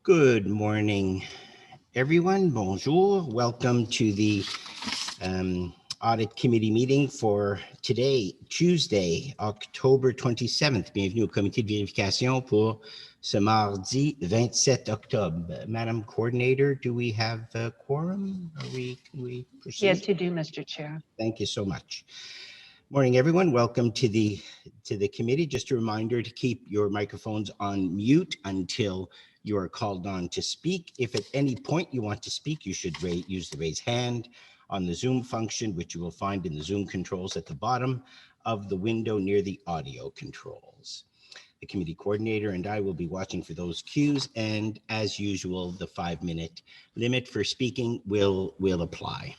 Good morning, everyone. Bonjour. Welcome to the Audit Committee meeting for today, Tuesday, October 27th. Bienvenue au Comité de vérification pour ce mardi 27 octobre. Madam Coordinator, do we have a quorum? Can we proceed? Yes, you do, Mr. Chair. Thank you so much. Morning, everyone. Welcome to the committee. Just a reminder to keep your microphones on mute until you are called on to speak. If at any point you want to speak, you should use the raise hand on the Zoom function, which you will find in the Zoom controls at the bottom of the window near the audio controls. The committee coordinator and I will be watching for those cues, and as usual, the 5-minute limit for speaking will apply.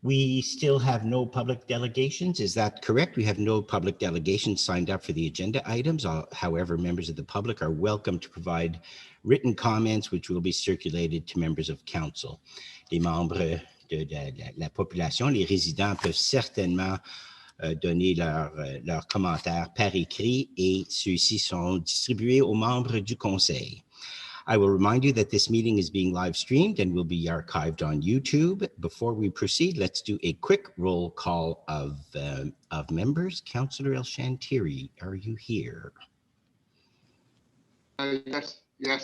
We still have no public delegations. Is that correct? We have no public delegations signed up for the agenda items. However, members of the public are welcome to provide written comments, which will be circulated to members of council. Les membres de la population, les résidents peuvent certainement donner leurs commentaires par écrit et ceux-ci sont distribués aux membres du conseil. I will remind you that this meeting is being live streamed and will be archived on YouTube. Before we proceed, let's do a quick roll call of members. Councillor El Shantiri, are you here? Yes,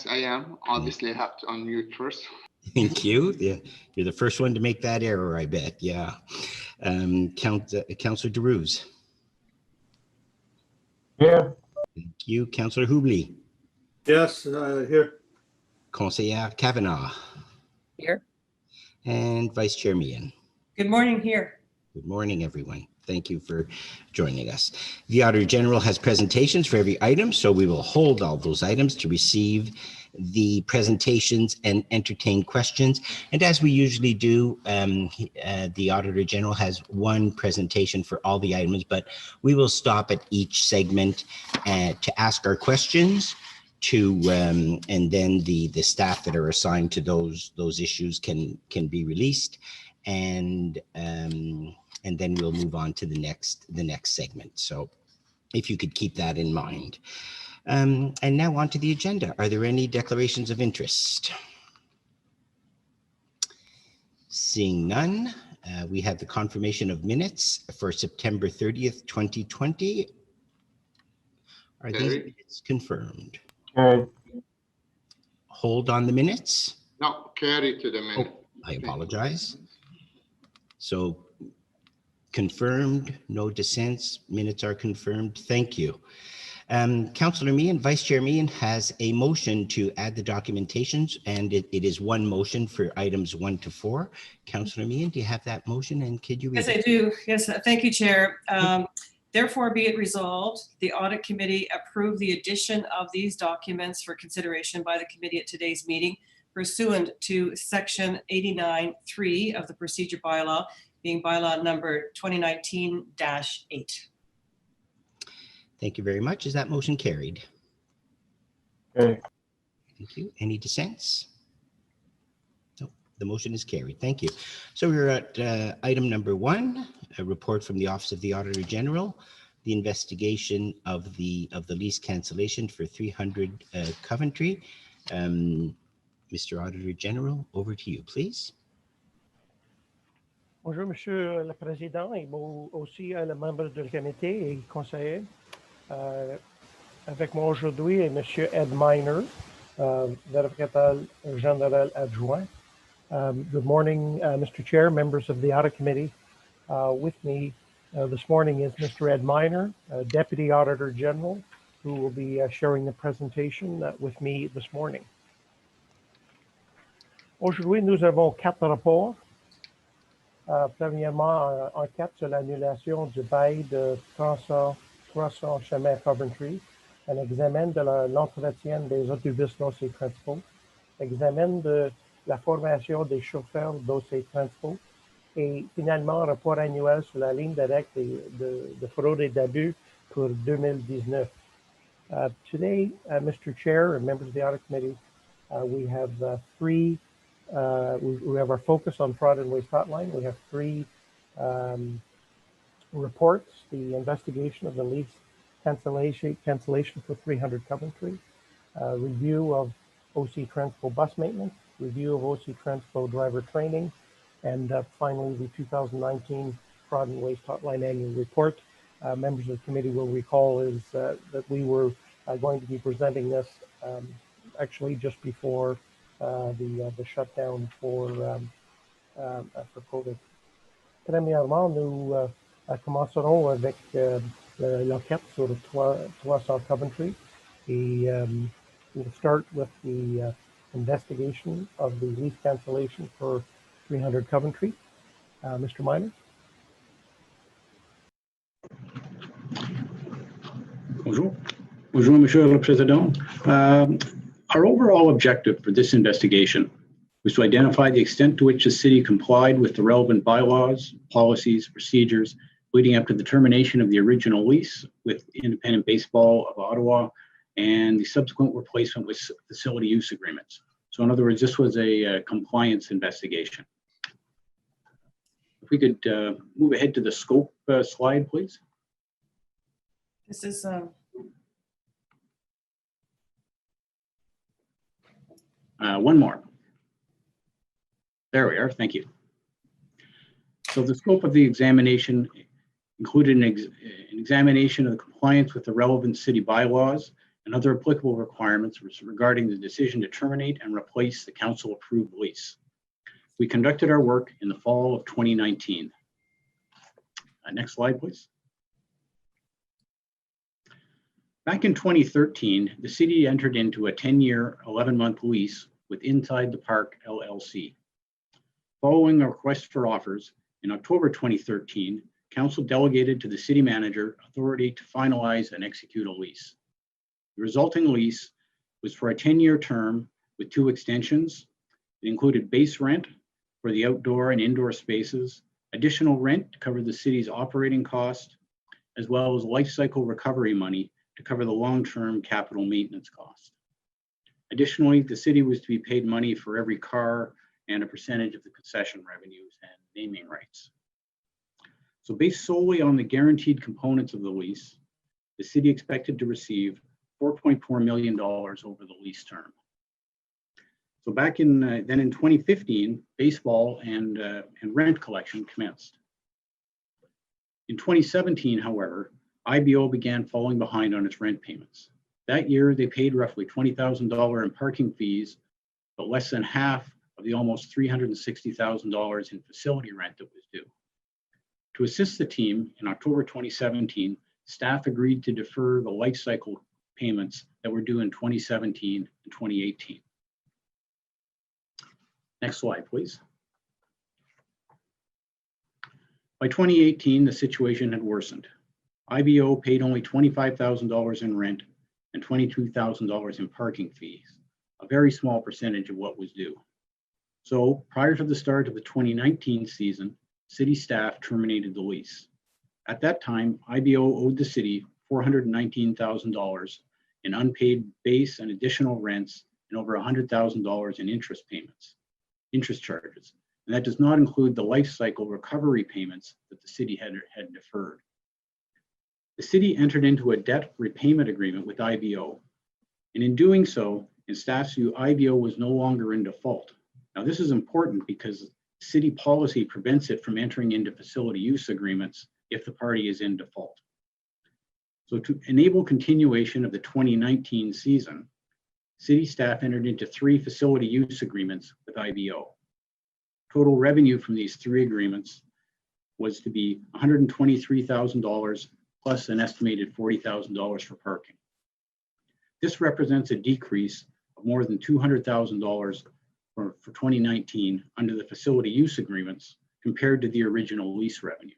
I am. Obviously, I have to unmute first. Thank you. Yeah, you're the first one to make that error, I bet. Yeah. Councillor DeRuse. Here. Thank you. Councillor Hubley. Yes, here. Conseillère Kavanagh. Here. And Vice Chair Meehan. Good morning here. Good morning, everyone. Thank you for joining us. The Auditor General has presentations for every item, so we will hold all those items to receive the presentations and entertain questions. And as we usually do, the Auditor General has one presentation for all the items, but we will stop at each segment to ask our questions. And then the staff that are assigned to those issues can be released, and then we'll move on to the next segment. So if you could keep that in mind. And now on to the agenda. Are there any declarations of interest? Seeing none, we have the confirmation of minutes for September 30th, 2020. Are these minutes confirmed? Hold on the minutes? No, carry to the minute. Oh, I apologize. So confirmed, no dissents, minutes are confirmed. Thank you. Councillor Meehan, Vice Chair Meehan has a motion to add the documentations, and it is one motion for items 1 to 4. Councillor Meehan, do you have that motion, and could you read it? Yes, I do. Yes, thank you, Chair. Therefore, be it resolved, the Audit Committee approve the addition of these documents for consideration by the committee at today's meeting pursuant to Section 89(3) of the Procedure Bylaw, being Bylaw number 2019-8. Thank you very much. Is that motion carried? Okay. Thank you. Any dissents? No, the motion is carried. Thank you. So we're at item number 1, a report from the Office of the Auditor General, the investigation of the lease cancellation for 300 Coventry. Mr. Auditor General, over to you, please. Bonjour, Monsieur le Président, et aussi les membres du comité et conseillers. Avec moi aujourd'hui est Monsieur Ed Miner, vérificateur général adjoint. Good morning, Mr. Chair, members of the Audit Committee. With me this morning is Mr. Ed Miner, Deputy Auditor General, who will be sharing the presentation with me this morning. Aujourd'hui, nous avons 4 rapports. Premièrement, enquête sur l'annulation du bail de 300 chemin Coventry, un examen de l'entretien des autobus d'OC Transpo, examen de la formation des chauffeurs d'OC Transpo, et finalement, rapport annuel sur la ligne directe de fraude et d'abus pour 2019. Today, Mr. Chair and members of the Audit Committee, we have we have our focus on fraud and waste hotline. We have 3 reports: the investigation of the lease cancellation for 300 Coventry, review of OC Transpo bus maintenance, review of OC Transpo driver training, and finally the 2019 Fraud and Waste Hotline Annual Report. Members of the committee will recall is that we were going to be presenting this actually just before the shutdown for COVID. Premièrement, nous commencerons avec l'enquête sur 300 Coventry. We'll start with the investigation of the lease cancellation for 300 Coventry. Mr. Miner. Bonjour. Bonjour, Monsieur le Président. Our overall objective for this investigation was to identify the extent to which the city complied with the relevant bylaws, policies, procedures leading up to the termination of the original lease with Independent Baseball of Ottawa and the subsequent replacement with facility use agreements. So in other words, this was a compliance investigation. If we could move ahead to the scope slide, please. This is one more. There we are, thank you. So the scope of the examination included an examination of the compliance with the relevant city bylaws and other applicable requirements regarding the decision to terminate and replace the council-approved lease. We conducted our work in the fall of 2019. Next slide, please. Back in 2013, the city entered into a 10-year, 11-month lease with Inside the Park LLC. Following a request for offers, in October 2013, council delegated to the city manager authority to finalize and execute a lease. The resulting lease was for a 10-year term with 2 extensions. It included base rent for the outdoor and indoor spaces, additional rent to cover the city's operating cost, as well as life cycle recovery money to cover the long-term capital maintenance cost. Additionally, the city was to be paid money for every car and a percentage of the concession revenues and naming rights. So based solely on the guaranteed components of the lease, the city expected to receive $4.4 million over the lease term. So back in then in 2015, baseball and rent collection commenced. In 2017, however, IBO began falling behind on its rent payments. That year, they paid roughly $20,000 in parking fees, but less than half of the almost $360,000 in facility rent that was due. To assist the team, in October 2017, staff agreed to defer the life cycle payments that were due in 2017 and 2018. Next slide, please. By 2018, the situation had worsened. IBO paid only $25,000 in rent and $22,000 in parking fees, a very small percentage of what was due. So prior to the start of the 2019 season, city staff terminated the lease. At that time, IBO owed the city $419,000 in unpaid base and additional rents and over $100,000 in interest charges. And that does not include the life cycle recovery payments that the city had deferred. The city entered into a debt repayment agreement with IBO. And in doing so, in staff's view, IBO was no longer in default. Now, this is important because city policy prevents it from entering into facility use agreements if the party is in default. So to enable continuation of the 2019 season, city staff entered into 3 facility use agreements with IBO. Total revenue from these 3 agreements was to be $123,000 plus an estimated $40,000 for parking. This represents a decrease of more than $200,000 for 2019 under the facility use agreements compared to the original lease revenue.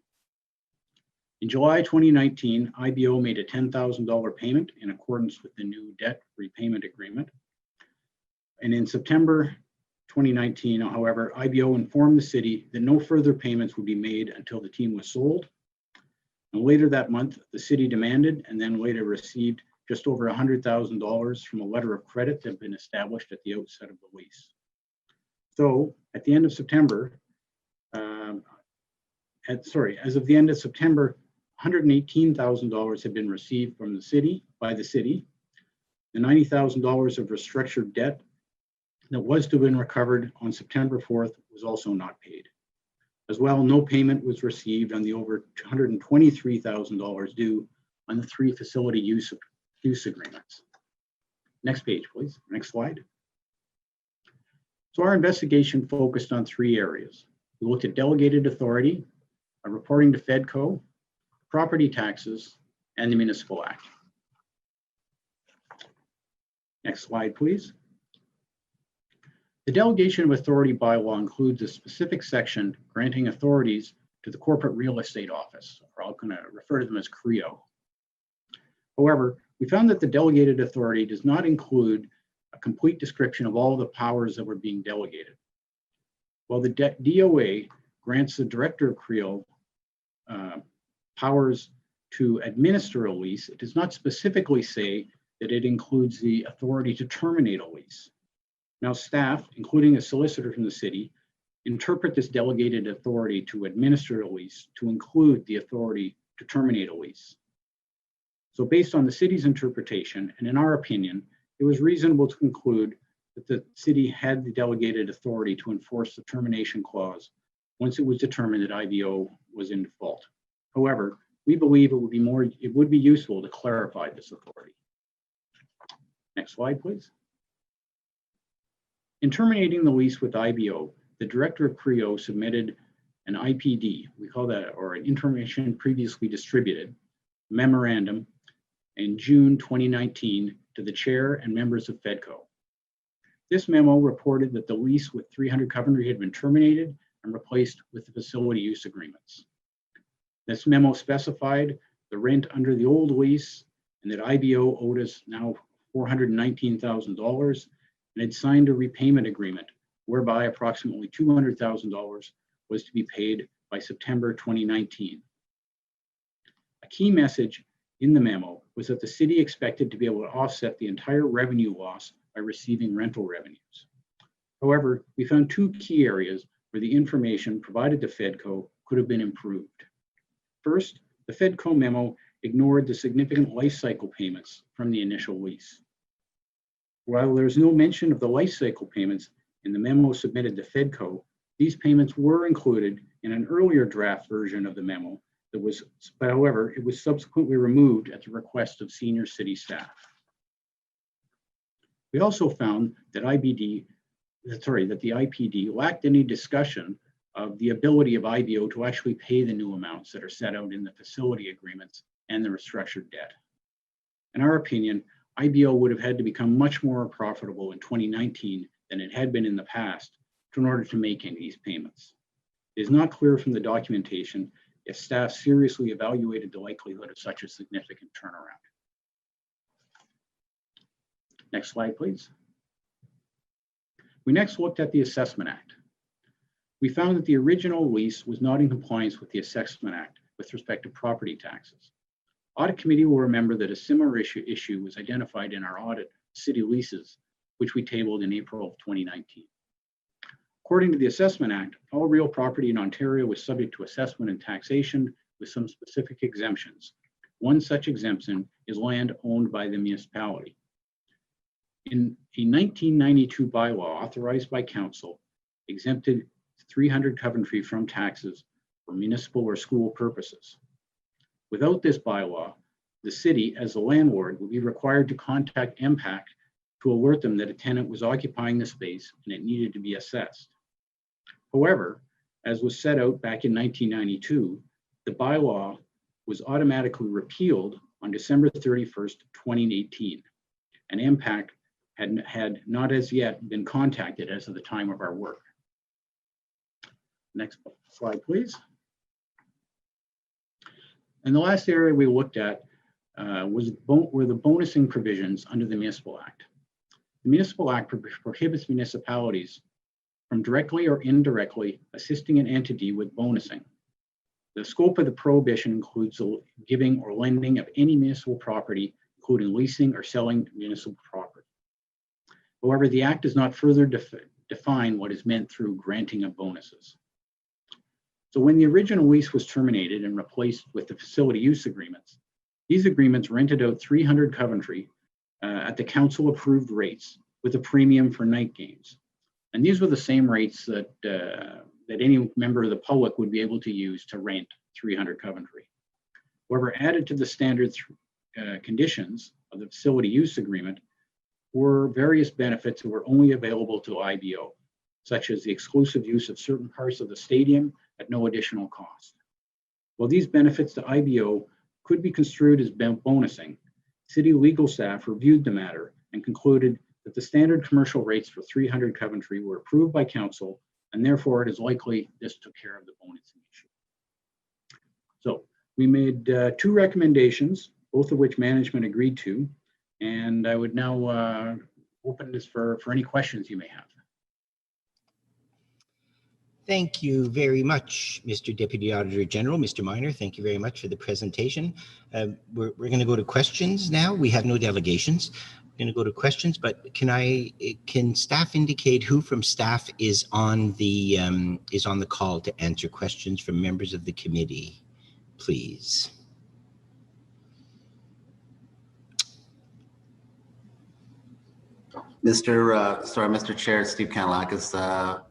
In July 2019, IBO made a $10,000 payment in accordance with the new debt repayment agreement. And in September 2019, however, IBO informed the city that no further payments would be made until the team was sold. And later that month, the city demanded and then later received just over $100,000 from a letter of credit that had been established at the outset of the lease. So at the end of September, as of the end of September, $118,000 had been received from the city, by the city. The $90,000 of restructured debt that was to have been recovered on September 4th was also not paid. As well, no payment was received on the over $123,000 due on the 3 facility use agreements. Next page, please. Next slide. So our investigation focused on 3 areas. We looked at delegated authority, reporting to FEDCO, property taxes, and the Municipal Act. Next slide, please. The delegation of authority bylaw includes a specific section granting authorities to the Corporate Real Estate Office, or I'm going to refer to them as CREO. However, we found that the delegated authority does not include a complete description of all the powers that were being delegated. While the DOA grants the director of CREO powers to administer a lease, it does not specifically say that it includes the authority to terminate a lease. Now, staff, including a solicitor from the city, interpret this delegated authority to administer a lease to include the authority to terminate a lease. So based on the city's interpretation, and in our opinion, it was reasonable to conclude that the city had the delegated authority to enforce the termination clause once it was determined that IBO was in default. However, we believe it would be useful to clarify this authority. Next slide, please. In terminating the lease with IBO, the director of CREO submitted an IPD, we call that, or an information previously distributed, memorandum in June 2019 to the chair and members of FEDCO. This memo reported that the lease with 300 Coventry had been terminated and replaced with the facility use agreements. This memo specified the rent under the old lease and that IBO owed us now $419,000 and had signed a repayment agreement whereby approximately $200,000 was to be paid by September 2019. A key message in the memo was that the city expected to be able to offset the entire revenue loss by receiving rental revenues. However, we found 2 key areas where the information provided to FEDCO could have been improved. First, the FEDCO memo ignored the significant life cycle payments from the initial lease. While there's no mention of the life cycle payments in the memo submitted to FEDCO, these payments were included in an earlier draft version of the memo that was, however, it was subsequently removed at the request of senior city staff. We also found that the IPD lacked any discussion of the ability of IBO to actually pay the new amounts that are set out in the facility agreements and the restructured debt. In our opinion, IBO would have had to become much more profitable in 2019 than it had been in the past in order to make any of these payments. It is not clear from the documentation if staff seriously evaluated the likelihood of such a significant turnaround. Next slide, please. We next looked at the Assessment Act. We found that the original lease was not in compliance with the Assessment Act with respect to property taxes. Audit Committee will remember that a similar issue was identified in our audit city leases, which we tabled in April of 2019. According to the Assessment Act, all real property in Ontario was subject to assessment and taxation with some specific exemptions. One such exemption is land owned by the municipality. In a 1992 bylaw authorized by council, exempted 300 Coventry from taxes for municipal or school purposes. Without this bylaw, the city, as the landlord, would be required to contact MPAC to alert them that a tenant was occupying the space and it needed to be assessed. However, as was set out back in 1992, the bylaw was automatically repealed on December 31st, 2018, and MPAC had not as yet been contacted as of the time of our work. Next slide, please. And the last area we looked at were the bonusing provisions under the Municipal Act. The Municipal Act prohibits municipalities from directly or indirectly assisting an entity with bonusing. The scope of the prohibition includes the giving or lending of any municipal property, including leasing or selling municipal property. However, the Act does not further define what is meant through granting of bonuses. So when the original lease was terminated and replaced with the facility use agreements, these agreements rented out 300 Coventry at the council approved rates with a premium for night games. And these were the same rates that, that any member of the public would be able to use to rent 300 Coventry. However, added to the standard conditions of the facility use agreement were various benefits that were only available to IBO, such as the exclusive use of certain parts of the stadium at no additional cost. While these benefits to IBO could be construed as bonusing, city legal staff reviewed the matter and concluded that the standard commercial rates for 300 Coventry were approved by council, and therefore it is likely this took care of the bonusing issue. So we made 2 recommendations, both of which management agreed to, and I would now open this for any questions you may have. Thank you very much, Mr. Deputy Auditor General. Mr. Minor, thank you very much for the presentation. We're going to go to questions now. We have no delegations. We're going to go to questions, but can staff indicate who from staff is on the call to answer questions from members of the committee, please? Mr. Chair, Steve Kanlakis.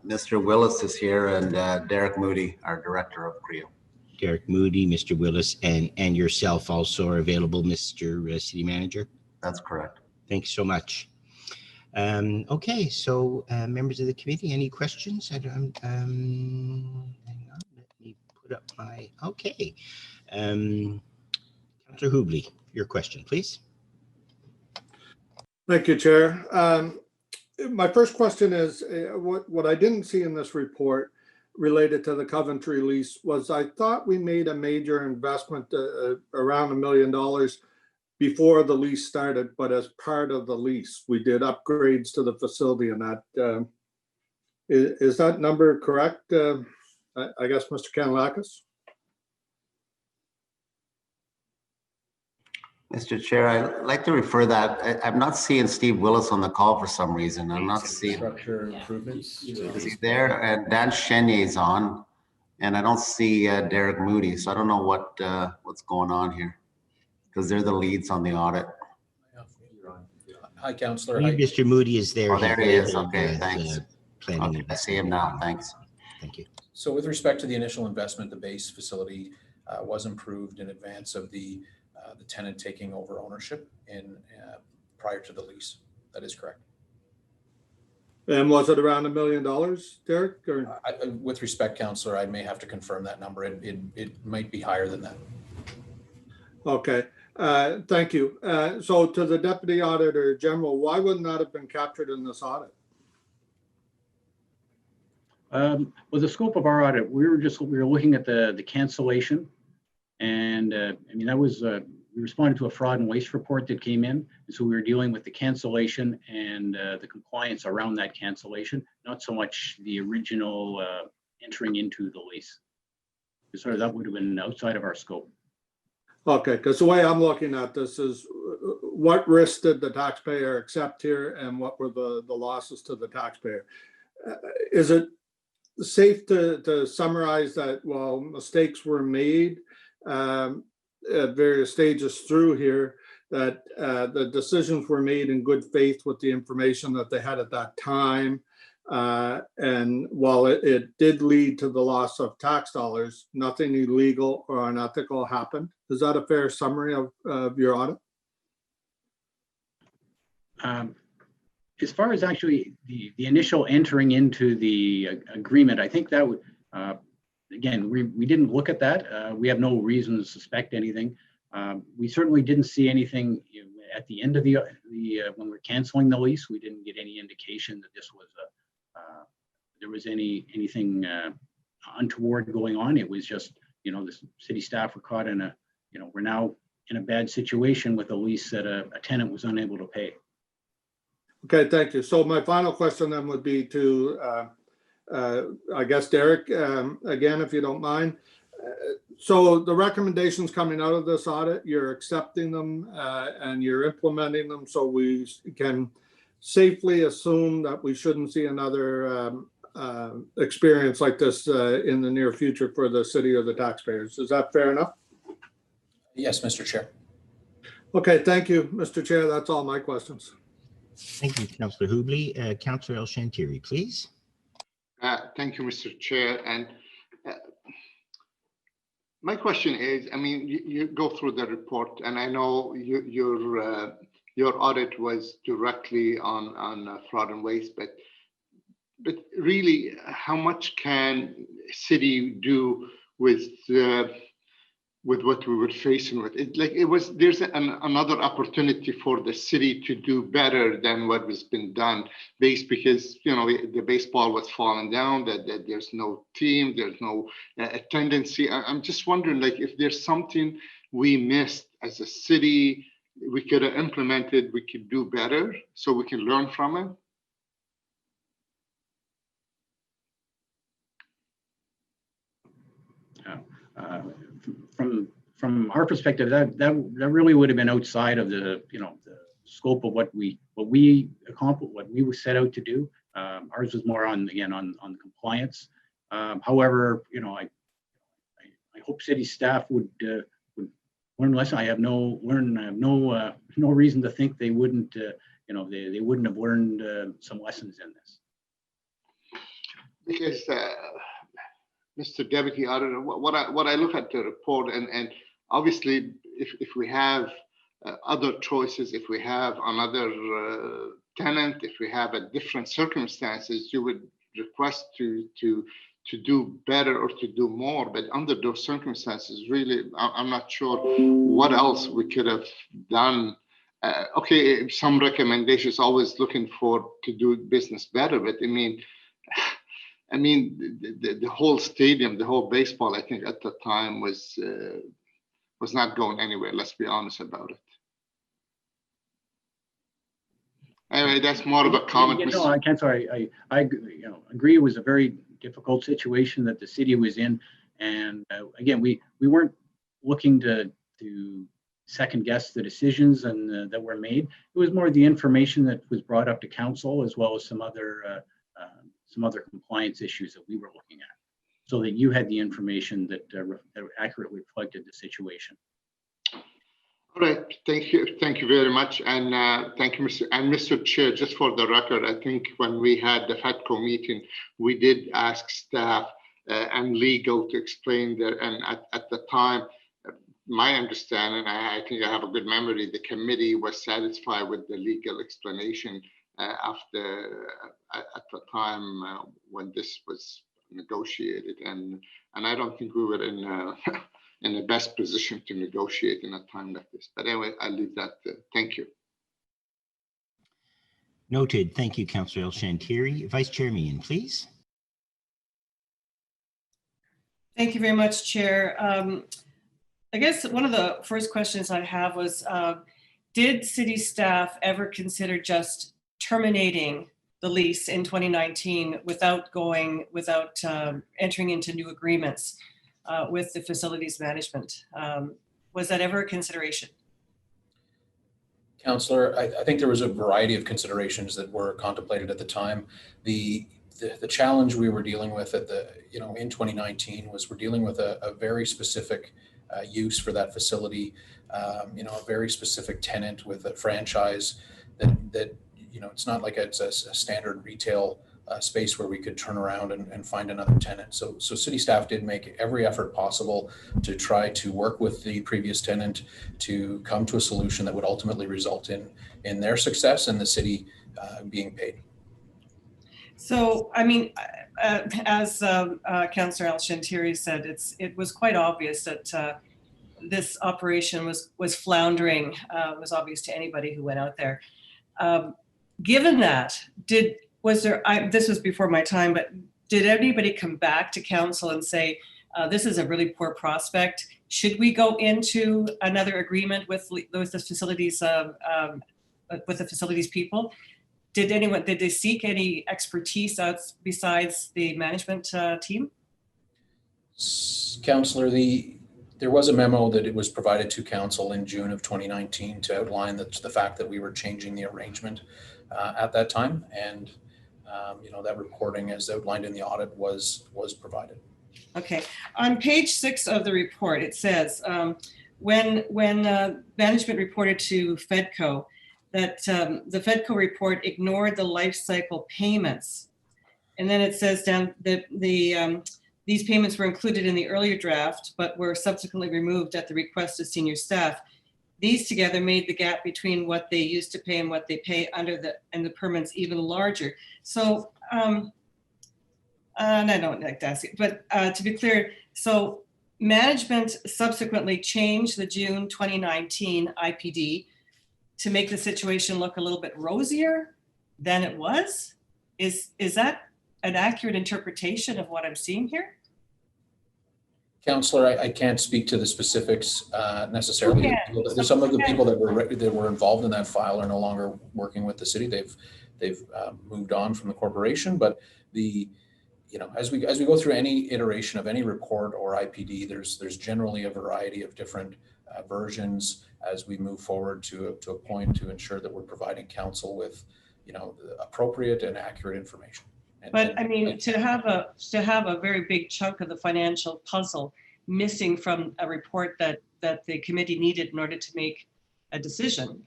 Mr. Willis is here, and Derek Moody, our Director of CREO. Derek Moody, Mr. Willis, and yourself also are available, Mr. City Manager? That's correct. Thanks so much. Okay, so members of the committee, any questions? Hang on, let me put up my, okay. Councillor Hubley, your question, please. Thank you, Chair. My first question is, what I didn't see in this report related to the Coventry lease was I thought we made a major investment around $1 million before the lease started, but as part of the lease, we did upgrades to the facility and that. Is that number correct? I guess, Mr. Kanlakis? Mr. Chair, I'd like to refer that. I'm not seeing Steve Willis on the call for some reason. I'm not seeing. Structure improvements. Is he there? And Dan Chenier is on, and I don't see Derek Moody, so I don't know what's going on here, because they're the leads on the audit. Hi, Councillor. I believe Mr. Moody is there. Oh, there he is. Okay, thanks. Planning Okay, I see him now. Thanks. Thank you. So with respect to the initial investment, the base facility was improved in advance of the tenant taking over ownership prior to the lease. That is correct. And was it around $1 million, Derek? Or? With respect, Councillor, I may have to confirm that number. It might be higher than that. Okay, thank you. So to the Deputy Auditor General, why wouldn't that have been captured in this audit? Well, the scope of our audit, we were looking at the cancellation, and I mean, that was we responded to a fraud and waste report that came in, and so we were dealing with the cancellation and the compliance around that cancellation, not so much the original entering into the lease. Sort of that would have been outside of our scope. Okay, because the way I'm looking at this is what risk did the taxpayer accept here, and what were the losses to the taxpayer? Is it safe to summarize that while mistakes were made at various stages through here, that the decisions were made in good faith with the information that they had at that time, and while it did lead to the loss of tax dollars, nothing illegal or unethical happened? Is that a fair summary of your audit? As far as actually the initial entering into the agreement, I think that would, again, we didn't look at that. We have no reason to suspect anything. We certainly didn't see anything at the end of when we're canceling the lease. We didn't get any indication that this was there was anything untoward going on. It was just, the city staff were caught in we're now in a bad situation with a lease that a tenant was unable to pay. Okay, thank you. So my final question then would be to, I guess, Derek, again, if you don't mind. So the recommendations coming out of this audit, you're accepting them and you're implementing them, so we can safely assume that we shouldn't see another experience like this in the near future for the city or the taxpayers. Is that fair enough? Yes, Mr. Chair. Okay, thank you, Mr. Chair. That's all my questions. Thank you, Councillor Hubley. Councillor El-Shantiri, please. Thank you, Mr. Chair. And my question is, I mean, you go through the report, and I know your audit was directly on fraud and waste, but really, how much can city do with what we were facing with it? Like there's another opportunity for the city to do better than what was been done, because the baseball was falling down, that there's no team, there's no tendency. I'm just wondering, like, if there's something we missed as a city, we could have implemented, we could do better, so we can learn from it. From our perspective, that really would have been outside of the the scope of what we accomplished, what we were set out to do. Ours was more on compliance. However, I hope city staff would learn a lesson. I have no reason to think they wouldn't they wouldn't have learned some lessons in this. Because Mr. Deputy Auditor, what I look at the report, and obviously if we have other choices, if we have another tenant, if we have a different circumstances, you would request to do better or to do more. But under those circumstances, really, I'm not sure what else we could have done. Okay, some recommendations, always looking to do business better, but I mean, the whole stadium, the whole baseball, I think at the time was not going anywhere. Let's be honest about it. Anyway, that's more of a comment. I can't. Sorry, I agree. It was a very difficult situation that the city was in, and again, we weren't looking to second guess the decisions and that were made. It was more the information that was brought up to council, as well as some other compliance issues that we were looking at, so that you had the information that accurately reflected the situation. All right, thank you very much, and thank you, Mr. Chair. Just for the record, I think when we had the FEDCO meeting, we did ask staff and legal to explain that, and at the time, my understanding, I think I have a good memory, the committee was satisfied with the legal explanation at the time when this was negotiated, and I don't think we were in the best position to negotiate in a time like this. But anyway, I'll leave that there. Thank you. Noted. Thank you, Councillor El-Shantiri. Vice Chair Meehan, please. Thank you very much, Chair. I guess one of the first questions I have was, did city staff ever consider just terminating the lease in 2019 without entering into new agreements with the facilities management? Was that ever a consideration? Councillor, I think there was a variety of considerations that were contemplated at the time. The challenge we were dealing with in 2019 was we're dealing with a very specific use for that facility, a very specific tenant with a franchise that it's not like it's a standard retail space where we could turn around and find another tenant. So city staff did make every effort possible to try to work with the previous tenant to come to a solution that would ultimately result in their success and the city being paid. So, I mean, as Councillor El-Shantiri said, it was quite obvious that this operation was floundering. It was obvious to anybody who went out there. Given that, this was before my time, but did anybody come back to council and say, this is a really poor prospect? Should we go into another agreement with the facilities people? Did they seek any expertise besides the management team? Councillor, there was a memo that it was provided to council in June of 2019 to outline the fact that we were changing the arrangement at that time, and that reporting, as outlined in the audit, was provided. Okay, on page 6 of the report, it says when management reported to FEDCO, that the Fedco report ignored the life cycle payments. And then it says down that these payments were included in the earlier draft, but were subsequently removed at the request of senior staff. These together made the gap between what they used to pay and what they pay under the permits even larger. So, and I don't like to ask it, but to be clear, so management subsequently changed the June 2019 IPD to make the situation look a little bit rosier than it was. Is that an accurate interpretation of what I'm seeing here? Councillor, I can't speak to the specifics necessarily. Some of the people that were involved in that file are no longer working with the city. They've moved on from the corporation. But as we go through any iteration of any report or IPD, there's generally a variety of different versions as we move forward to a point to ensure that we're providing council with appropriate and accurate information. But I mean, to have a very big chunk of the financial puzzle missing from a report that the committee needed in order to make a decision,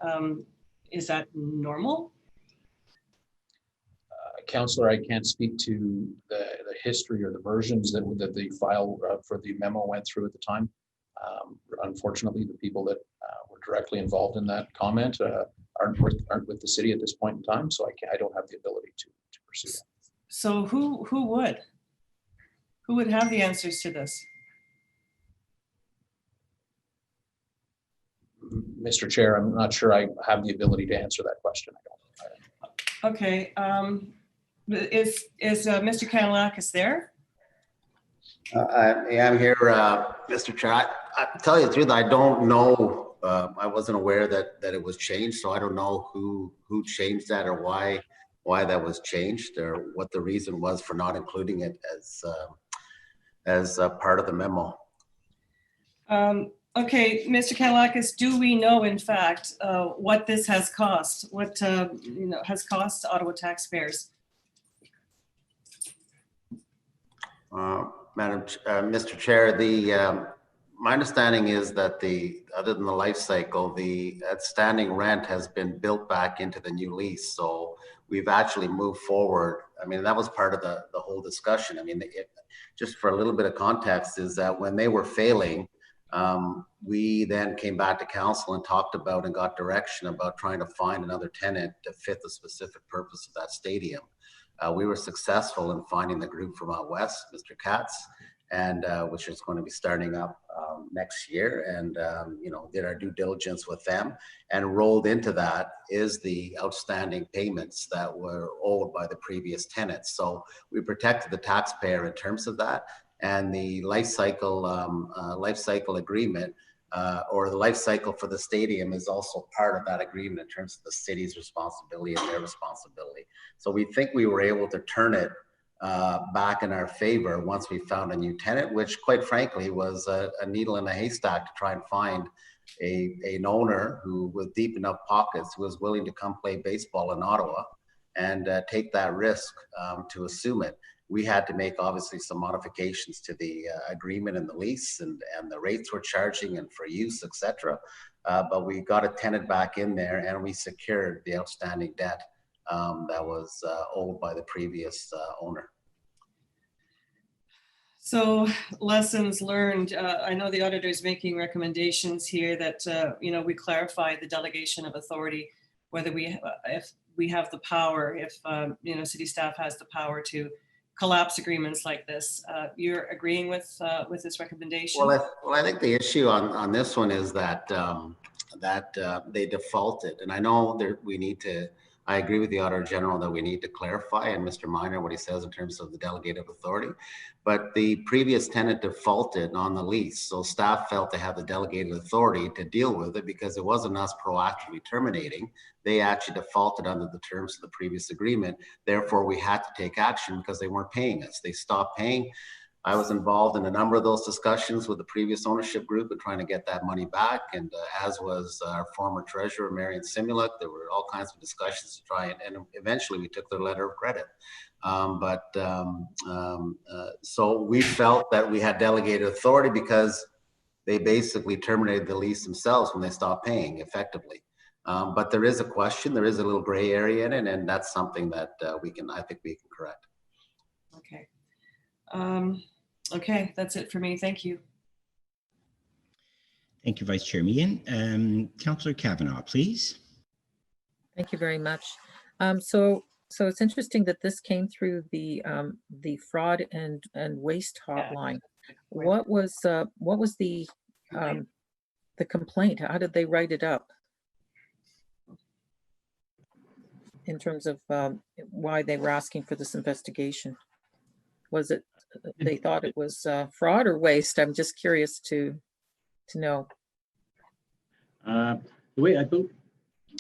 is that normal? Councillor, I can't speak to the history or the versions that the file for the memo went through at the time. Unfortunately, the people that were directly involved in that comment aren't with the city at this point in time, so I don't have the ability to pursue that. So who would have the answers to this? Mr. Chair, I'm not sure I have the ability to answer that question. I don't. Okay. Is Mr. Kanalakis there? I'm here, Mr. Chair. I tell you the truth, I don't know. I wasn't aware that it was changed, so I don't know who changed that or why that was changed or what the reason was for not including it as part of the memo. Okay, Mr. Kanalakis, do we know in fact what this has cost? What has cost Ottawa taxpayers? Mr. Chair, my understanding is that other than the life cycle, the outstanding rent has been built back into the new lease. So we've actually moved forward. I mean, that was part of the whole discussion. I mean, just for a little bit of context is that when they were failing, we then came back to council and talked about and got direction about trying to find another tenant to fit the specific purpose of that stadium. We were successful in finding the group from out west, Mr. Katz, and which is going to be starting up next year, and did our due diligence with them, and rolled into that is the outstanding payments that were owed by the previous tenants. So we protected the taxpayer in terms of that, and the life cycle agreement or the life cycle for the stadium is also part of that agreement in terms of the city's responsibility and their responsibility. So we think we were able to turn it back in our favor once we found a new tenant, which quite frankly was a needle in a haystack to try and find an owner who with deep enough pockets who was willing to come play baseball in Ottawa and take that risk to assume it. We had to make obviously some modifications to the agreement and the lease and the rates we're charging and for use, etc. But we got a tenant back in there and we secured the outstanding debt that was owed by the previous owner. So lessons learned. I know the auditor is making recommendations here that we clarify the delegation of authority, whether if we have the power, if city staff has the power to collapse agreements like this. You're agreeing with this recommendation? Well, I think the issue on this one is that they defaulted, and I know we need to. I agree with the Auditor General that we need to clarify, and Mr. Minor what he says in terms of the delegated authority. But the previous tenant defaulted on the lease, so staff felt they had the delegated authority to deal with it because it wasn't us proactively terminating. They actually defaulted under the terms of the previous agreement. Therefore, we had to take action because they weren't paying us. They stopped paying. I was involved in a number of those discussions with the previous ownership group and trying to get that money back, and as was our former treasurer, Marion Simuluk. There were all kinds of discussions to try and eventually we took their letter of credit. So we felt that we had delegated authority because they basically terminated the lease themselves when they stopped paying effectively. But there is a question, there is a little gray area in it, and that's something that I think we can correct. Okay. Okay, that's it for me. Thank you. Thank you, Vice Chair Meehan. Councillor Kavanaugh, please. Thank you very much. So it's interesting that this came through the fraud and waste hotline. What was the complaint? How did they write it up in terms of why they were asking for this investigation? Was it they thought it was fraud or waste? I'm just curious to know. The way I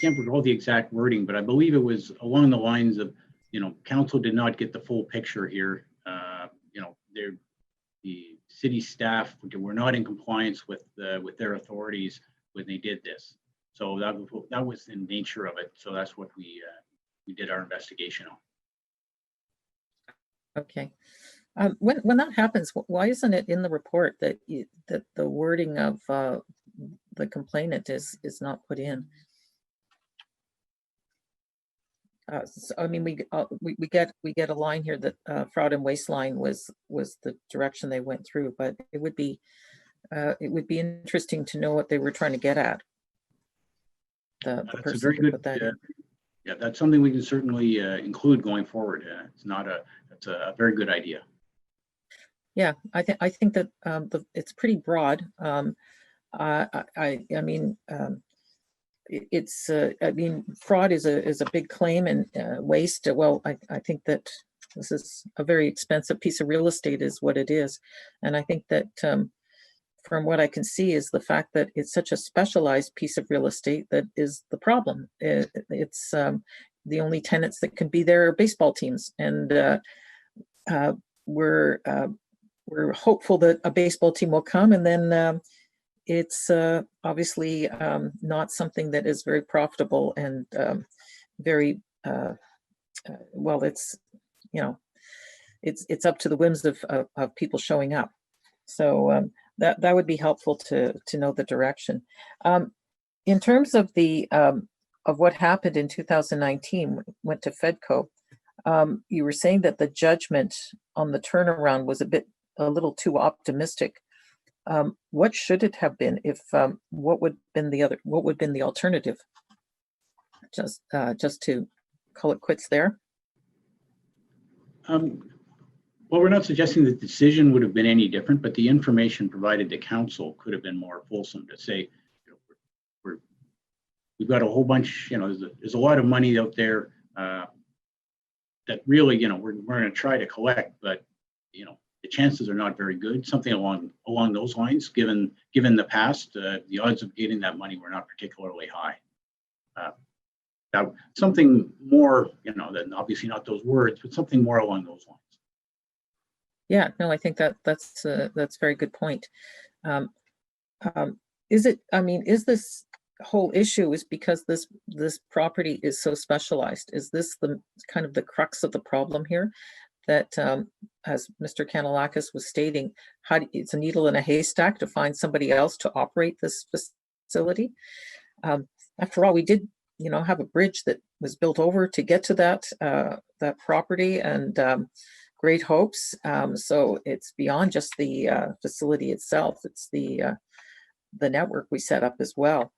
can't recall the exact wording, but I believe it was along the lines of, council did not get the full picture here. The city staff were not in compliance with their authorities when they did this. So that was the nature of it. So that's what we did our investigation on. Okay. When that happens, why isn't it in the report that that the wording of the complainant is not put in? So, I mean, we get a line here that fraud and waste line was the direction they went through, but it would be interesting to know what they were trying to get at. The That's a person very who good. put that in. Yeah, that's something we can certainly include going forward. It's a very good idea. Yeah, I think that it's pretty broad. I mean, fraud is a big claim, and waste. Well, I think that this is a very expensive piece of real estate, is what it is, and I think that from what I can see is the fact that it's such a specialized piece of real estate that is the problem. It's the only tenants that can be there are baseball teams, and we're hopeful that a baseball team will come, and then it's obviously not something that is very profitable and very well. It's it's up to the whims of people showing up. So that would be helpful to know the direction. In terms of the of what happened in 2019, went to Fedco. You were saying that the judgment on the turnaround was a little too optimistic. What should it have been? If what would have been the alternative? Just to call it quits there. Well, we're not suggesting the decision would have been any different, but the information provided to council could have been more fulsome to say, we've got a whole bunch, there's a lot of money out there that really, we're going to try to collect, but, the chances are not very good. Something along those lines, given the past, the odds of getting that money were not particularly high. Something more, than obviously not those words, but something more along those lines. Yeah, no, I think that's a very good point. Is this whole issue is because this property is so specialized? Is this the kind of the crux of the problem here? That, as Mr. Kanellakis was stating, it's a needle in a haystack to find somebody else to operate this facility. After all, we did, have a bridge that was built over to get to that property, and great hopes. So it's beyond just the facility itself. It's the network we set up as well.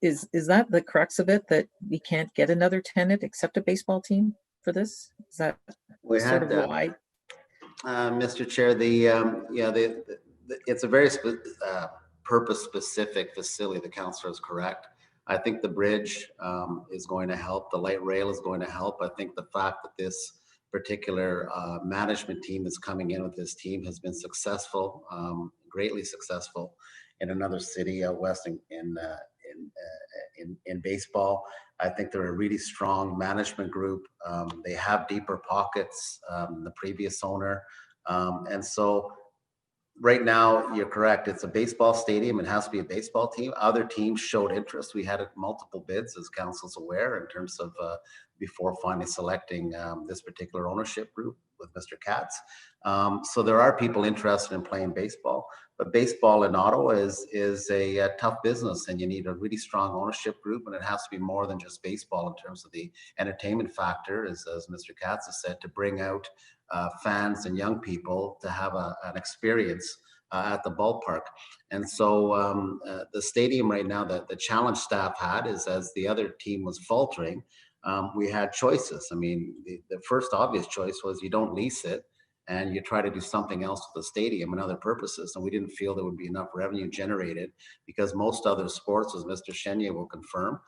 Is that the crux of it, that we can't get another tenant except a baseball team for this? Is that sort of why? Mr. Chair, it's a very purpose-specific facility. The councillor is correct. I think the bridge is going to help. The light rail is going to help. I think the fact that this particular management team is coming in with this team has been successful, greatly successful in another city out west in baseball. I think they're a really strong management group. They have deeper pockets than the previous owner. And so right now, you're correct. It's a baseball stadium. It has to be a baseball team. Other teams showed interest. We had multiple bids, as council's aware, in terms of before finally selecting this particular ownership group with Mr. Katz. So there are people interested in playing baseball, but baseball in Ottawa is a tough business, and you need a really strong ownership group, and it has to be more than just baseball in terms of the entertainment factor, as Mr. Katz has said, to bring out fans and young people to have an experience at the ballpark. And so the stadium right now, the challenge staff had is, as the other team was faltering, we had choices. I mean, the first obvious choice was you don't lease it and you try to do something else with the stadium and other purposes. And we didn't feel there would be enough revenue generated because most other sports, as Mr. Chenier will confirm,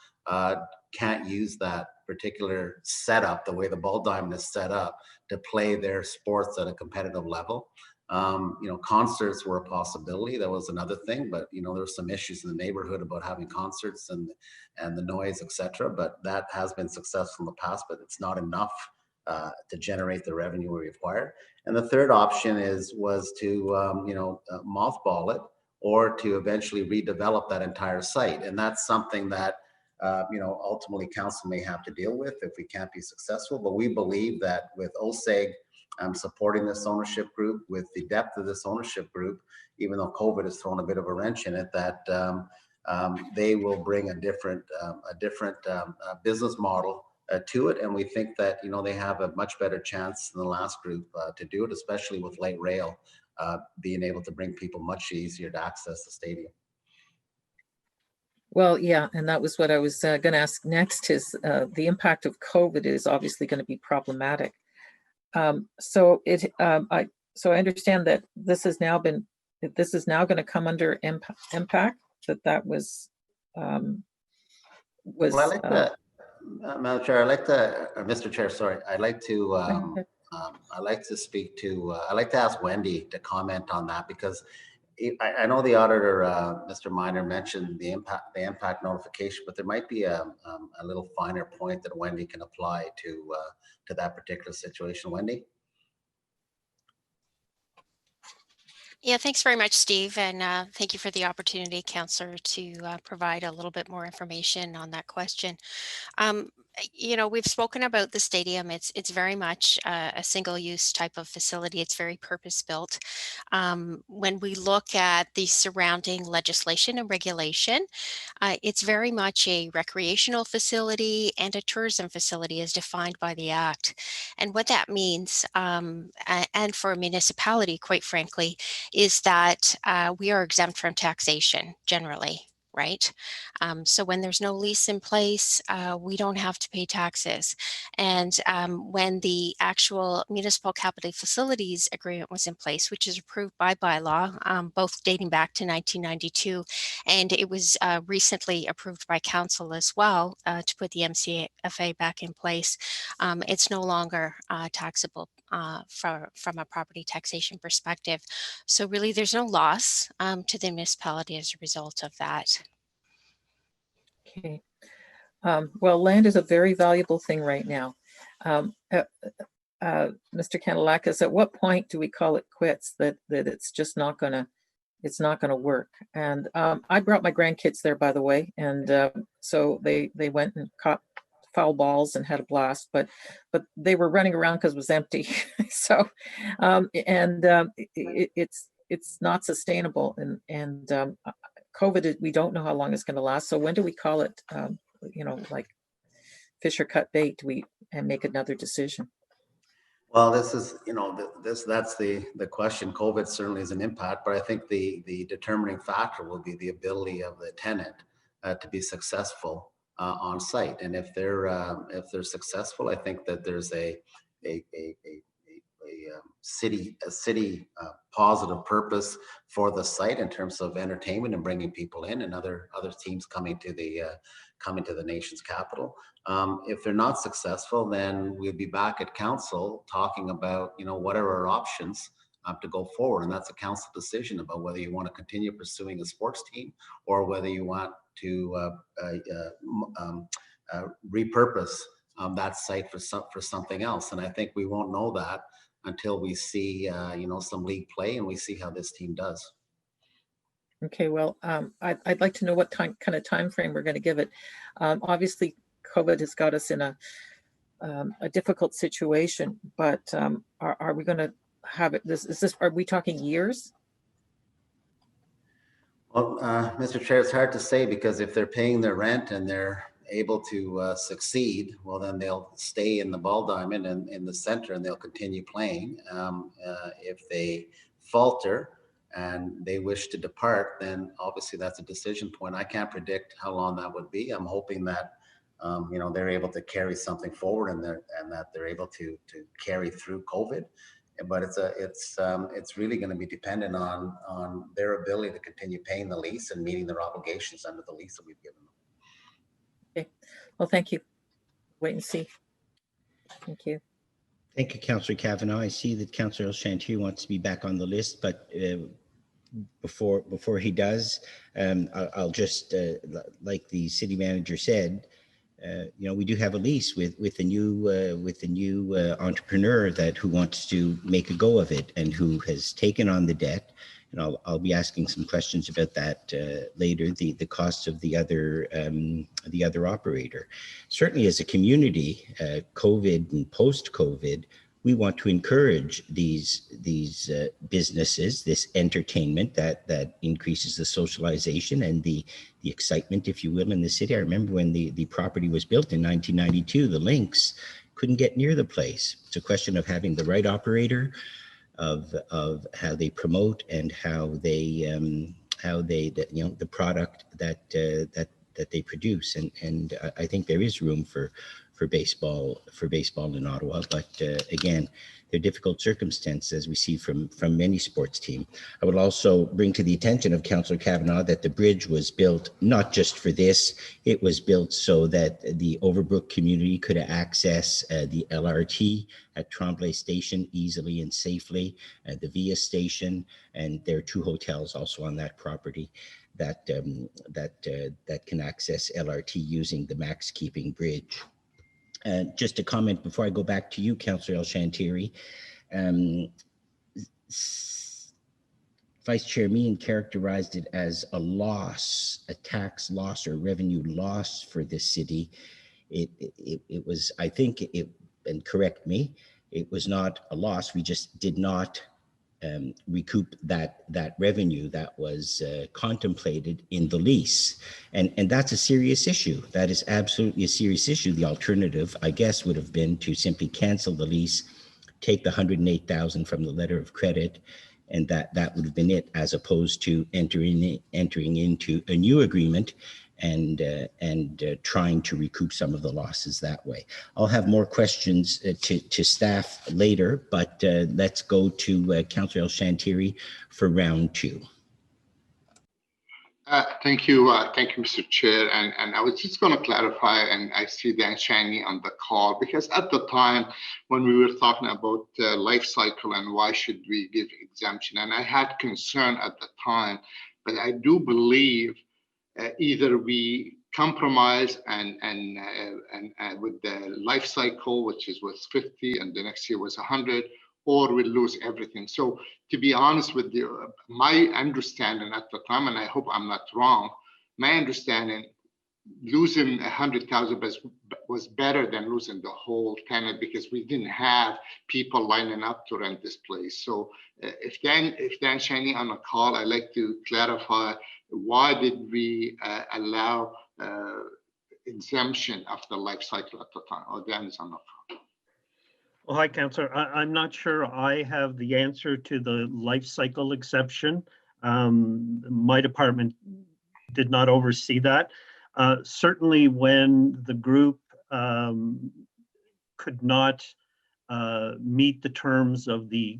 can't use that particular setup, the way the ball diamond is set up, to play their sports at a competitive level. You know, concerts were a possibility. That was another thing, but you know, there were some issues in the neighborhood about having concerts and the noise, etc. But that has been successful in the past, but it's not enough to generate the revenue we require. And the third option was to you know, mothball it, or to eventually redevelop that entire site. And that's something that you know, ultimately council may have to deal with if we can't be successful. But we believe that with OSEG supporting this ownership group, with the depth of this ownership group, even though COVID has thrown a bit of a wrench in it, that they will bring a different business model to it. And we think that, you know, they have a much better chance than the last group to do it, especially with light rail being able to bring people much easier to access the stadium. Well, yeah, and that was what I was going to ask next, is the impact of COVID is obviously going to be problematic. So I understand that this is now going to come under impact, that was Well, I like to, Madam Chair, Mr. Chair, sorry, I'd like to speak to, I'd like to ask Wendy to comment on that, because I know the auditor, Mr. Miner, mentioned the impact notification, but there might be a little finer point that Wendy can apply to that particular situation. Wendy? Yeah, thanks very much, Steve. And thank you for the opportunity, Councillor, to provide a little bit more information on that question. You know, we've spoken about the stadium. It's very much a single-use type of facility. It's very purpose-built. When we look at the surrounding legislation and regulation, it's very much a recreational facility and a tourism facility as defined by the Act. And what that means, and for a municipality, quite frankly, is that we are exempt from taxation generally. Right? So when there's no lease in place, we don't have to pay taxes. And when the actual municipal capital facilities agreement was in place, which is approved by bylaw, both dating back to 1992, and it was recently approved by council as well to put the MCFA back in place, it's no longer taxable from a property taxation perspective. So really there's no loss to the municipality as a result of that. Okay. Well, land is a very valuable thing right now. Mr. Kanellakis, at what point do we call it quits, that it's just not gonna work? And I brought my grandkids there, by the way, and so they went and caught foul balls and had a blast, but they were running around because it was empty. So it's not sustainable, and COVID, we don't know how long it's going to last. So when do we call it, you know, like fish or cut bait, and make another decision? Well, this is, you know, that's the question. COVID certainly is an impact, but I think the determining factor will be the ability of the tenant to be successful on site. And if they're successful, I think that there's a city positive purpose for the site in terms of entertainment and bringing people in, and other teams coming to the nation's capital. If they're not successful, then we'll be back at council talking about, you know, what are our options to go forward, and that's a council decision about whether you want to continue pursuing a sports team or whether you want to repurpose that site for something else. And I think we won't know that until we see, you know, some league play and we see how this team does. Okay, well, I'd like to know what kind of time frame we're going to give it. Obviously, COVID has got us in a difficult situation, but are we going to have it, are we talking years? Well, Mr. Chair, it's hard to say because if they're paying their rent and they're able to succeed, well, then they'll stay in the ball diamond and in the center and they'll continue playing. If they falter and they wish to depart, then obviously that's a decision point. I can't predict how long that would be. I'm hoping that they're able to carry something forward and that they're able to carry through COVID. But it's really going to be dependent on their ability to continue paying the lease and meeting their obligations under the lease that we've given them. Okay, well, thank you. Wait and see. Thank you. Thank you, Councillor Kavanaugh. I see that Councillor El-Shantiry wants to be back on the list, but before he does, I'll just, like the city manager said, we do have a lease with a new entrepreneur who wants to make a go of it and who has taken on the debt. And I'll be asking some questions about that later. The cost of the other operator. Certainly, as a community, COVID and post-COVID, we want to encourage these businesses, this entertainment that increases the socialization and the excitement, if you will, in the city. I remember when the property was built in 1992, the Lynx couldn't get near the place. It's a question of having the right operator, of how they promote and how they the product that they produce, and I think there is room for baseball in Ottawa, but again, they're difficult circumstances as we see from many sports teams. I would also bring to the attention of Councillor Kavanaugh that the bridge was built not just for this, it was built so that the Overbrook community could access the LRT at Tremblay Station easily and safely, the Via Station, and there are 2 hotels also on that property that can access LRT using the Max Keeping Bridge. Just a comment before I go back to you, Councillor El-Shantiry. Vice Chair Meehan characterized it as a loss, a tax loss or revenue loss for this city. It was, I think, and correct me, it was not a loss. We just did not recoup that revenue that was contemplated in the lease. And that's a serious issue. That is absolutely a serious issue. The alternative, I guess, would have been to simply cancel the lease, take the $108,000 from the letter of credit, and that would have been it, as opposed to entering into a new agreement and trying to recoup some of the losses that way. I'll have more questions to staff later, but let's go to Councillor El-Shantiry for round 2. Thank you, Mr. Chair. And I was just going to clarify, and I see Dan Shaney on the call, because at the time when we were talking about life cycle and why should we give exemption, and I had concern at the time, but I do believe either we compromise and with the life cycle, which was 50, and the next year was 100, or we lose everything. So to be honest with you, my understanding at the time, and I hope I'm not wrong, my understanding, losing 100,000 was better than losing the whole tenant, because we didn't have people lining up to rent this place. So if Dan Shaney on the call, I'd like to clarify, why did we allow exemption of the life cycle at the time? Or Dan is on the call. Well, hi, Councillor. I'm not sure I have the answer to the life cycle exception. My department did not oversee that. Certainly when the group could not meet the terms of the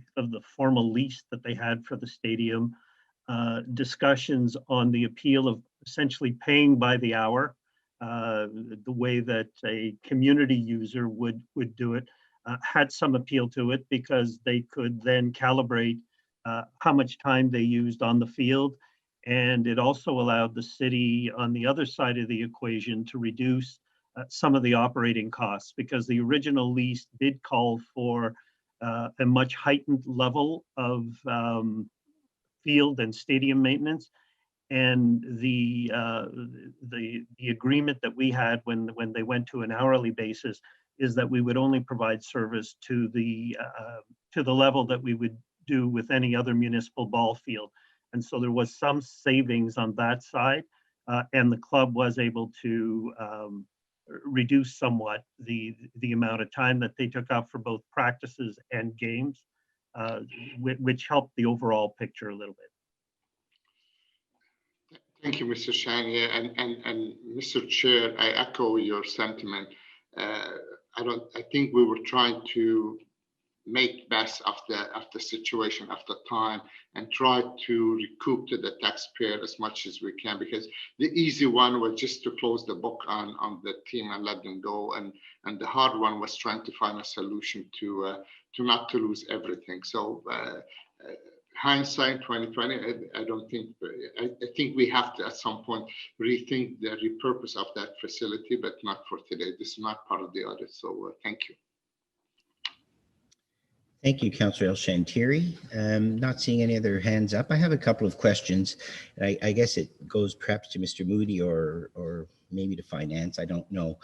formal lease that they had for the stadium, discussions on the appeal of essentially paying by the hour, the way that a community user would do it, had some appeal to it, because they could then calibrate how much time they used on the field. And it also allowed the city on the other side of the equation to reduce some of the operating costs, because the original lease did call for a much heightened level of field and stadium maintenance. And the agreement that we had when they went to an hourly basis is that we would only provide service to the level that we would do with any other municipal ball field. And so there was some savings on that side, and the club was able to reduce somewhat the amount of time that they took up for both practices and games, which helped the overall picture a little bit. Thank you, Mr. Chanier, and Mr. Chair, I echo your sentiment. I think we were trying to make best of the situation, of the time, and try to recoup to the taxpayer as much as we can, because the easy one was just to close the book on the team and let them go, and the hard one was trying to find a solution to not to lose everything. So hindsight 2020, I don't think, I think we have to at some point rethink the repurpose of that facility, but not for today. This is not part of the audit. So thank you. Thank you, Councillor El-Shantiri. Not seeing any other hands up. I have a couple of questions. I guess it goes perhaps to Mr. Moody or maybe to finance. I don't know.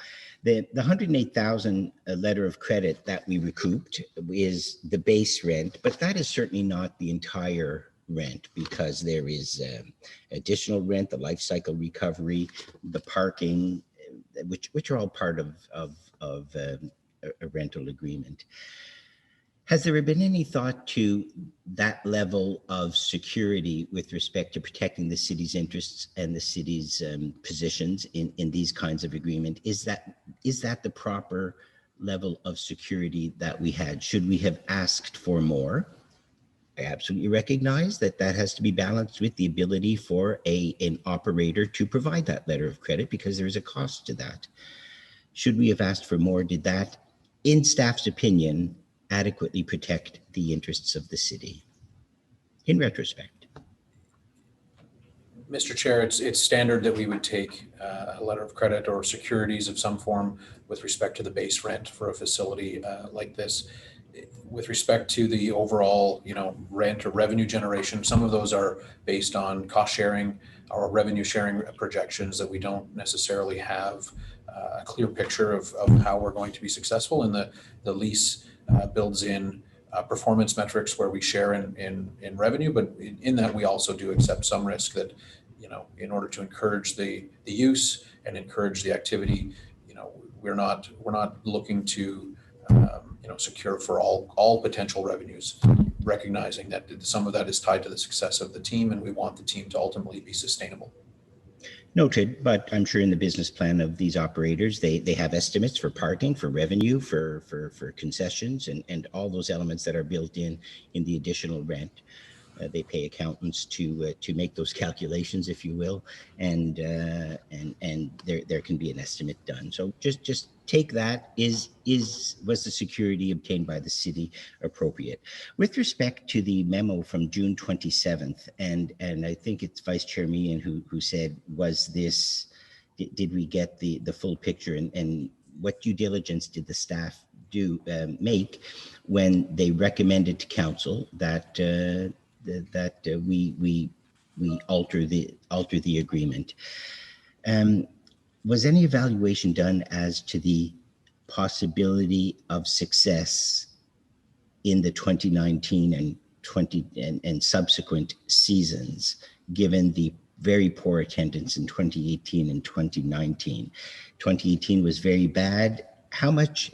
The 108,000 letter of credit that we recouped is the base rent, but that is certainly not the entire rent, because there is additional rent, the life cycle recovery, the parking, which are all part of a rental agreement. Has there been any thought to that level of security with respect to protecting the city's interests and the city's positions in these kinds of agreement? Is that the proper level of security that we had? Should we have asked for more? I absolutely recognize that has to be balanced with the ability for an operator to provide that letter of credit, because there's a cost to that. Should we have asked for more? Did that, in staff's opinion, adequately protect the interests of the city in retrospect? Mr. Chair, it's standard that we would take a letter of credit or securities of some form with respect to the base rent for a facility like this. With respect to the overall, rent or revenue generation, some of those are based on cost sharing or revenue sharing projections that we don't necessarily have a clear picture of how we're going to be successful. And the lease builds in performance metrics where we share in revenue, but in that we also do accept some risk that, in order to encourage the use and encourage the activity, we're not looking to secure for all potential revenues, recognizing that some of that is tied to the success of the team, and we want the team to ultimately be sustainable. Noted, but I'm sure in the business plan of these operators, they have estimates for parking, for revenue, for concessions, and all those elements that are built in the additional rent. They pay accountants to make those calculations, if you will, and there can be an estimate done. So just take that. Was the security obtained by the city appropriate? With respect to the memo from June 27th, and I think it's Vice Chair Meehan who said, did we get the full picture, and what due diligence did the staff make when they recommended to council that we alter the agreement? Was any evaluation done as to the possibility of success in the 2019 and subsequent seasons, given the very poor attendance in 2018 and 2019? 2018 was very bad.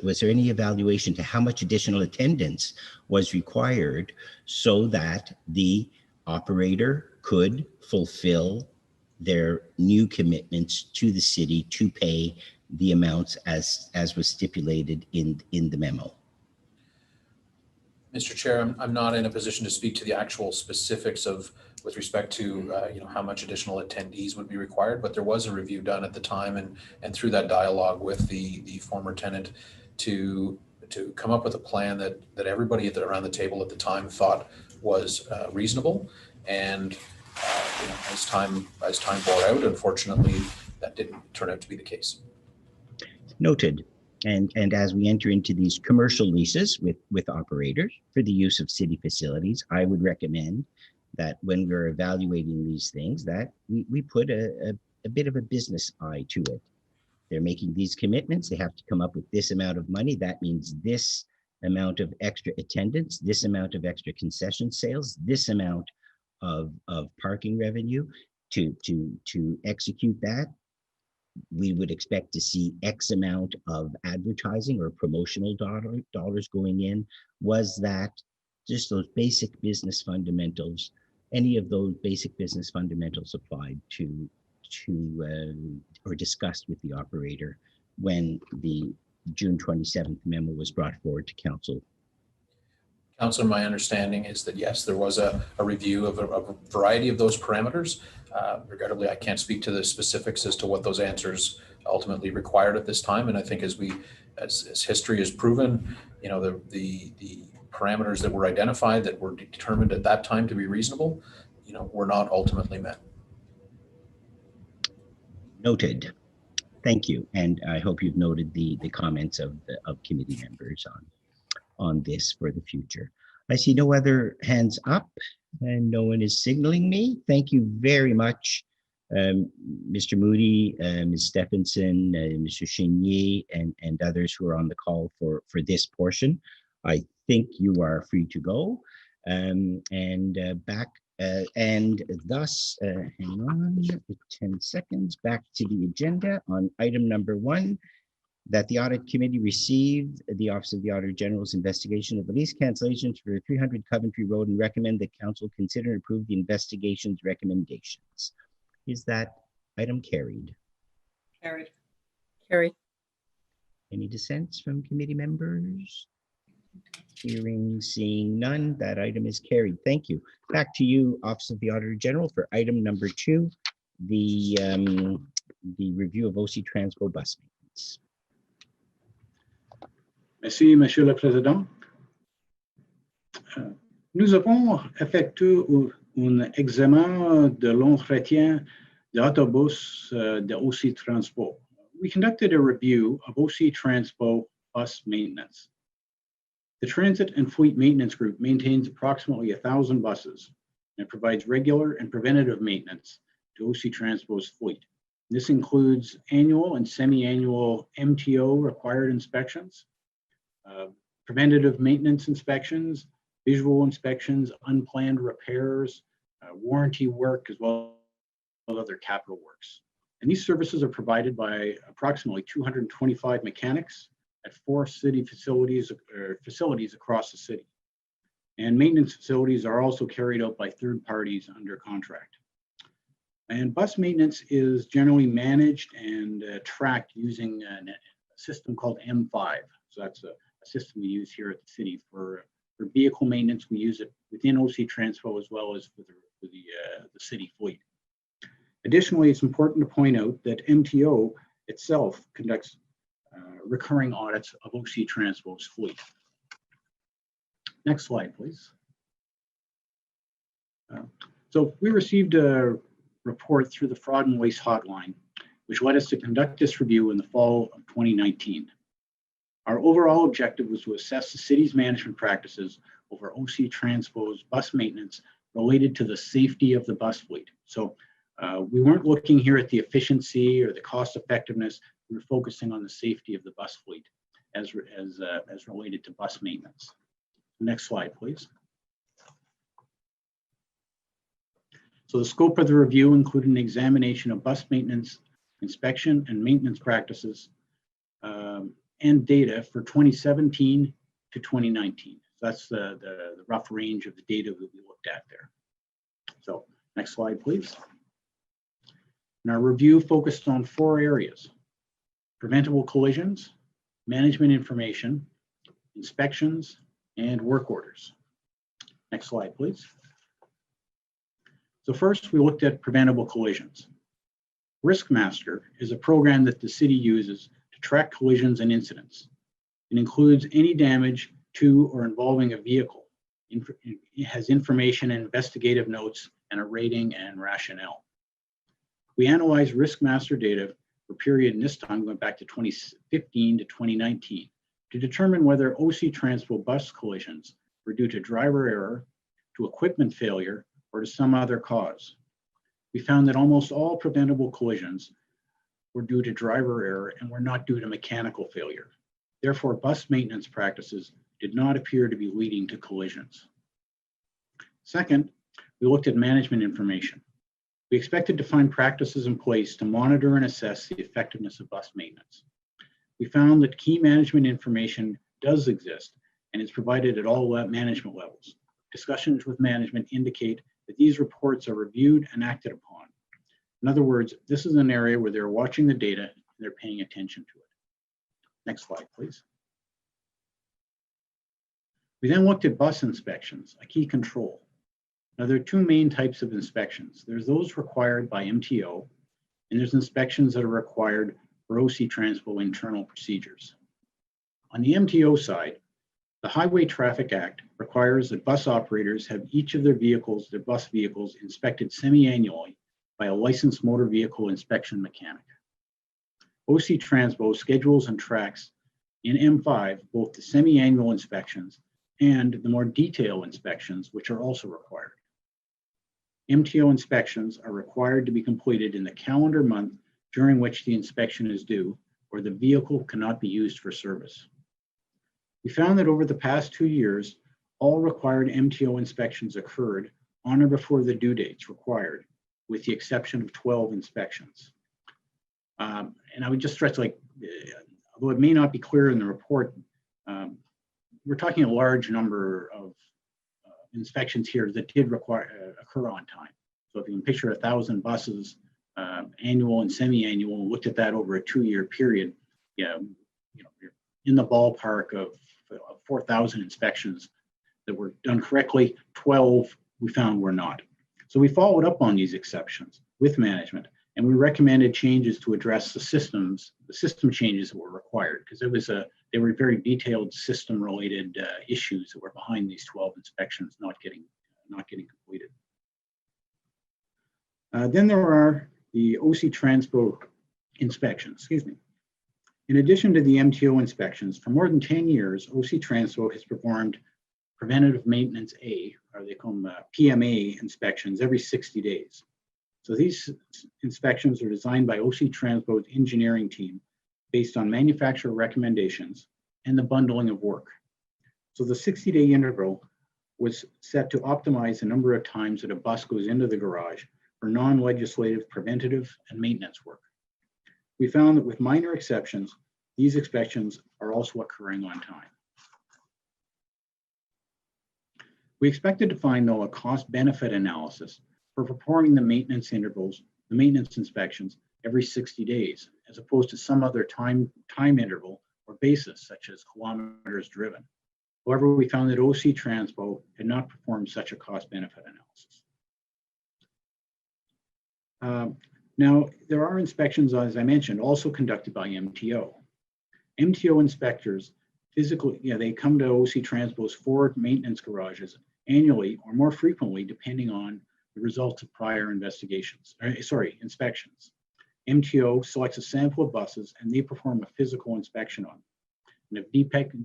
Was there any evaluation to how much additional attendance was required so that the operator could fulfill their new commitments to the city to pay the amounts as was stipulated in the memo? Mr. Chair, I'm not in a position to speak to the actual specifics with respect to how much additional attendees would be required, but there was a review done at the time and through that dialogue with the former tenant to come up with a plan that everybody around the table at the time thought was reasonable. And as time bore out, unfortunately, that didn't turn out to be the case. Noted. And as we enter into these commercial leases with operators for the use of city facilities, I would recommend that when we're evaluating these things, that we put a bit of a business eye to it. they're making these commitments. They have to come up with this amount of money. That means this amount of extra attendance, this amount of extra concession sales, this amount of parking revenue. To execute that, we would expect to see X amount of advertising or promotional dollars going in. Was that just those basic business fundamentals? Any of those basic business fundamentals applied to or discussed with the operator when the June 27th memo was brought forward to council? Councilor, my understanding is that yes, there was a review of a variety of those parameters. Regrettably, I can't speak to the specifics as to what those answers ultimately required at this time. And I think as history has proven, you know, the parameters that were identified that were determined at that time to be reasonable, you know, were not ultimately met. Noted. Thank you. And I hope you've noted the comments of committee members on this for the future. I see no other hands up and no one is signaling me. Thank you very much, Mr. Moody, Ms. Stephenson, Mr. Chenier, and others who are on the call for this portion. I think you are free to go. And thus, hang on 10 seconds, back to the agenda on item number 1, that the audit committee received the Office of the Auditor General's investigation of the lease cancellations for 300 Coventry Road and recommend that council consider and approve the investigation's recommendations. Is that item carried? Carried. Carried. Any dissents from committee members? Hearing, seeing none, that item is carried. Thank you. Back to you, Office of the Auditor General, for item number 2, the review of OC Transpo bus maintenance. Merci, Monsieur le Président. Nous avons effectué un examen de l'entretien d'autobus de OC Transpo. We conducted a review of OC Transpo bus maintenance. The Transit and Fleet Maintenance Group maintains approximately 1,000 buses and provides regular and preventative maintenance to OC Transpo's fleet. This includes annual and semi-annual MTO required inspections, preventative maintenance inspections, visual inspections, unplanned repairs, warranty work, as well as other capital works. And these services are provided by approximately 225 mechanics at 4 city facilities across the city. And maintenance facilities are also carried out by third parties under contract. And bus maintenance is generally managed and tracked using a system called M5. So that's a system we use here at the city for vehicle maintenance. We use it within OC Transpo as well as for the city fleet. Additionally, it's important to point out that MTO itself conducts recurring audits of OC Transpo's fleet. Next slide, please. So we received a report through the Fraud and Waste Hotline, which led us to conduct this review in the fall of 2019. Our overall objective was to assess the city's management practices over OC Transpo's bus maintenance related to the safety of the bus fleet. So we weren't looking here at the efficiency or the cost effectiveness. We were focusing on the safety of the bus fleet as related to bus maintenance. Next slide, please. So the scope of the review included an examination of bus maintenance, inspection and maintenance practices, and data for 2017 to 2019. So that's the rough range of the data that we looked at there. So next slide, please. And our review focused on 4 areas: preventable collisions, management information, inspections, and work orders. Next slide, please. So first, we looked at preventable collisions. Riskmaster is a program that the city uses to track collisions and incidents. It includes any damage to or involving a vehicle. It has information and investigative notes and a rating and rationale. We analyzed Riskmaster data for a period, in this time going back to 2015 to 2019, to determine whether OC Transpo bus collisions were due to driver error, to equipment failure, or to some other cause. We found that almost all preventable collisions were due to driver error and were not due to mechanical failure. Therefore, bus maintenance practices did not appear to be leading to collisions. Second, we looked at management information. We expected to find practices in place to monitor and assess the effectiveness of bus maintenance. We found that key management information does exist and is provided at all management levels. Discussions with management indicate that these reports are reviewed and acted upon. In other words, this is an area where they're watching the data and they're paying attention to it. Next slide, please. We then looked at bus inspections, a key control. Now, there are two main types of inspections. There's those required by MTO, and there's inspections that are required for OC Transpo internal procedures. On the MTO side, the Highway Traffic Act requires that bus operators have each of their bus vehicles inspected semi-annually by a licensed motor vehicle inspection mechanic. OC Transpo schedules and tracks in M5 both the semi-annual inspections and the more detailed inspections, which are also required. MTO inspections are required to be completed in the calendar month during which the inspection is due, or the vehicle cannot be used for service. We found that over the past 2 years, all required MTO inspections occurred on or before the due dates required, with the exception of 12 inspections. And I would just stress, although it may not be clear in the report, we're talking a large number of inspections here that did occur on time. So if you can picture 1,000 buses, annual and semi-annual, looked at that over a 2-year period, you're in the ballpark of 4,000 inspections that were done correctly. 12 we found were not. So we followed up on these exceptions with management, and we recommended changes to address the system changes that were required, because they were very detailed system-related issues that were behind these 12 inspections not getting completed. Then there are the OC Transpo inspections, In addition to the MTO inspections, for more than 10 years, OC Transpo has performed preventative maintenance A, or they call them PMA inspections, every 60 days. So these inspections are designed by OC Transpo's engineering team based on manufacturer recommendations and the bundling of work. So the 60-day interval was set to optimize the number of times that a bus goes into the garage for non-legislative preventative and maintenance work. We found that with minor exceptions, these inspections are also occurring on time. We expected to find, though, a cost-benefit analysis for performing the maintenance intervals, the maintenance inspections, every 60 days, as opposed to some other time interval or basis, such as kilometers driven. However, we found that OC Transpo had not performed such a cost-benefit analysis. Now, there are inspections, as I mentioned, also conducted by MTO. MTO inspectors they come to OC Transpo's 4 maintenance garages annually or more frequently, depending on the results of prior inspections. MTO selects a sample of buses and they perform a physical inspection on them. And if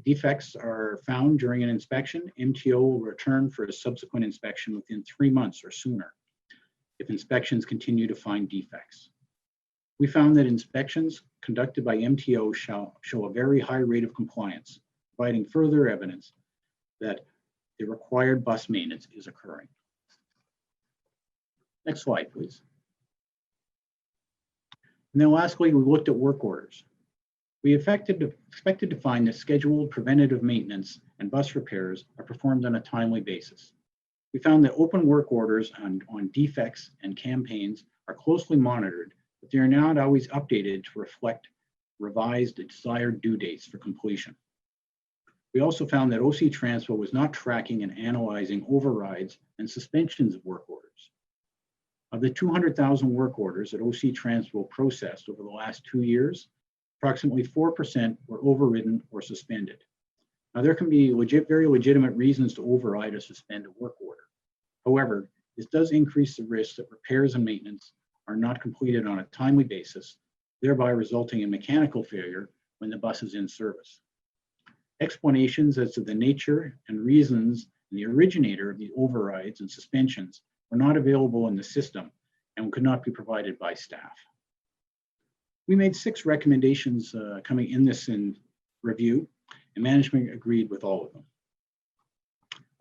defects are found during an inspection, MTO will return for a subsequent inspection within 3 months or sooner if inspections continue to find defects. We found that inspections conducted by MTO show a very high rate of compliance, providing further evidence that the required bus maintenance is occurring. Next slide, please. And then lastly, we looked at work orders. We expected to find that scheduled preventative maintenance and bus repairs are performed on a timely basis. We found that open work orders on defects and campaigns are closely monitored, but they are not always updated to reflect revised desired due dates for completion. We also found that OC Transpo was not tracking and analyzing overrides and suspensions of work orders. Of the 200,000 work orders that OC Transpo processed over the last 2 years, approximately 4% were overridden or suspended. Now, there can be very legitimate reasons to override or suspend a work order. However, this does increase the risk that repairs and maintenance are not completed on a timely basis, thereby resulting in mechanical failure when the bus is in service. Explanations as to the nature and reasons and the originator of the overrides and suspensions were not available in the system and could not be provided by staff. We made 6 recommendations coming in this in review, and management agreed with all of them.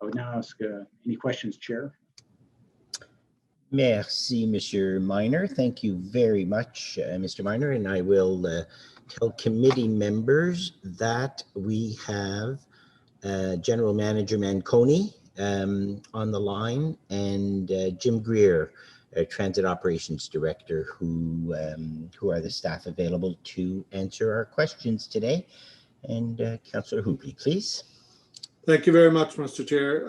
I would now ask any questions, Chair. Merci, Mr. Minor. Thank you very much, Mr. Minor. And I will tell committee members that we have General Manager Manconi on the line, and Jim Greer, Transit Operations Director, who are the staff available to answer our questions today. And Councillor Hoopli, please. Thank you very much, Mr. Chair.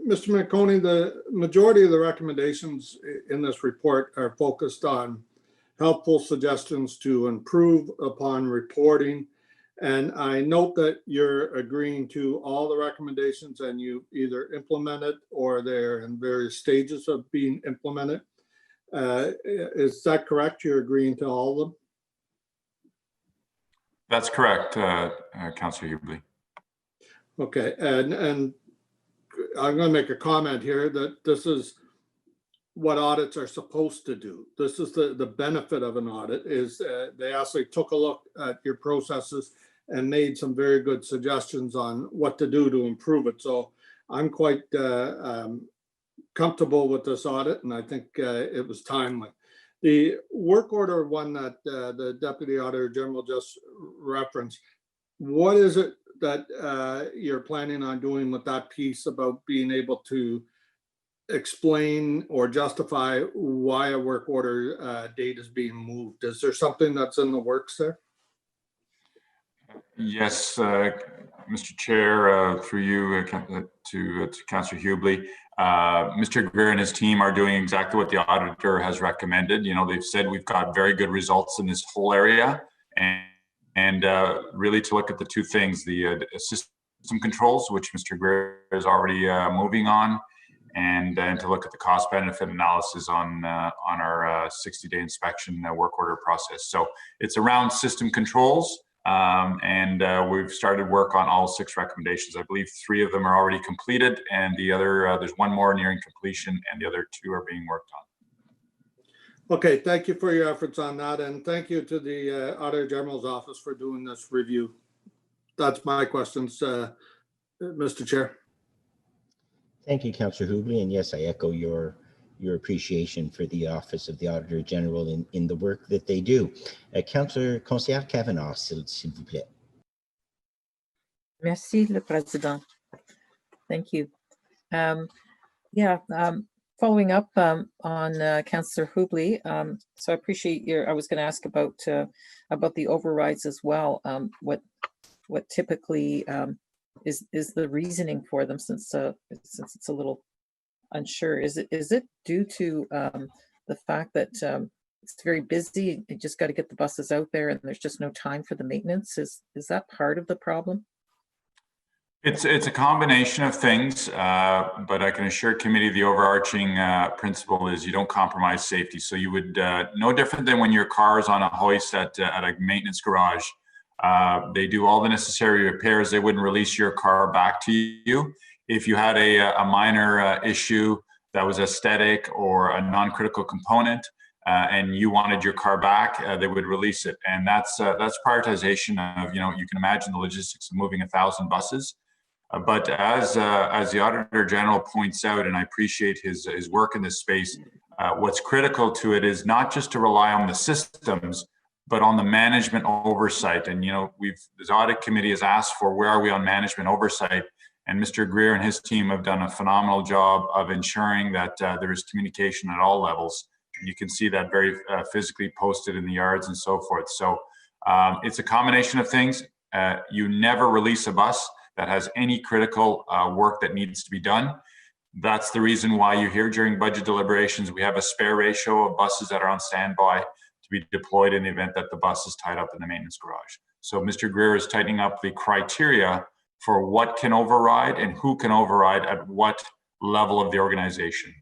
Mr. Manconi, the majority of the recommendations in this report are focused on helpful suggestions to improve upon reporting. And I note that you're agreeing to all the recommendations and you either implemented or they're in various stages of being implemented. Is that correct? You're agreeing to all of them? That's correct, Councillor Hubley. Okay, and I'm going to make a comment here that this is what audits are supposed to do. This is the benefit of an audit, is they actually took a look at your processes and made some very good suggestions on what to do to improve it. So I'm quite comfortable with this audit, and I think it was timely. The work order one that the Deputy Auditor General just referenced, what is it that you're planning on doing with that piece about being able to explain or justify why a work order date is being moved? Is there something that's in the works there? Yes, Mr. Chair, through you to Councillor Hubley. Mr. Greer and his team are doing exactly what the auditor has recommended. You know, they've said we've got very good results in this whole area, and really to look at the two things, the system controls, which Mr. Greer is already moving on, and to look at the cost benefit analysis on our 60-day inspection work order process. So it's around system controls. And we've started work on all 6 recommendations. I believe 3 of them are already completed, and the other, there's 1 more nearing completion, and the other 2 are being worked on. Okay, thank you for your efforts on that, and thank you to the Auditor General's office for doing this review. That's my questions, Mr. Chair. Thank you, Councillor Hubley. And yes, I echo your appreciation for the Office of the Auditor General in the work that they do. Councillor Conseillère Kavanagh, s'il vous plaît. Merci, le Président. Thank you. Following up on Councillor Hubley, so I appreciate I was going to ask about the overrides as well. What typically is the reasoning for them, since it's a little unsure? Is it due to the fact that it's very busy? You just got to get the buses out there, and there's just no time for the maintenance. Is that part of the problem? It's a combination of things, but I can assure committee the overarching principle is you don't compromise safety. So you would no different than when your car is on a hoist at a maintenance garage. They do all the necessary repairs. They wouldn't release your car back to you. If you had a minor issue that was aesthetic or a non-critical component, and you wanted your car back, they would release it. And that's prioritization of, you can imagine the logistics of moving 1,000 buses. But as the Auditor General points out, and I appreciate his work in this space, what's critical to it is not just to rely on the systems, but on the management oversight. And this audit committee has asked for where are we on management oversight, and Mr. Greer and his team have done a phenomenal job of ensuring that there is communication at all levels. You can see that very physically posted in the yards and so forth. So it's a combination of things. You never release a bus that has any critical work that needs to be done. That's the reason why you're here during budget deliberations. We have a spare ratio of buses that are on standby to be deployed in the event that the bus is tied up in the maintenance garage. So Mr. Greer is tightening up the criteria for what can override and who can override at what level of the organization.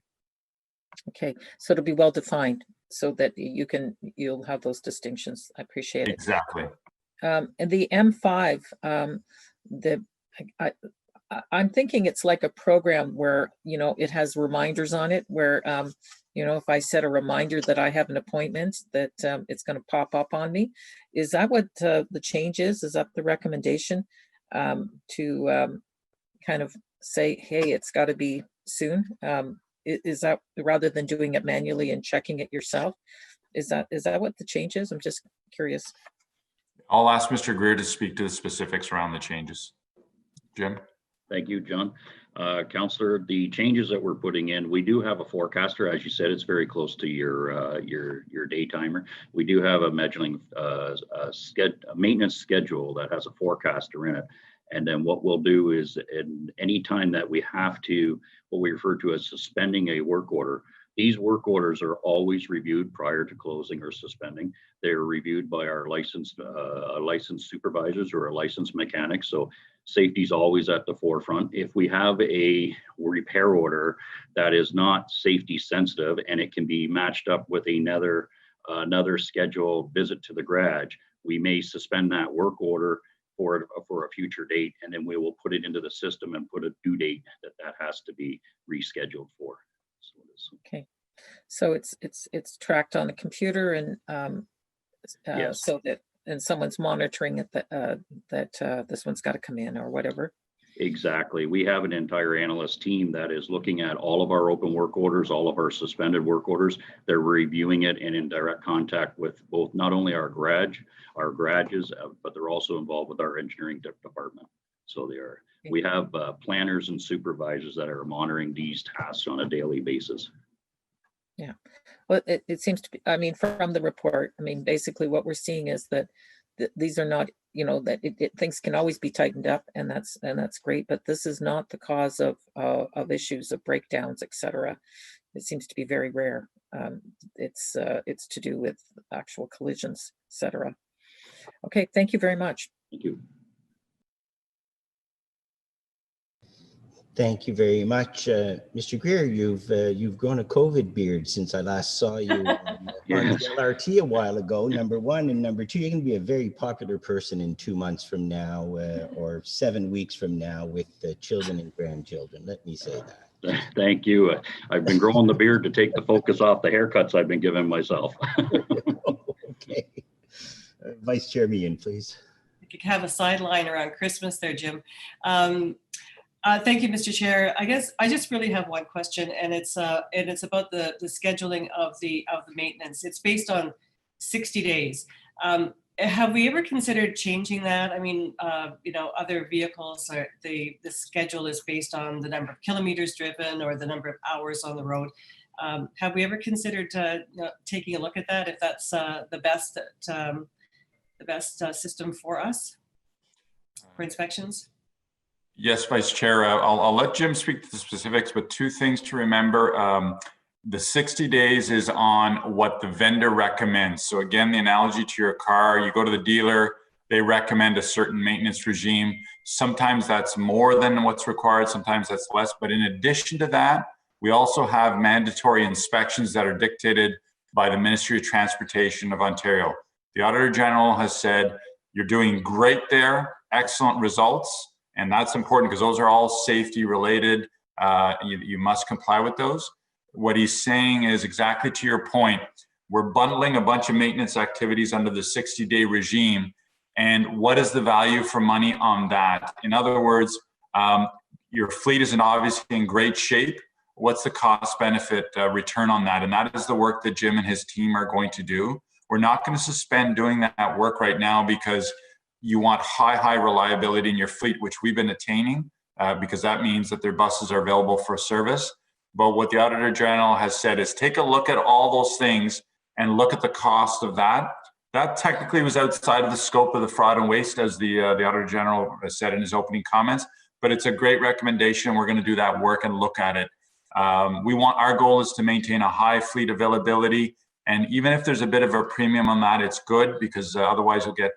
Okay, so it'll be well defined so that you'll have those distinctions. I appreciate it. Exactly. And the M5, I'm thinking it's like a program where, you know, it has reminders on it where, you know, if I set a reminder that I have an appointment, that it's going to pop up on me. Is that what the change is? Is that the recommendation to kind of say, hey, it's got to be soon? Is that rather than doing it manually and checking it yourself? Is that what the change is? I'm just curious. I'll ask Mr. Greer to speak to the specifics around the changes. Jim? Thank you, John. Councillor, the changes that we're putting in, we do have a forecaster. As you said, it's very close to your day timer. We do have a measuring a maintenance schedule that has a forecaster in it. And then what we'll do is, in any time that we have to, what we refer to as suspending a work order, these work orders are always reviewed prior to closing or suspending. They're reviewed by our licensed supervisors or a licensed mechanic. So safety is always at the forefront. If we have a repair order that is not safety sensitive and it can be matched up with another scheduled visit to the garage, we may suspend that work order for a future date, and then we will put it into the system and put a due date that has to be rescheduled for. So okay, so it's tracked on the computer, and yes. So that, and someone's monitoring it, that this one's got to come in or whatever. Exactly. We have an entire analyst team that is looking at all of our open work orders, all of our suspended work orders. They're reviewing it and in direct contact with both not only our garages, but they're also involved with our engineering department. So they are. We have planners and supervisors that are monitoring these tasks on a daily basis. Yeah, well, it seems to be, I mean, from the report, I mean, basically what we're seeing is that these are not, you know, that things can always be tightened up, and that's great, but this is not the cause of issues, of breakdowns, etc. It seems to be very rare. It's to do with actual collisions, etc. Okay, thank you very much. Thank you. Thank you very much, Mr. Greer. You've grown a COVID beard since I last saw you on the LRT a while ago. Number one, and number two, you're going to be a very popular person in 2 months from now, or 7 weeks from now, with children and grandchildren. Let me say that. Thank you. I've been growing the beard to take the focus off the haircuts I've been giving myself. Okay, Vice Chair Meehan, please. You could have a sideline around Christmas there, Jim. Thank you, Mr. Chair. I guess I just really have one question, and it's about the scheduling of the maintenance. It's based on 60 days. Have we ever considered changing that? I mean, you know, other vehicles, the schedule is based on the number of kilometers driven or the number of hours on the road. Have we ever considered taking a look at that, if that's the best system for us for inspections? Yes, Vice Chair. I'll let Jim speak to the specifics, but two things to remember. The 60 days is on what the vendor recommends. So again, the analogy to your car, you go to the dealer, they recommend a certain maintenance regime. Sometimes that's more than what's required, sometimes that's less. But in addition to that, we also have mandatory inspections that are dictated by the Ministry of Transportation of Ontario. The Auditor General has said, you're doing great there, excellent results. And that's important because those are all safety related. You must comply with those. What he's saying is exactly to your point. We're bundling a bunch of maintenance activities under the 60-day regime. And what is the value for money on that? In other words, your fleet isn't obviously in great shape. What's the cost benefit return on that? And that is the work that Jim and his team are going to do. We're not going to suspend doing that work right now because you want high reliability in your fleet, which we've been attaining because that means that their buses are available for service. But what the Auditor General has said is take a look at all those things and look at the cost of that. That technically was outside of the scope of the fraud and waste, as the Auditor General said in his opening comments, but it's a great recommendation. We're going to do that work and look at it. Our goal is to maintain a high fleet availability. And even if there's a bit of a premium on that, it's good because otherwise you'll get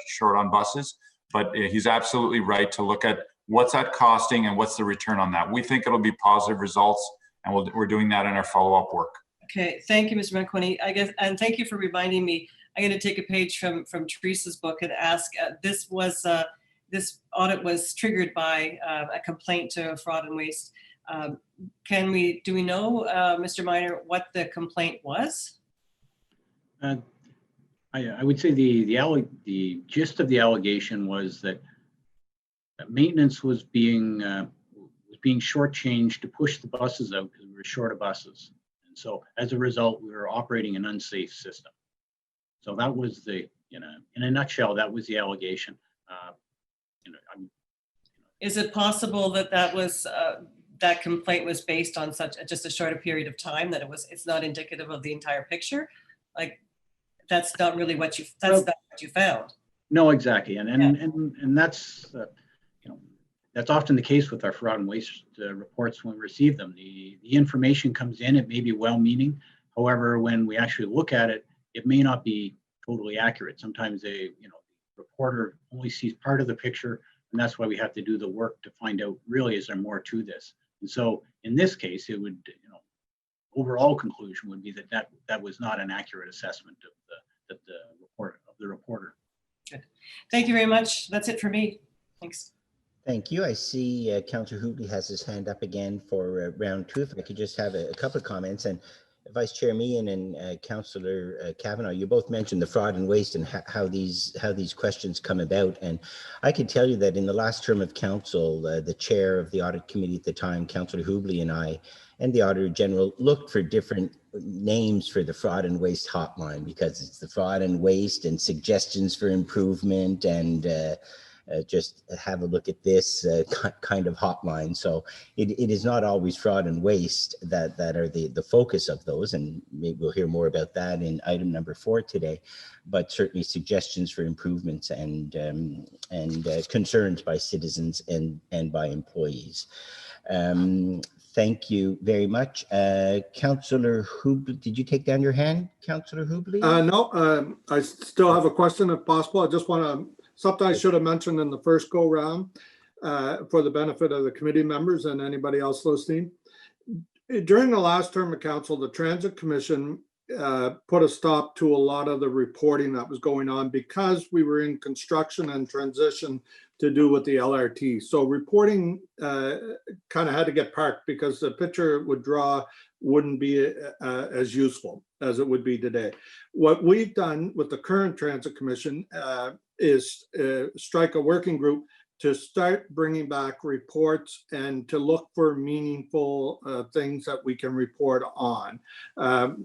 short on buses. But he's absolutely right to look at what's that costing and what's the return on that. We think it'll be positive results, and we're doing that in our follow-up work. Okay, thank you, Mr. Manconi. I guess, and thank you for reminding me. I'm going to take a page from Teresa's book and ask. This was this audit was triggered by a complaint to fraud and waste. Do we know, Mr. Minor, what the complaint was? I would say the gist of the allegation was that maintenance was being shortchanged to push the buses out because we were short of buses. And so as a result, we were operating an unsafe system. So that was in a nutshell, that was the allegation. Is it possible that that complaint was based on just a shorter period of time, that it's not indicative of the entire picture? Like, that's not really what you found. No, exactly. And that's, that's often the case with our fraud and waste reports when we receive them. The information comes in, it may be well-meaning. However, when we actually look at it, it may not be totally accurate. Sometimes the reporter only sees part of the picture, and that's why we have to do the work to find out, really, is there more to this? And so in this case, it would, overall conclusion would be that was not an accurate assessment of the reporter. Good. Thank you very much. That's it for me. Thanks. Thank you. I see Councillor Hubley has his hand up again for round two. If I could just have a couple of comments. And Vice Chair Meehan and Councillor Kavanagh, you both mentioned the fraud and waste and how these questions come about. And I can tell you that in the last term of council, the chair of the audit committee at the time, Councillor Hubley, and I, and the Auditor General looked for different names for the fraud and waste hotline, because it's the fraud and waste and suggestions for improvement and just have a look at this kind of hotline. So it is not always fraud and waste that are the focus of those, and maybe we'll hear more about that in item number 4 today, but certainly suggestions for improvements and concerns by citizens and by employees. Thank you very much. Councillor Hubley, did you take down your hand, Councillor Hubley? No, I still have a question if possible. I just want to, something I should have mentioned in the first go round for the benefit of the committee members and anybody else listening. During the last term of council, the Transit Commission put a stop to a lot of the reporting that was going on because we were in construction and transition to do with the LRT. So reporting kind of had to get parked because the picture it would draw wouldn't be as useful as it would be today. What we've done with the current Transit Commission is strike a working group to start bringing back reports and to look for meaningful things that we can report on.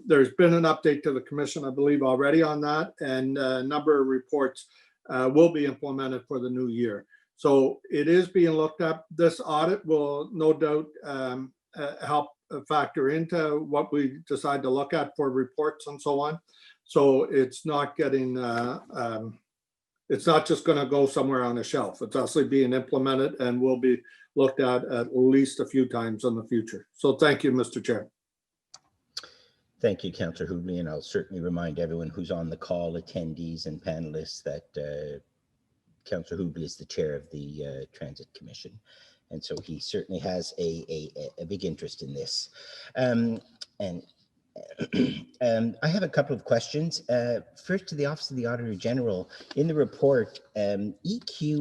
There's been an update to the commission, I believe, already on that, and a number of reports will be implemented for the new year. So it is being looked at. This audit will no doubt help factor into what we decide to look at for reports and so on. So it's not getting, it's not just going to go somewhere on a shelf. It's actually being implemented and will be looked at least a few times in the future. So thank you, Mr. Chair. Thank you, Councillor Hubley, and I'll certainly remind everyone who's on the call, attendees and panelists, that Councillor Hubley is the chair of the Transit Commission, and so he certainly has a big interest in this. I have a couple of questions. First, to the Office of the Auditor General. In the report, EMQS,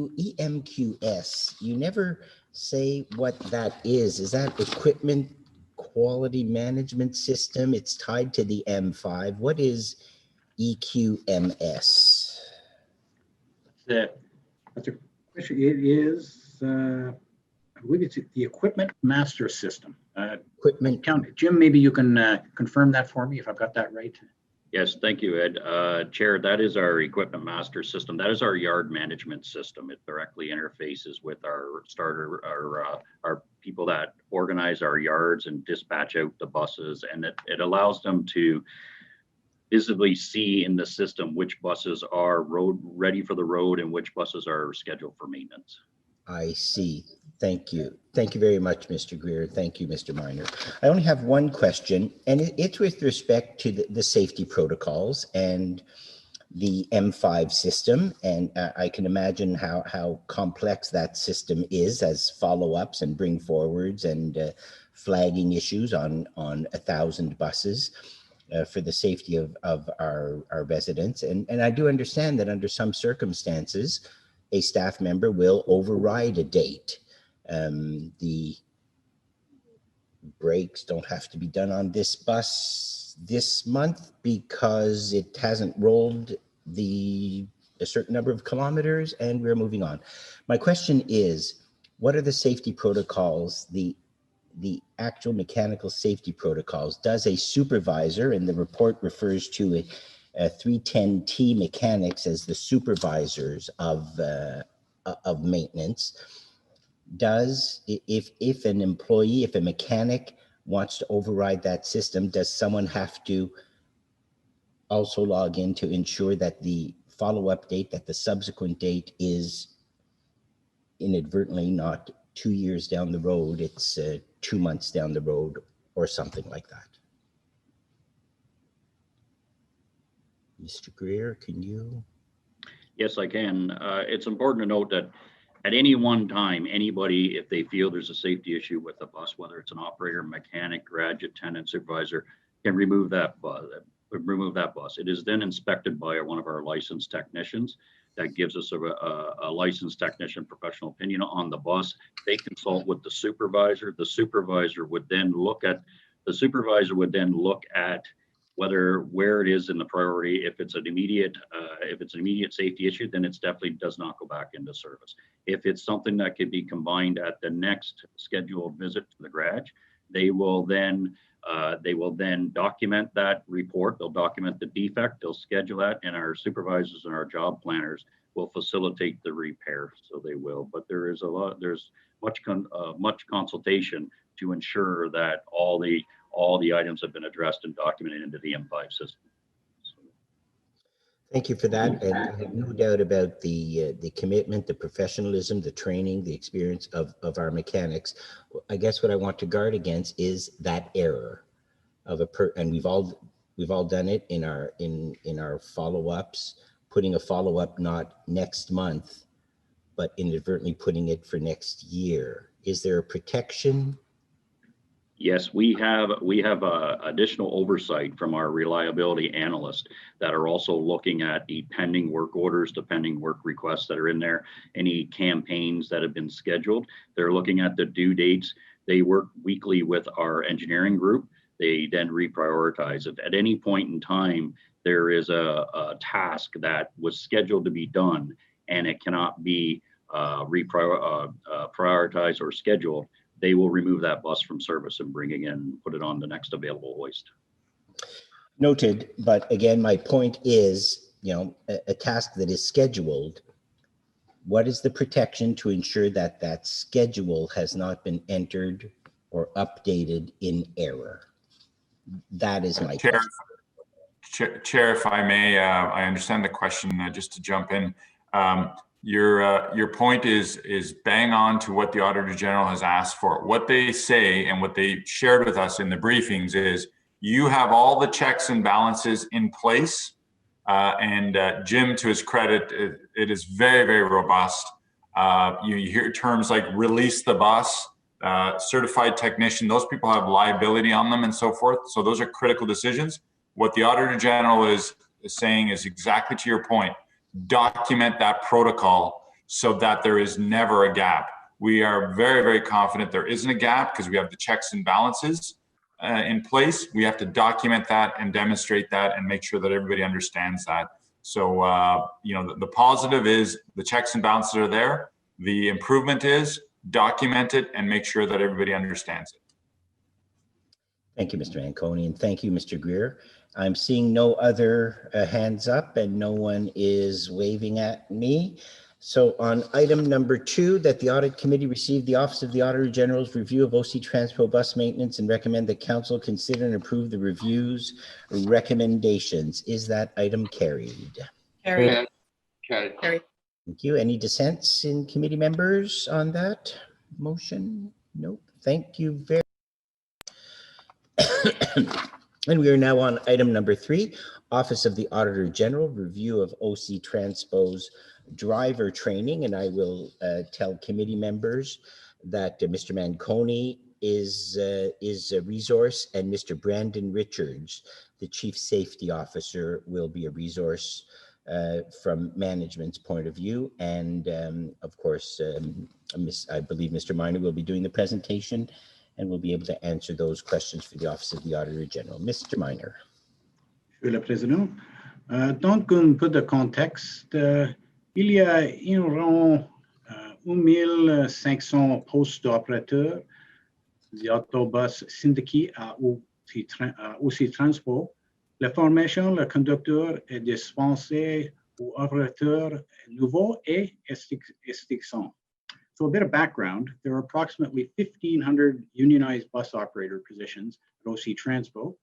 you never say what that is. Is that equipment quality management system? It's tied to the M5. What is EQMS? That's a question. It is, I believe it's the Equipment Master System. Equipment. Jim, maybe you can confirm that for me if I've got that right. Yes, thank you, Ed. Chair, that is our Equipment Master System. That is our yard management system. It directly interfaces with our people that organize our yards and dispatch out the buses, and it allows them to visibly see in the system which buses are ready for the road and which buses are scheduled for maintenance. I see. Thank you. Thank you very much, Mr. Greer. Thank you, Mr. Minor. I only have one question, and it's with respect to the safety protocols and the M5 system. And I can imagine how complex that system is as follow-ups and bring forwards and flagging issues on 1,000 buses. For the safety of our residents. And I do understand that under some circumstances, a staff member will override a date. The brakes don't have to be done on this bus this month because it hasn't rolled a certain number of kilometers and we're moving on. My question is, what are the safety protocols, the actual mechanical safety protocols? Does a supervisor, and the report refers to a 310T mechanics as the supervisors of maintenance, does, if an employee, if a mechanic wants to override that system, does someone have to also log in to ensure that the follow-up date, that the subsequent date is inadvertently not 2 years down the road, it's 2 months down the road or something like that? Mr. Greer, can you? Yes, I can. It's important to note that at any one time, anybody, if they feel there's a safety issue with the bus, whether it's an operator, mechanic, garage attendant, supervisor, can remove that bus. It is then inspected by one of our licensed technicians. That gives us a licensed technician professional opinion on the bus. They consult with the supervisor. The supervisor would then look at where it is in the priority. If it's an immediate safety issue, then it definitely does not go back into service. If it's something that could be combined at the next scheduled visit to the garage, they will then document that report. They'll document the defect. They'll schedule that, and our supervisors and our job planners will facilitate the repair. So they will. But there's much consultation to ensure that all the items have been addressed and documented into the M5 system. Thank you for that. And I have no doubt about the commitment, the professionalism, the training, the experience of our mechanics. I guess what I want to guard against is that error of and we've all done it in our follow-ups, putting a follow-up not next month, but inadvertently putting it for next year. Is there a protection? Yes, we have additional oversight from our reliability analysts that are also looking at the pending work orders, the pending work requests that are in there, any campaigns that have been scheduled. They're looking at the due dates. They work weekly with our engineering group. They then reprioritize. If at any point in time there is a task that was scheduled to be done and it cannot be prioritized or scheduled, they will remove that bus from service and bring it in, put it on the next available hoist. Noted, but again, my point is, a task that is scheduled, what is the protection to ensure that that schedule has not been entered or updated in error? That is my question. Chair, if I may, I understand the question. Just to jump in, your point is bang on to what the Auditor General has asked for. What they say and what they shared with us in the briefings is you have all the checks and balances in place. And Jim, to his credit, it is very, very robust. You hear terms like release the bus, certified technician, those people have liability on them and so forth. So those are critical decisions. What the Auditor General is saying is exactly to your point. Document that protocol so that there is never a gap. We are very, very confident there isn't a gap because we have the checks and balances in place. We have to document that and demonstrate that and make sure that everybody understands that. So, the positive is the checks and balances are there. The improvement is document it and make sure that everybody understands it. Thank you, Mr. Anconi, and thank you, Mr. Greer. I'm seeing no other hands up and no one is waving at me. So on item number 2, that the Audit Committee receive the Office of the Auditor General's review of OC Transpo bus maintenance and recommend that Council consider and approve the review's recommendations. Is that item carried? Carried. Okay. Thank you. Any dissents in committee members on that motion? Nope. Thank you very much. And we are now on item number 3, Office of the Auditor General, review of OC Transpo's driver training. And I will tell committee members that Mr. Manconi is a resource, and Mr. Brandon Richards, the Chief Safety Officer, will be a resource from management's point of view. And of course, I believe Mr. Minor will be doing the presentation and will be able to answer those questions for the Office of the Auditor General. Mr. Minor. Monsieur le Président. Donc, un peu de contexte. Il y a environ 1500 postes d'opérateurs d'autobus syndiqués à aussi Transpo. La formation, le conducteur est dispensé aux opérateurs nouveaux et extinction. So a bit of background, there are approximately 1,500 unionized bus operator positions at OC Transpo.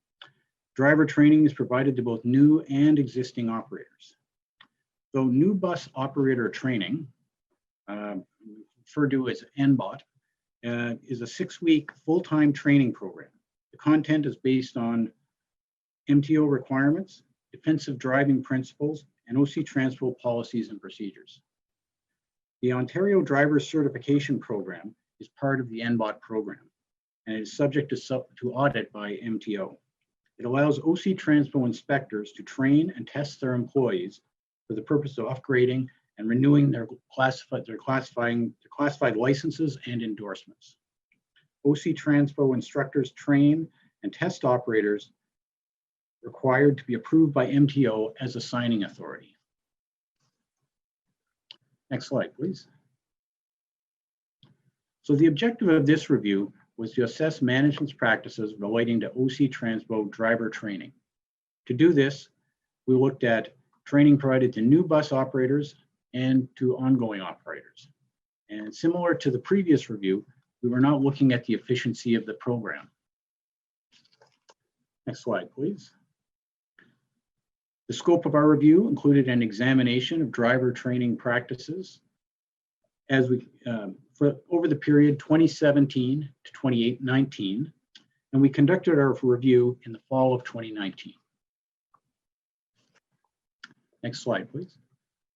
Driver training is provided to both new and existing operators. So new bus operator training, referred to as NBOT, is a 6-week full-time training program. The content is based on MTO requirements, defensive driving principles, and OC Transpo policies and procedures. The Ontario Driver Certification Program is part of the NBOT program, and it is subject to audit by MTO. It allows OC Transpo inspectors to train and test their employees for the purpose of upgrading and renewing their classified licenses and endorsements. OC Transpo instructors train and test operators required to be approved by MTO as a signing authority. Next slide, please. So the objective of this review was to assess management's practices relating to OC Transpo driver training. To do this, we looked at training provided to new bus operators and to ongoing operators. And similar to the previous review, we were not looking at the efficiency of the program. Next slide, please. The scope of our review included an examination of driver training practices as we over the period 2017 to 2019, and we conducted our review in the fall of 2019. Next slide, please.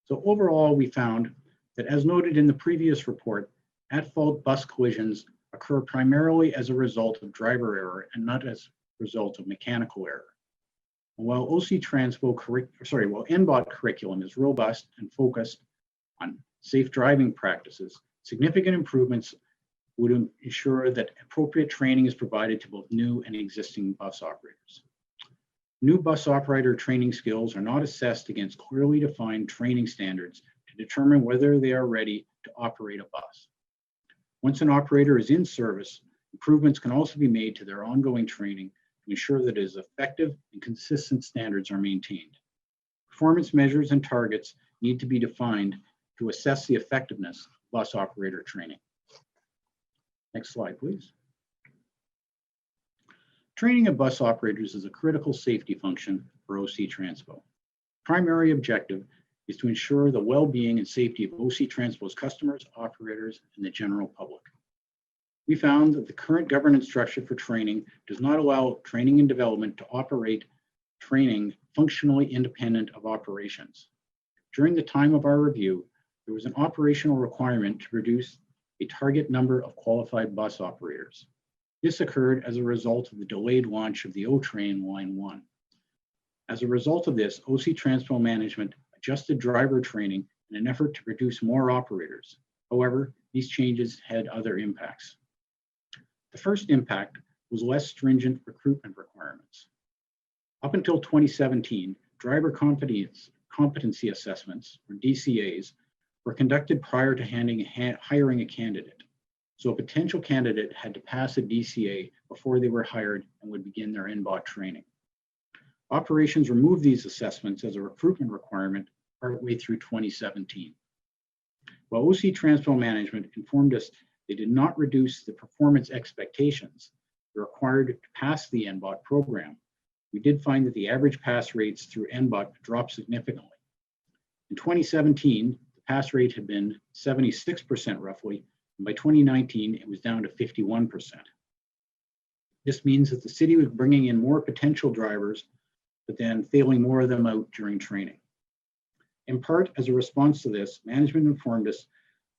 So overall, we found that, as noted in the previous report, at-fault bus collisions occur primarily as a result of driver error and not as a result of mechanical error. While while NBOT curriculum is robust and focused on safe driving practices, significant improvements would ensure that appropriate training is provided to both new and existing bus operators. New bus operator training skills are not assessed against clearly defined training standards to determine whether they are ready to operate a bus. Once an operator is in service, improvements can also be made to their ongoing training to ensure that it is effective and consistent standards are maintained. Performance measures and targets need to be defined to assess the effectiveness of bus operator training. Next slide, please. Training of bus operators is a critical safety function for OC Transpo. Primary objective is to ensure the well-being and safety of OC Transpo's customers, operators, and the general public. We found that the current governance structure for training does not allow training and development to operate training functionally independent of operations. During the time of our review, there was an operational requirement to produce a target number of qualified bus operators. This occurred as a result of the delayed launch of the O-Train Line 1. As a result of this, OC Transpo management adjusted driver training in an effort to produce more operators. However, these changes had other impacts. The first impact was less stringent recruitment requirements. Up until 2017, driver competency assessments, or DCAs, were conducted prior to hiring a candidate. So a potential candidate had to pass a DCA before they were hired and would begin their NBOT training. Operations removed these assessments as a recruitment requirement partway through 2017. While OC Transpo management informed us they did not reduce the performance expectations required to pass the NBOT program, we did find that the average pass rates through NBOT dropped significantly. In 2017, the pass rate had been 76% roughly, and by 2019, it was down to 51%. This means that the city was bringing in more potential drivers, but then failing more of them out during training. In part, as a response to this, management informed us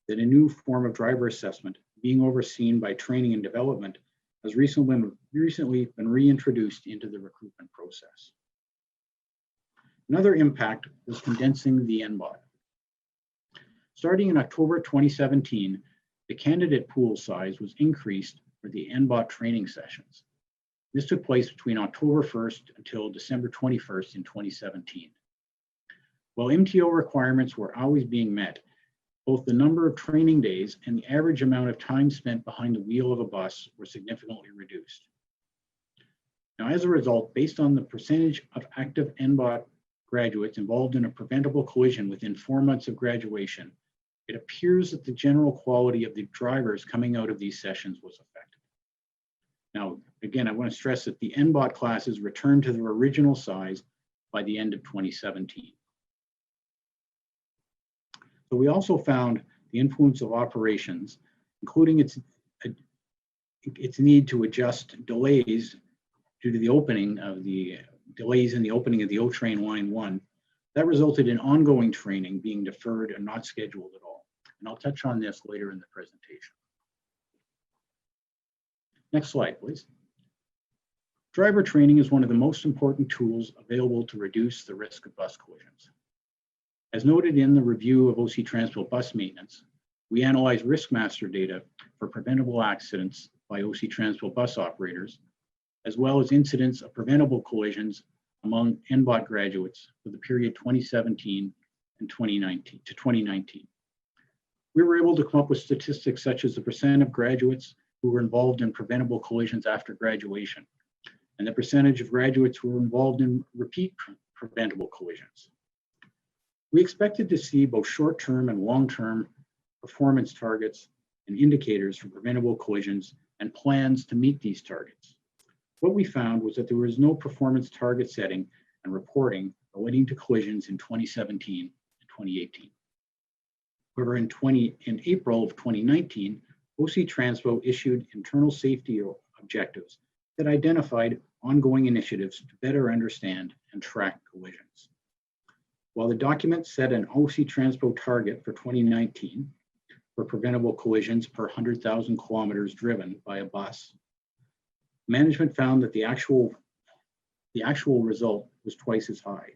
that a new form of driver assessment being overseen by training and development has recently been reintroduced into the recruitment process. Another impact was condensing the NBOT. Starting in October 2017, the candidate pool size was increased for the NBOT training sessions. This took place between October 1st until December 21st in 2017. While MTO requirements were always being met, both the number of training days and the average amount of time spent behind the wheel of a bus were significantly reduced. Now, as a result, based on the percentage of active NBOT graduates involved in a preventable collision within 4 months of graduation, it appears that the general quality of the drivers coming out of these sessions was affected. Now, again, I want to stress that the NBOT classes returned to their original size by the end of 2017. So we also found the influence of operations, including its need to adjust delays due to the opening of the delays in the opening of the O train line 1. That resulted in ongoing training being deferred and not scheduled at all. And I'll touch on this later in the presentation. Next slide, please. Driver training is one of the most important tools available to reduce the risk of bus collisions. As noted in the review of OC Transpo bus maintenance, we analyzed riskmaster data for preventable accidents by OC Transpo bus operators, as well as incidents of preventable collisions among NBOT graduates for the period 2017 and 2019. We were able to come up with statistics such as the percent of graduates who were involved in preventable collisions after graduation, and the percentage of graduates who were involved in repeat preventable collisions. We expected to see both short-term and long-term performance targets and indicators for preventable collisions and plans to meet these targets. What we found was that there was no performance target setting and reporting relating to collisions in 2017 and 2018. However, in April of 2019, OC Transpo issued internal safety objectives that identified ongoing initiatives to better understand and track collisions. While the document set an OC Transpo target for 2019 for preventable collisions per 100,000 kilometers driven by a bus, management found that the actual result was twice as high.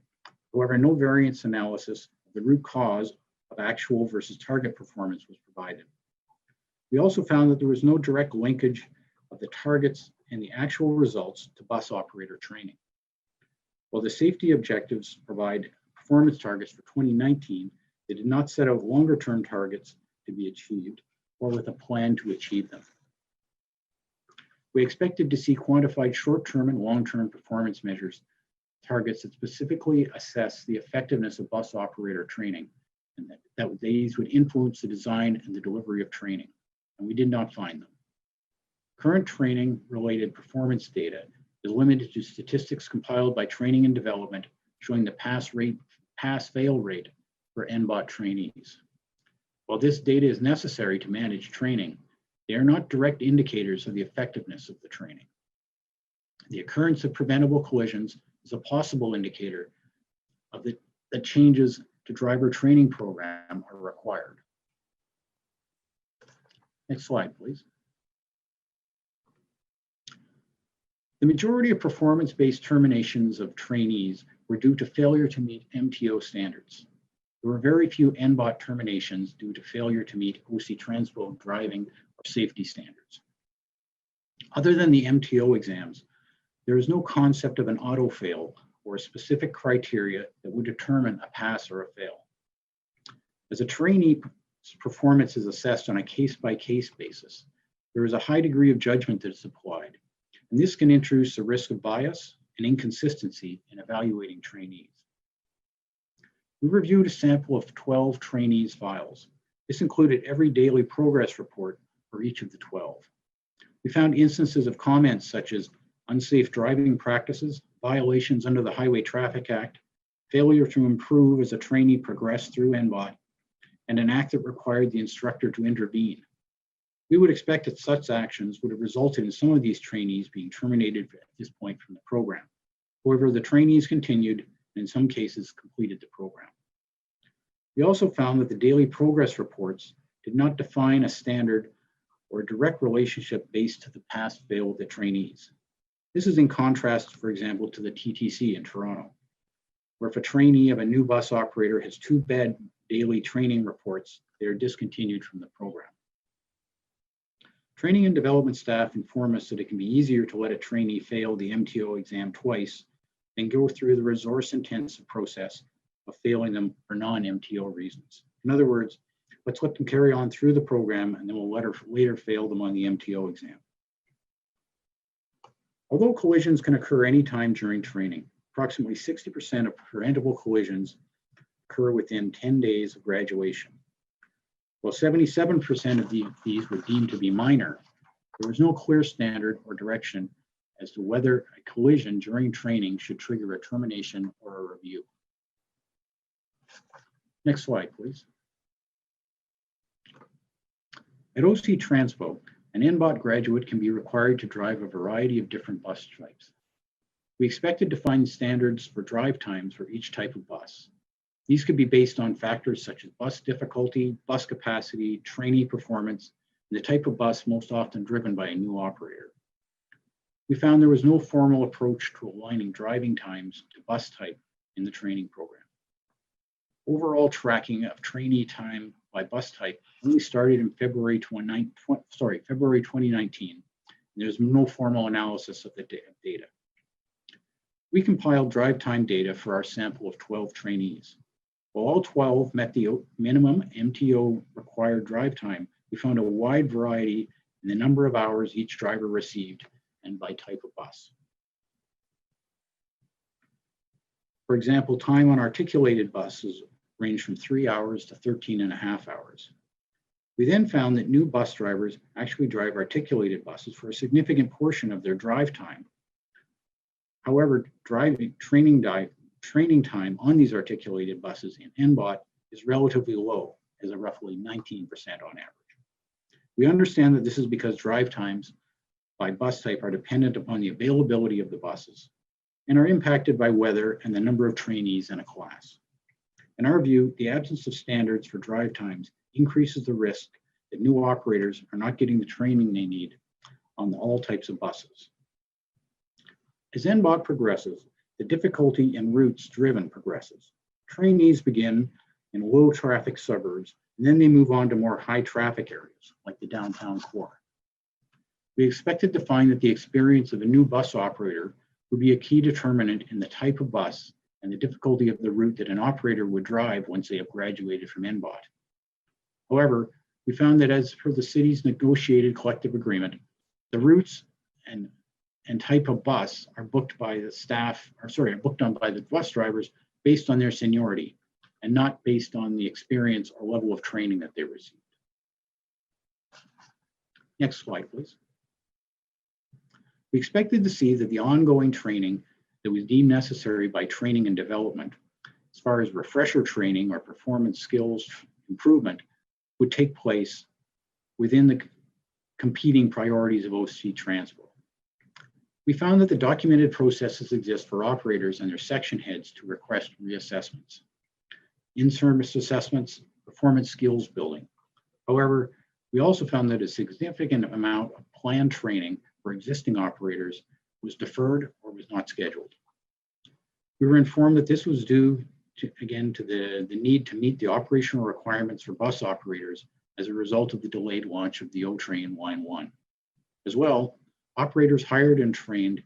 However, no variance analysis of the root cause of actual versus target performance was provided. We also found that there was no direct linkage of the targets and the actual results to bus operator training. While the safety objectives provide performance targets for 2019, they did not set out longer-term targets to be achieved or with a plan to achieve them. We expected to see quantified short-term and long-term performance measures, targets that specifically assess the effectiveness of bus operator training, and that these would influence the design and the delivery of training, and we did not find them. Current training-related performance data is limited to statistics compiled by Training and Development showing the pass-fail rate for NBOT trainees. While this data is necessary to manage training, they are not direct indicators of the effectiveness of the training. The occurrence of preventable collisions is a possible indicator of that changes to driver training program are required. Next slide, please. The majority of performance-based terminations of trainees were due to failure to meet MTO standards. There were very few NBOT terminations due to failure to meet OC Transpo driving or safety standards. Other than the MTO exams, there is no concept of an auto fail or a specific criteria that would determine a pass or a fail. As a trainee's performance is assessed on a case-by-case basis, there is a high degree of judgment that is applied, and this can introduce a risk of bias and inconsistency in evaluating trainees. We reviewed a sample of 12 trainees' files. This included every daily progress report for each of the 12. We found instances of comments such as unsafe driving practices, violations under the Highway Traffic Act, failure to improve as a trainee progressed through NBOT, and an act that required the instructor to intervene. We would expect that such actions would have resulted in some of these trainees being terminated at this point from the program. However, the trainees continued and in some cases completed the program. We also found that the daily progress reports did not define a standard or a direct relationship based to the pass-fail of the trainees. This is in contrast, for example, to the TTC in Toronto. or if a trainee of a new bus operator has 2 bad daily training reports, they are discontinued from the program. Training and development staff inform us that it can be easier to let a trainee fail the MTO exam twice than go through the resource-intensive process of failing them for non-MTO reasons. In other words, let's let them carry on through the program and then we'll later fail them on the MTO exam. Although collisions can occur anytime during training, approximately 60% of preventable collisions occur within 10 days of graduation. While 77% of these were deemed to be minor, there was no clear standard or direction as to whether a collision during training should trigger a termination or a review. Next slide, please. At OC Transpo, an NBOT graduate can be required to drive a variety of different bus types. We expected to find standards for drive times for each type of bus. These could be based on factors such as bus difficulty, bus capacity, trainee performance, and the type of bus most often driven by a new operator. We found there was no formal approach to aligning driving times to bus type in the training program. Overall tracking of trainee time by bus type only started in February 2019, and there's no formal analysis of the data. We compiled drive time data for our sample of 12 trainees. While all 12 met the minimum MTO required drive time, we found a wide variety in the number of hours each driver received and by type of bus. For example, time on articulated buses ranged from 3 hours to 13.5 hours. We then found that new bus drivers actually drive articulated buses for a significant portion of their drive time. However, training time on these articulated buses in NBOT is relatively low, as a roughly 19% on average. We understand that this is because drive times by bus type are dependent upon the availability of the buses and are impacted by weather and the number of trainees in a class. In our view, the absence of standards for drive times increases the risk that new operators are not getting the training they need on all types of buses. As NBOT progresses, the difficulty in routes driven progresses. Trainees begin in low traffic suburbs, and then they move on to more high traffic areas, like the downtown core. We expected to find that the experience of a new bus operator would be a key determinant in the type of bus and the difficulty of the route that an operator would drive once they have graduated from NBOT. However, we found that as per the city's negotiated collective agreement, the routes and type of bus are booked by the staff, booked on by the bus drivers based on their seniority and not based on the experience or level of training that they received. Next slide, please. We expected to see that the ongoing training that was deemed necessary by training and development, as far as refresher training or performance skills improvement, would take place within the competing priorities of OC Transpo. We found that the documented processes exist for operators and their section heads to request reassessments, in-service assessments, performance skills building. However, we also found that a significant amount of planned training for existing operators was deferred or was not scheduled. We were informed that this was due to the need to meet the operational requirements for bus operators as a result of the delayed launch of the O-Train Line 1. As well, operators hired and trained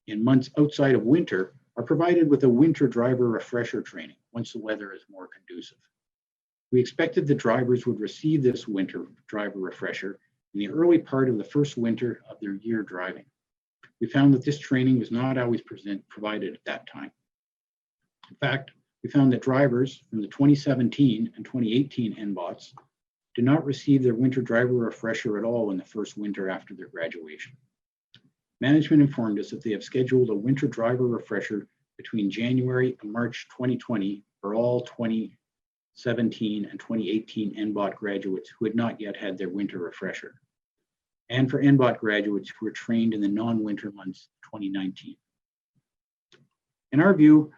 in months outside of winter are provided with a winter driver refresher training once the weather is more conducive. We expected the drivers would receive this winter driver refresher in the early part of the first winter of their year driving. We found that this training was not always provided at that time. In fact, we found that drivers from the 2017 and 2018 NBOTs did not receive their winter driver refresher at all in the first winter after their graduation. Management informed us that they have scheduled a winter driver refresher between January and March 2020 for all 2017 and 2018 NBOT graduates who had not yet had their winter refresher, and for NBOT graduates who were trained in the non-winter months of 2019. In our view,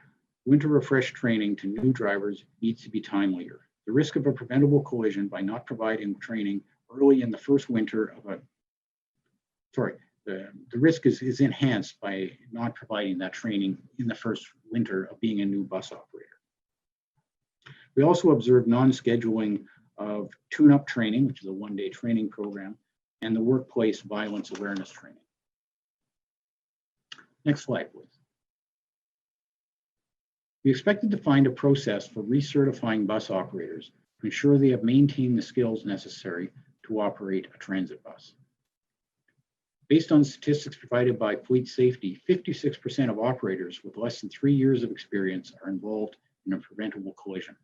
winter refresh training to new drivers needs to be timelier. The risk of a preventable collision by not providing training early in the first winter of the risk is enhanced by not providing that training in the first winter of being a new bus operator. We also observed non-scheduling of tune-up training, which is a one-day training program, and the workplace violence awareness training. Next slide, please. We expected to find a process for recertifying bus operators to ensure they have maintained the skills necessary to operate a transit bus. Based on statistics provided by Fleet Safety, 56% of operators with less than 3 years of experience are involved in a preventable collision.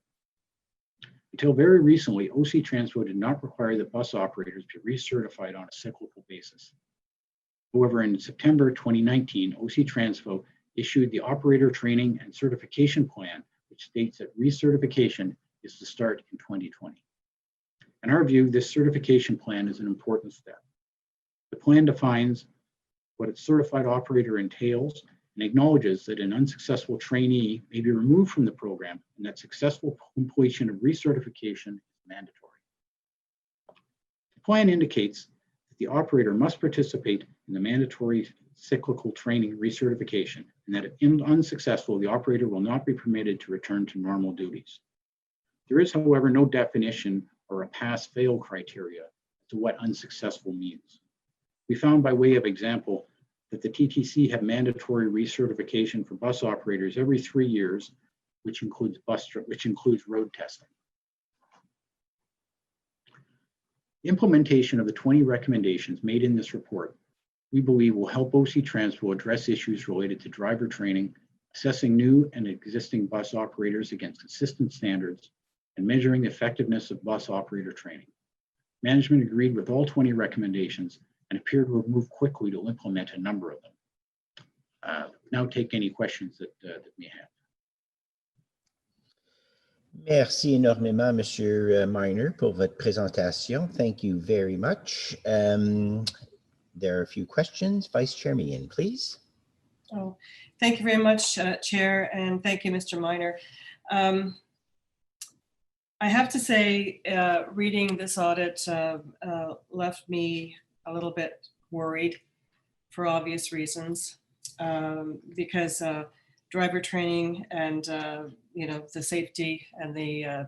Until very recently, OC Transpo did not require that bus operators be recertified on a cyclical basis. However, in September 2019, OC Transpo issued the Operator Training and Certification Plan, which states that recertification is to start in 2020. In our view, this certification plan is an important step. The plan defines what a certified operator entails and acknowledges that an unsuccessful trainee may be removed from the program and that successful completion of recertification is mandatory. The plan indicates that the operator must participate in the mandatory cyclical training recertification, and that if unsuccessful, the operator will not be permitted to return to normal duties. There is, however, no definition or a pass-fail criteria to what unsuccessful means. We found, by way of example, that the TTC have mandatory recertification for bus operators every 3 years, which includes road testing. The implementation of the 20 recommendations made in this report, we believe, will help OC Transpo address issues related to driver training, assessing new and existing bus operators against consistent standards, and measuring the effectiveness of bus operator training. Management agreed with all 20 recommendations and appeared to have moved quickly to implement a number of them. Now take any questions that we have. Merci énormément, Monsieur Miner, pour votre présentation. Thank you very much. There are a few questions. Vice Chair Meehan, please. Oh, thank you very much, Chair, and thank you, Mr. Miner. I have to say, reading this audit left me a little bit worried for obvious reasons, because driver training and the safety and the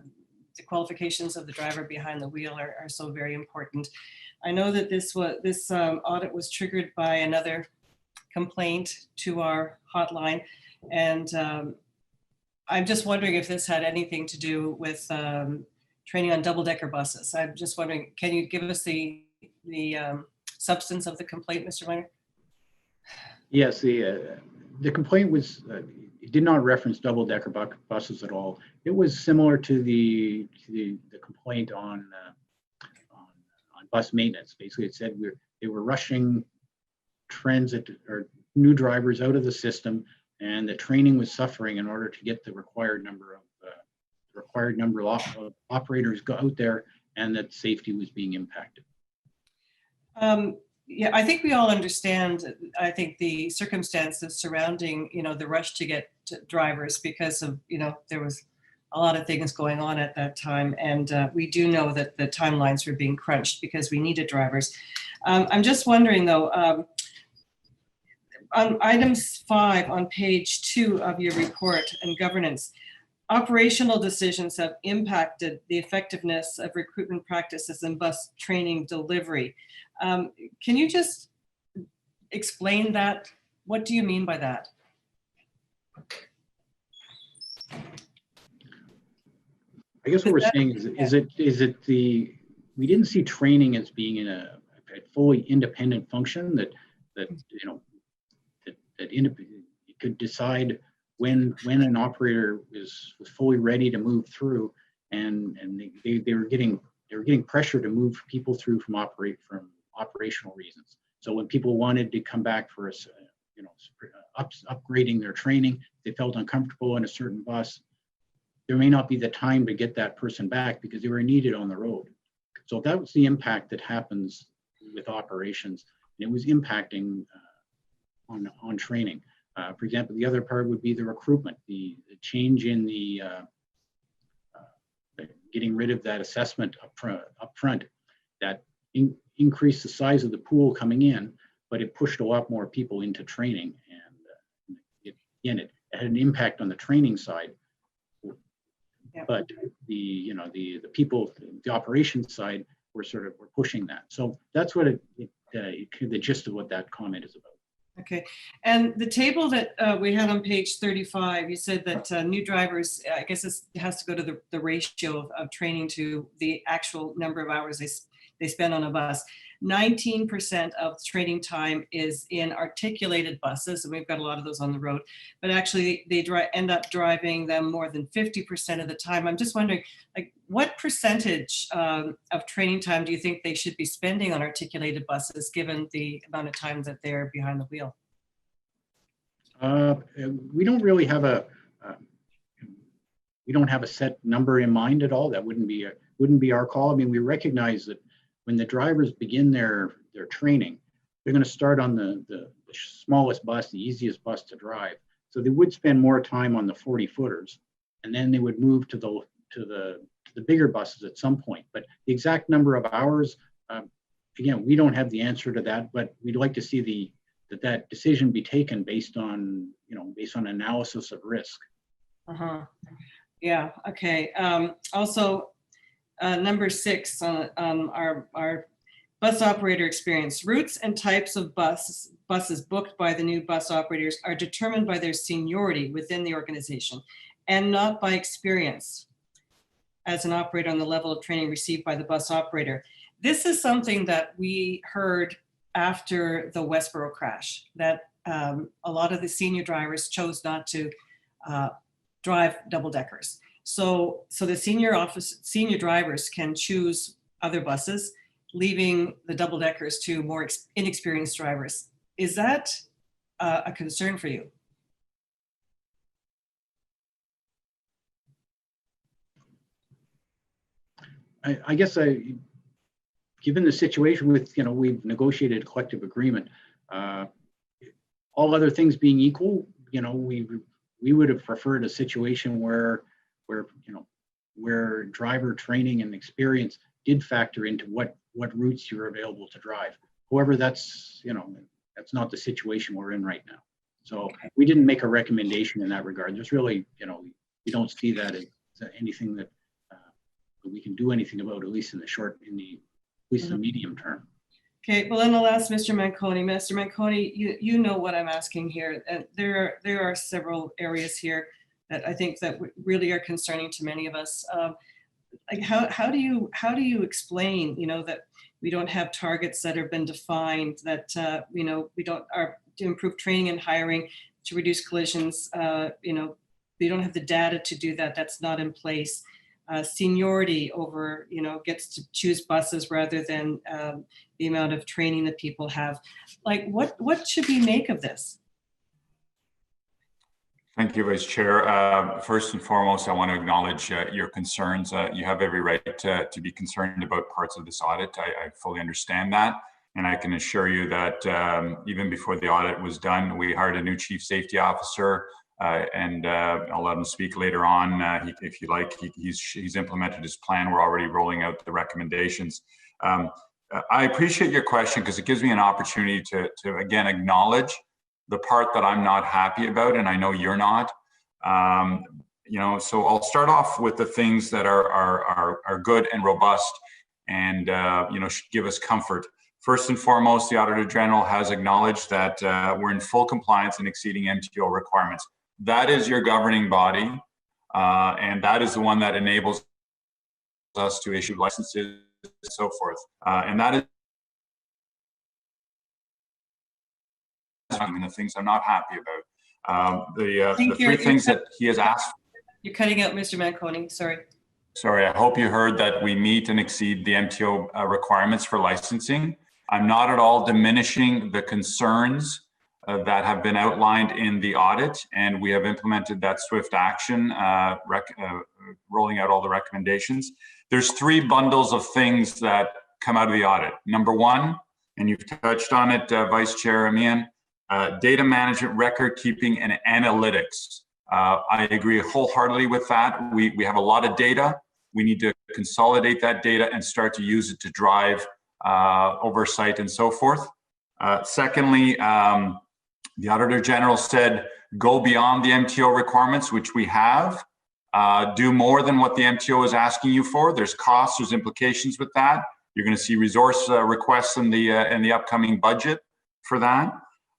qualifications of the driver behind the wheel are so very important. I know that this audit was triggered by another complaint to our hotline, and I'm just wondering if this had anything to do with training on double-decker buses. I'm just wondering, can you give us the substance of the complaint, Mr. Miner? Yes, the complaint was, it did not reference double-decker buses at all. It was similar to the complaint on bus maintenance. Basically, it said they were rushing transit or new drivers out of the system, and the training was suffering in order to get the required number of operators go out there, and that safety was being impacted. Yeah, I think we all understand, I think, the circumstances surrounding, the rush to get drivers because of, there was a lot of things going on at that time. And we do know that the timelines were being crunched because we needed drivers. I'm just wondering, though, on items 5 on page 2 of your report and governance, operational decisions have impacted the effectiveness of recruitment practices and bus training delivery. Can you just explain that? What do you mean by that? I guess what we're saying is it we didn't see training as being in a fully independent function that you could decide when an operator was fully ready to move through, and they were getting pressure to move people through from operational reasons. So when people wanted to come back for upgrading their training, they felt uncomfortable in a certain bus, there may not be the time to get that person back because they were needed on the road. So that was the impact that happens with operations. And it was impacting on training. For example, the other part would be the recruitment, the change in the getting rid of that assessment up front that increased the size of the pool coming in, but it pushed a lot more people into training. And had an impact on the training side. Yeah. But the people, the operations side were pushing that. So that's what the gist of what that comment is about. Okay, and the table that we had on page 35, you said that new drivers, I guess this has to go to the ratio of training to the actual number of hours they spend on a bus. 19% of training time is in articulated buses, and we've got a lot of those on the road, but actually they end up driving them more than 50% of the time. I'm just wondering, like, what percentage of training time do you think they should be spending on articulated buses, given the amount of time that they're behind the wheel? We don't really have a set number in mind at all. That wouldn't be our call. I mean, we recognize that when the drivers begin their training, they're going to start on the smallest bus, the easiest bus to drive. So they would spend more time on the 40-footers, and then they would move to the bigger buses at some point. But the exact number of hours, again, we don't have the answer to that. But we'd like to see that decision be taken based on analysis of risk. Yeah. Okay. Also, number 6 on our bus operator experience. Routes and types of buses booked by the new bus operators are determined by their seniority within the organization and not by experience as an operator on the level of training received by the bus operator. This is something that we heard after the Westboro crash, that a lot of the senior drivers chose not to drive double-deckers. So the senior drivers can choose other buses, leaving the double-deckers to more inexperienced drivers. Is that a concern for you? I guess given the situation with, we've negotiated a collective agreement, all other things being equal, we would have preferred a situation where driver training and experience did factor into what routes you're available to drive. However, that's not the situation we're in right now. So we didn't make a recommendation in that regard. There's really, we don't see that as anything that we can do anything about, at least in the medium term. Okay, well, then I'll ask Mr. Manconi. Mr. Manconi, you know what I'm asking here. And there are several areas here that I think that really are concerning to many of us. Like how do you explain, that we don't have targets that have been defined, that we don't to improve training and hiring, to reduce collisions, we don't have the data to do that. That's not in place. Seniority over, gets to choose buses rather than the amount of training that people have. Like, what should we make of this? Thank you, Vice Chair. First and foremost, I want to acknowledge your concerns. You have every right to be concerned about parts of this audit. I fully understand that. And I can assure you that even before the audit was done, we hired a new Chief Safety Officer. And I'll let him speak later on. If you like, he's implemented his plan. We're already rolling out the recommendations. I appreciate your question because it gives me an opportunity to again acknowledge the part that I'm not happy about, and I know you're not. So I'll start off with the things that are good and robust, and should give us comfort. First and foremost, the Auditor General has acknowledged that we're in full compliance and exceeding MTO requirements. That is your governing body, and that is the one that enables us to issue licenses and so forth. And that is the things I'm not happy about. The three things that he has asked. You're cutting out, Mr. Manconi. Sorry. Sorry, I hope you heard that we meet and exceed the MTO requirements for licensing. I'm not at all diminishing the concerns that have been outlined in the audit, and we have implemented that swift action, rolling out all the recommendations. There's 3 bundles of things that come out of the audit. Number 1, and you've touched on it, Vice Chair Amian, data management, record keeping, and analytics. I agree wholeheartedly with that. We have a lot of data. We need to consolidate that data and start to use it to drive oversight and so forth. Secondly, the Auditor General said go beyond the MTO requirements, which we have, do more than what the MTO is asking you for. There's costs, there's implications with that. You're going to see resource requests in the upcoming budget for that.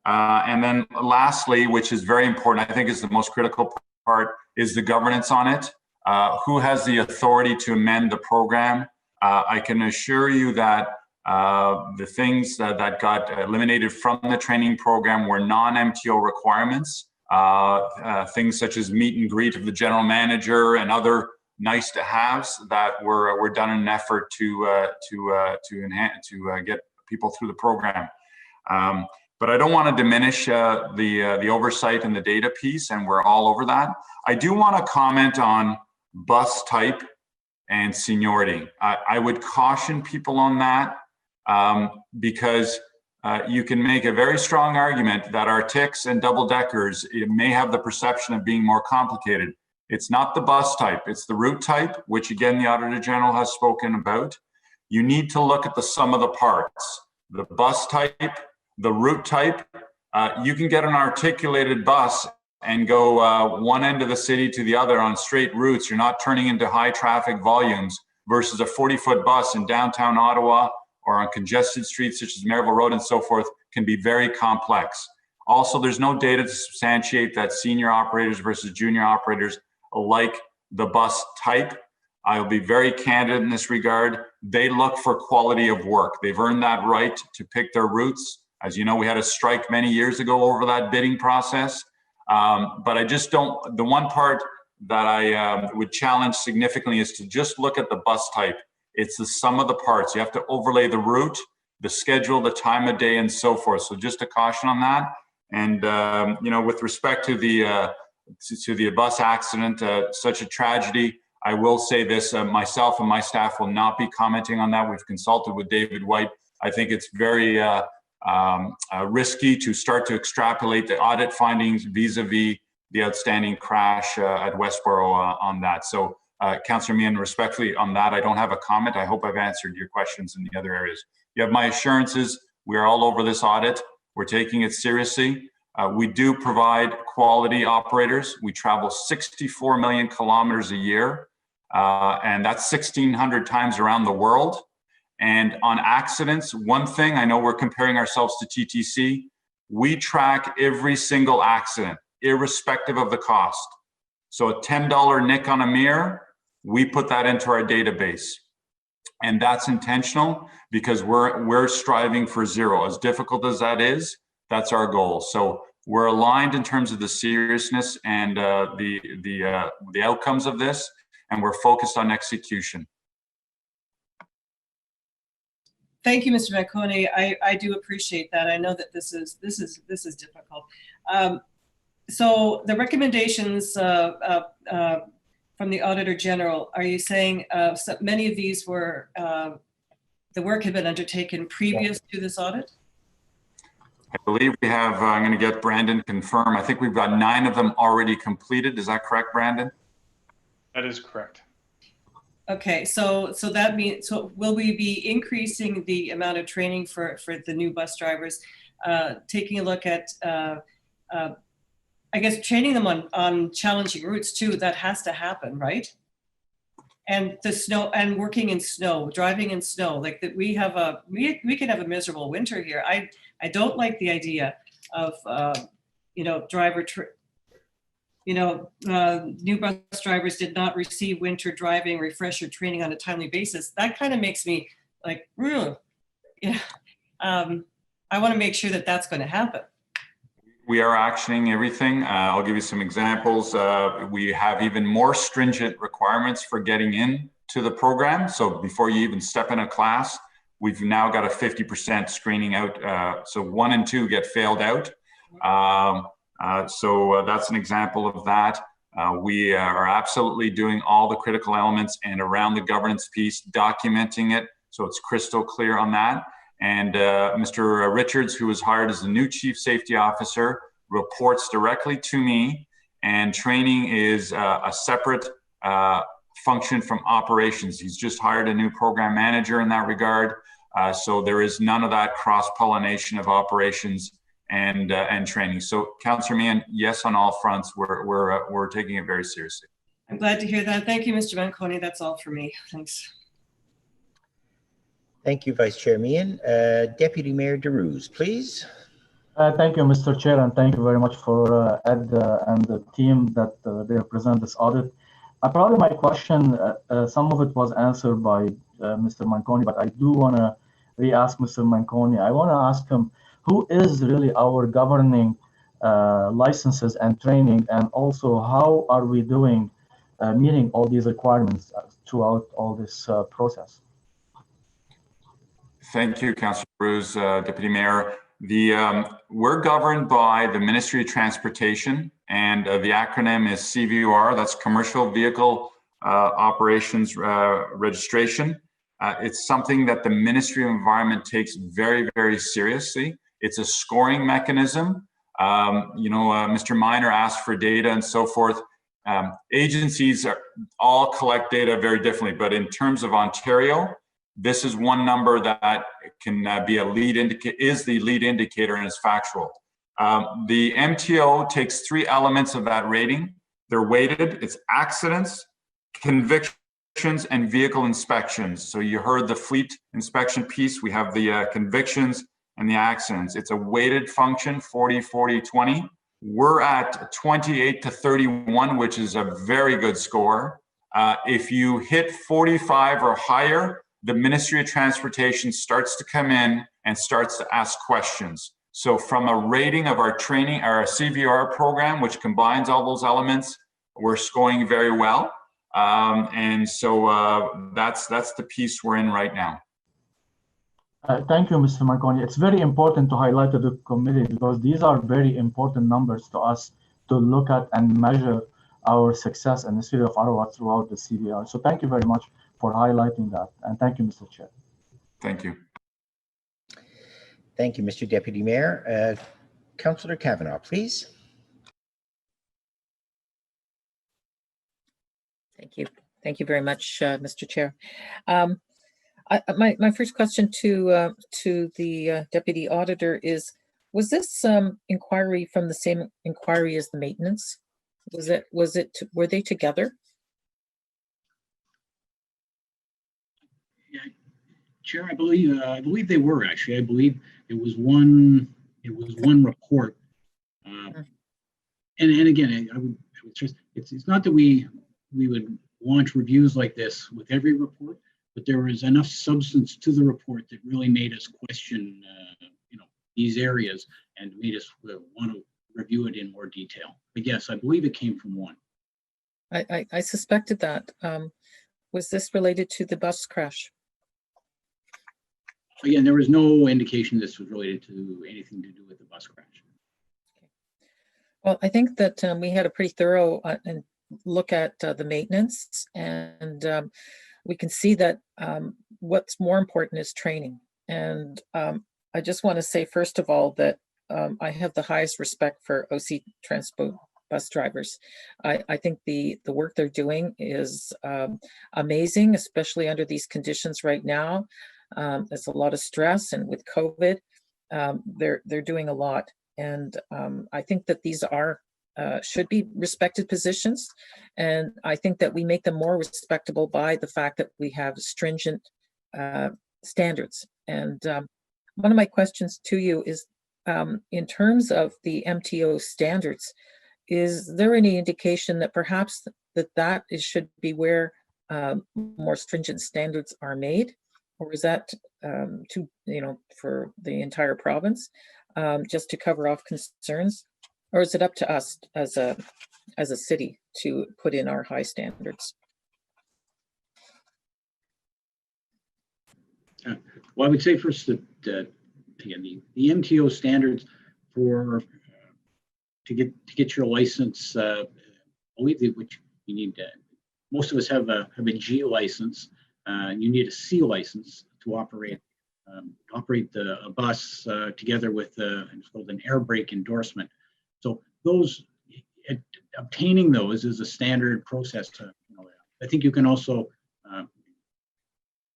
And then lastly, which is very important, I think is the most critical part, is the governance on it. Who has the authority to amend the program? I can assure you that the things that got eliminated from the training program were non-MTO requirements. Things such as meet and greet of the general manager and other nice to haves that were done in an effort to get people through the program. But I don't want to diminish the oversight and the data piece, and we're all over that. I do want to comment on bus type and seniority. I would caution people on that because you can make a very strong argument that our TICs and double deckers may have the perception of being more complicated. It's not the bus type, it's the route type, which again, the Auditor General has spoken about. You need to look at the sum of the parts. The bus type, the route type, you can get an articulated bus and go one end of the city to the other on straight routes. You're not turning into high traffic volumes versus a 40-foot bus in downtown Ottawa or on congested streets such as Maryville Road and so forth can be very complex. Also, there's no data to substantiate that senior operators versus junior operators like the bus type. I'll be very candid in this regard. They look for quality of work. They've earned that right to pick their routes. As you know, we had a strike many years ago over that bidding process. But I just don't, the one part that I would challenge significantly is to just look at the bus type. It's the sum of the parts. You have to overlay the route, the schedule, the time of day, and so forth. So just a caution on that. And, you know, with respect to the bus accident, such a tragedy, I will say this, myself and my staff will not be commenting on that. We've consulted with David White. I think it's very risky to start to extrapolate the audit findings vis-a-vis the outstanding crash at Westboro on that. So Councillor Meehan, respectfully on that, I don't have a comment. I hope I've answered your questions in the other areas. You have my assurances. We are all over this audit. We're taking it seriously. We do provide quality operators. We travel 64 million kilometers a year, and that's 1,600 times around the world. And on accidents, one thing, I know we're comparing ourselves to TTC, we track every single accident, irrespective of the cost. So a $10 nick on a mirror, we put that into our database. And that's intentional because we're striving for zero. As difficult as that is, that's our goal. So we're aligned in terms of the seriousness and the outcomes of this, and we're focused on execution. Thank you, Mr. Vacconi. I do appreciate that. I know that this is difficult. So the recommendations from the Auditor General, are you saying so many of these were the work had been undertaken previous to this audit? I believe we have. I'm going to get Brandon confirm. I think we've got 9 of them already completed. Is that correct, Brandon? That is correct. Okay, so that means, so will we be increasing the amount of training for the new bus drivers, taking a look at, I guess, training them on challenging routes too? That has to happen, right? And the snow, and working in snow, driving in snow, like that we have we can have a miserable winter here. I don't like the idea of, you know, new bus drivers did not receive winter driving refresher training on a timely basis. That kind of makes me like, yeah. I want to make sure that that's going to happen. We are actioning everything. I'll give you some examples. We have even more stringent requirements for getting in to the program. So before you even step in a class, we've now got a 50% screening out. So 1 and 2 get failed out. So that's an example of that. We are absolutely doing all the critical elements and around the governance piece, documenting it so it's crystal clear on that. And Mr. Richards, who was hired as the new Chief Safety Officer, reports directly to me, and training is a separate function from operations. He's just hired a new program manager in that regard. So there is none of that cross-pollination of operations and training. So Councillor Meehan, yes, on all fronts, we're taking it very seriously. I'm glad to hear that. Thank you, Mr. Manconi. That's all for me. Thanks. Thank you, Vice Chair Meehan. Deputy Mayor DeRose, please. Thank you, Mr. Chair, and thank you very much for Ed and the team that they present this audit. Probably my question, some of it was answered by Mr. Manconi, but I do want to re-ask Mr. Manconi. I want to ask him, who is really our governing licenses and training, and also how are we doing meeting all these requirements throughout all this process? Thank you, Councillor Bruce, Deputy Mayor. We're governed by the Ministry of Transportation, and the acronym is CVR. That's Commercial Vehicle Operations Registration. It's something that the Ministry of Environment takes very, very seriously. It's a scoring mechanism. Mr. Minor asked for data and so forth. Agencies all collect data very differently, but in terms of Ontario, this is one number that can be a lead indicator, is the lead indicator, and is factual. The MTO takes 3 elements of that rating. They're weighted. It's accidents, convictions, and vehicle inspections. So you heard the fleet inspection piece. We have the convictions and the accidents. It's a weighted function, 40, 40, 20. We're at 28 to 31, which is a very good score. If you hit 45 or higher, the Ministry of Transportation starts to come in and starts to ask questions. So from a rating of our training, our CVR program, which combines all those elements, we're scoring very well. And so that's the piece we're in right now. Thank you, Mr. Manconi. It's very important to highlight to the committee because these are very important numbers to us to look at and measure our success in the city of Ottawa throughout the CVR. So thank you very much for highlighting that. And thank you, Mr. Chair. Thank you. Thank you, Mr. Deputy Mayor. Councillor Kavanagh, please. Thank you. Thank you very much, Mr. Chair. My first question to the Deputy Auditor is, was this inquiry from the same inquiry as the maintenance? Were they together? Yeah, Chair, I believe they were actually. I believe it was one report. And again, I would stress it's not that we would launch reviews like this with every report, but there was enough substance to the report that really made us question, these areas and made us want to review it in more detail. But yes, I believe it came from one. I suspected that. Was this related to the bus crash? Again, there was no indication this was related to anything to do with the bus crash. Okay. Well, I think that we had a pretty thorough look at the maintenance, and we can see that what's more important is training. And I just want to say, first of all, that I have the highest respect for OC Transpo bus drivers. I think the work they're doing is amazing, especially under these conditions right now. There's a lot of stress, and with COVID, they're doing a lot. And I think that these are should be respected positions. And I think that we make them more respectable by the fact that we have stringent standards. And one of my questions to you is, in terms of the MTO standards, is there any indication that perhaps that should be where more stringent standards are made? Or is that for the entire province, just to cover off concerns? Or is it up to us as a city to put in our high standards? Well, I would say first that again, the MTO standards for to get your license, I believe which you need. Most of us have a G license. You need a C license to operate a bus together with it's called an air brake endorsement. So obtaining those is a standard process. I think you can also,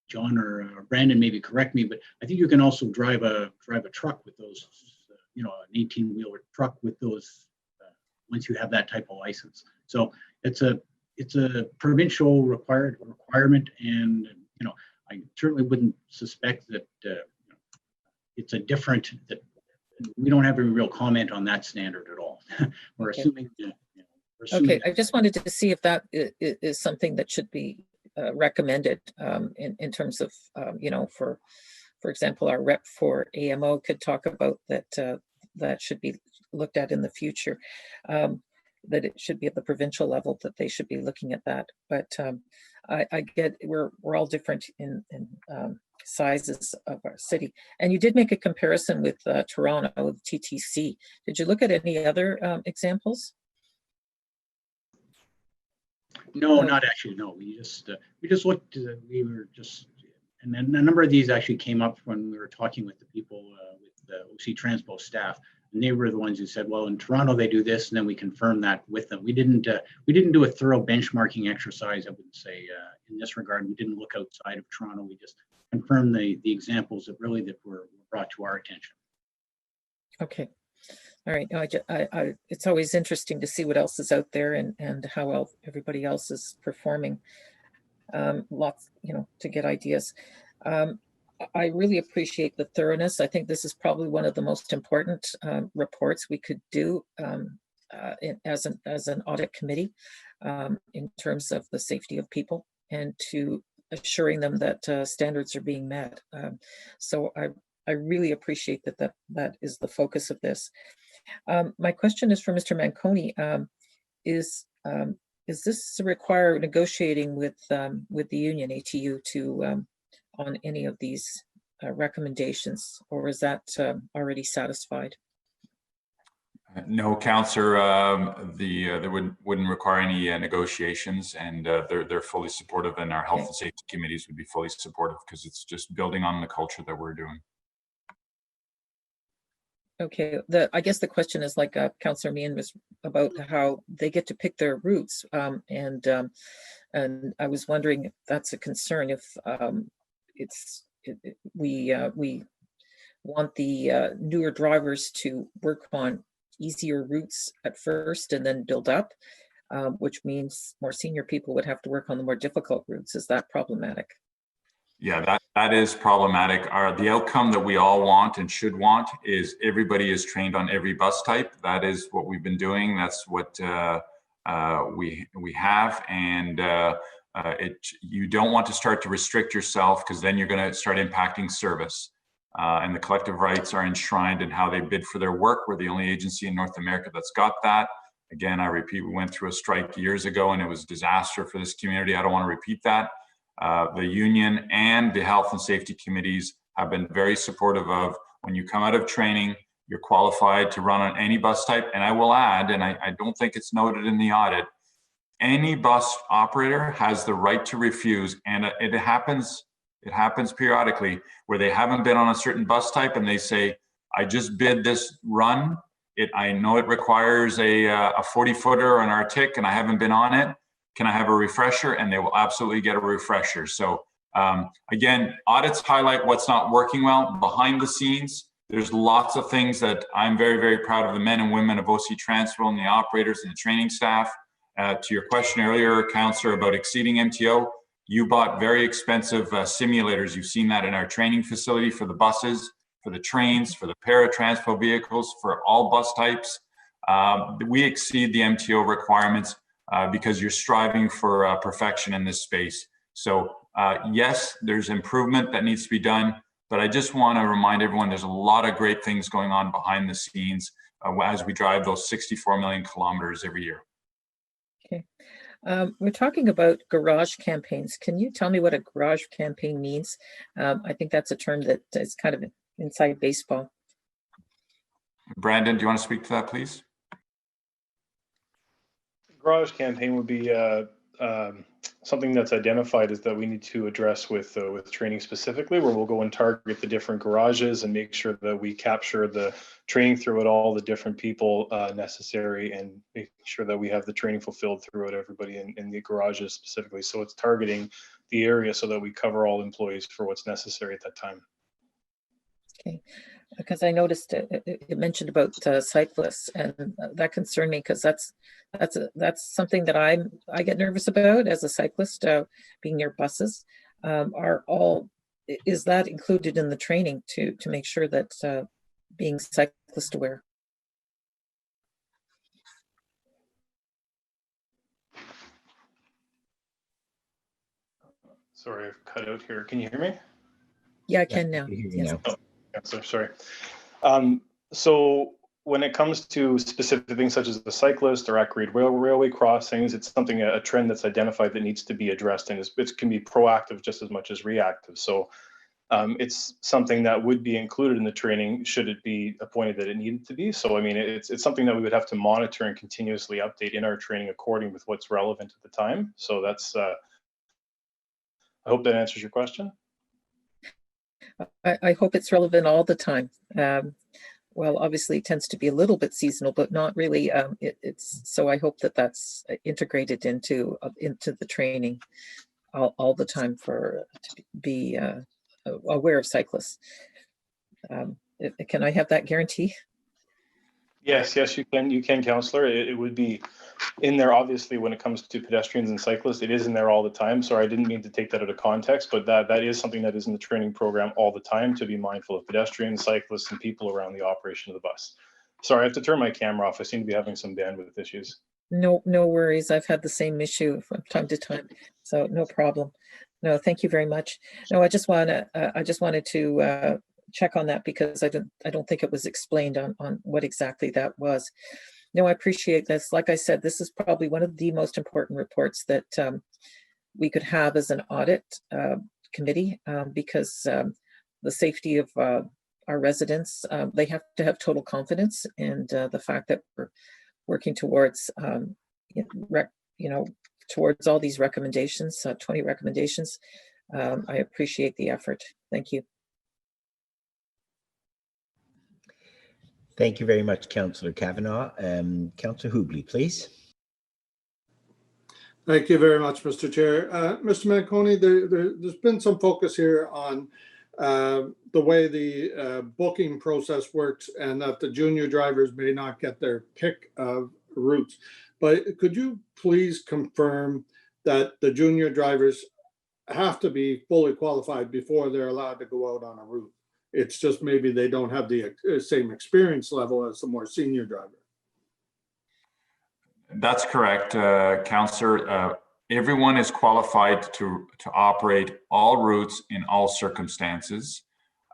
John or Brandon maybe correct me, but I think you can also drive a truck with those you know, an 18-wheeler truck with those once you have that type of license. So it's a provincial requirement, and you know, I certainly wouldn't suspect that it's a different, that we don't have a real comment on that standard at all. We're Okay. assuming. We're assuming Okay, I just wanted to see if that is something that should be recommended in terms of, you know, for example, our rep for AMO could talk about that, that should be looked at in the future, that it should be at the provincial level, that they should be looking at that. But I get, we're all different in sizes of our city. And you did make a comparison with Toronto, with TTC. Did you look at any other examples? No, not actually. No, we just looked. We were just, and then a number of these actually came up when we were talking with the people with the OC Transpo staff, and they were the ones who said, "Well, in Toronto they do this," and then we confirmed that with them. We didn't do a thorough benchmarking exercise. I wouldn't say in this regard. We didn't look outside of Toronto. We just confirmed the examples that were brought to our attention. Okay. All right. No, it's always interesting to see what else is out there and how else everybody else is performing. Lots, you know, to get ideas. I really appreciate the thoroughness. I think this is probably one of the most important reports we could do as an audit committee in terms of the safety of people and to assuring them that standards are being met. So I really appreciate that is the focus of this. My question is for Mr. Manconi. Is this require negotiating with the union ATU to on any of these recommendations, or is that already satisfied? No, Councillor, there wouldn't require any negotiations, and they're fully supportive, and our health and safety committees would be fully supportive because it's just building on the culture that we're doing. Okay, I guess the question is like Councillor Meehan was about how they get to pick their routes, and I was wondering if that's a concern. If we want the newer drivers to work on easier routes at first and then build up, which means more senior people would have to work on the more difficult routes. Is that problematic? Yeah, that is problematic. The outcome that we all want and should want is everybody is trained on every bus type. That is what we've been doing. That's what we have, and you don't want to start to restrict yourself, because then you're going to start impacting service. And the collective rights are enshrined in how they bid for their work. We're the only agency in North America that's got that. Again, I repeat, we went through a strike years ago and it was a disaster for this community. I don't want to repeat that. The union and the health and safety committees have been very supportive of when you come out of training, you're qualified to run on any bus type. And I will add, and I don't think it's noted in the audit, any bus operator has the right to refuse. And it happens periodically where they haven't been on a certain bus type and they say, I just bid this run. I know it requires a 40-footer or an Arctic and I haven't been on it. Can I have a refresher? And they will absolutely get a refresher. So again, audits highlight what's not working well. Behind the scenes, there's lots of things that I'm very, very proud of the men and women of OC Transpo and the operators and the training staff. To your question earlier, Councillor, about exceeding MTO, you bought very expensive simulators. You've seen that in our training facility for the buses, for the trains, for the para-transpo vehicles, for all bus types. We exceed the MTO requirements because you're striving for perfection in this space. So yes, there's improvement that needs to be done, but I just want to remind everyone there's a lot of great things going on behind the scenes as we drive those 64 million kilometers every year. Okay. We're talking about garage campaigns. Can you tell me what a garage campaign means? I think that's a term that is kind of inside baseball. Brandon, do you want to speak to that, please? Garage campaign would be something that's identified as that we need to address with training specifically, where we'll go and target the different garages and make sure that we capture the training throughout all the different people necessary, and make sure that we have the training fulfilled throughout everybody in the garages specifically. So it's targeting the area so that we cover all employees for what's necessary at that time. Okay. Because I noticed it mentioned about cyclists, and that concerned me because that's something that I get nervous about as a cyclist, being near buses. Is that included in the training to make sure that being cyclist aware? Sorry, I've cut out here. Can you hear me? Yeah, I can now. Yes. Oh, yeah, sorry. So when it comes to specific things such as the cyclist or at-grade railway crossings, it's something, a trend that's identified that needs to be addressed, and it can be proactive just as much as reactive. So it's something that would be included in the training should it be appointed that it needed to be. So I mean, it's something that we would have to monitor and continuously update in our training according with what's relevant at the time. So that's, I hope that answers your question. I hope it's relevant all the time. Well, obviously it tends to be a little bit seasonal, but not really. So I hope that that's integrated into the training all the time to be aware of cyclists. Can I have that guarantee? Yes, you can, Councillor. It would be in there, obviously, when it comes to pedestrians and cyclists. It is in there all the time. Sorry, I didn't mean to take that out of context, but that is something that is in the training program all the time, to be mindful of pedestrians, cyclists, and people around the operation of the bus. Sorry, I have to turn my camera off. I seem to be having some bandwidth issues. No worries. I've had the same issue from time to time, so no problem. No, thank you very much. No, I just wanted to check on that because I don't think it was explained on what exactly that was. No, I appreciate this. Like I said, this is probably one of the most important reports that we could have as an audit committee because the safety of our residents, they have to have total confidence, and the fact that we're working towards, towards all these recommendations, 20 recommendations. I appreciate the effort. Thank you. Thank you very much, Councillor Kavanagh. Councillor Hubley, please. Thank you very much, Mr. Chair. Mr. Manconi, there's been some focus here on the way the booking process works, and that the junior drivers may not get their pick of routes. But could you please confirm that the junior drivers have to be fully qualified before they're allowed to go out on a route? It's just maybe they don't have the same experience level as the more senior driver. That's correct, Councillor. Everyone is qualified to operate all routes in all circumstances.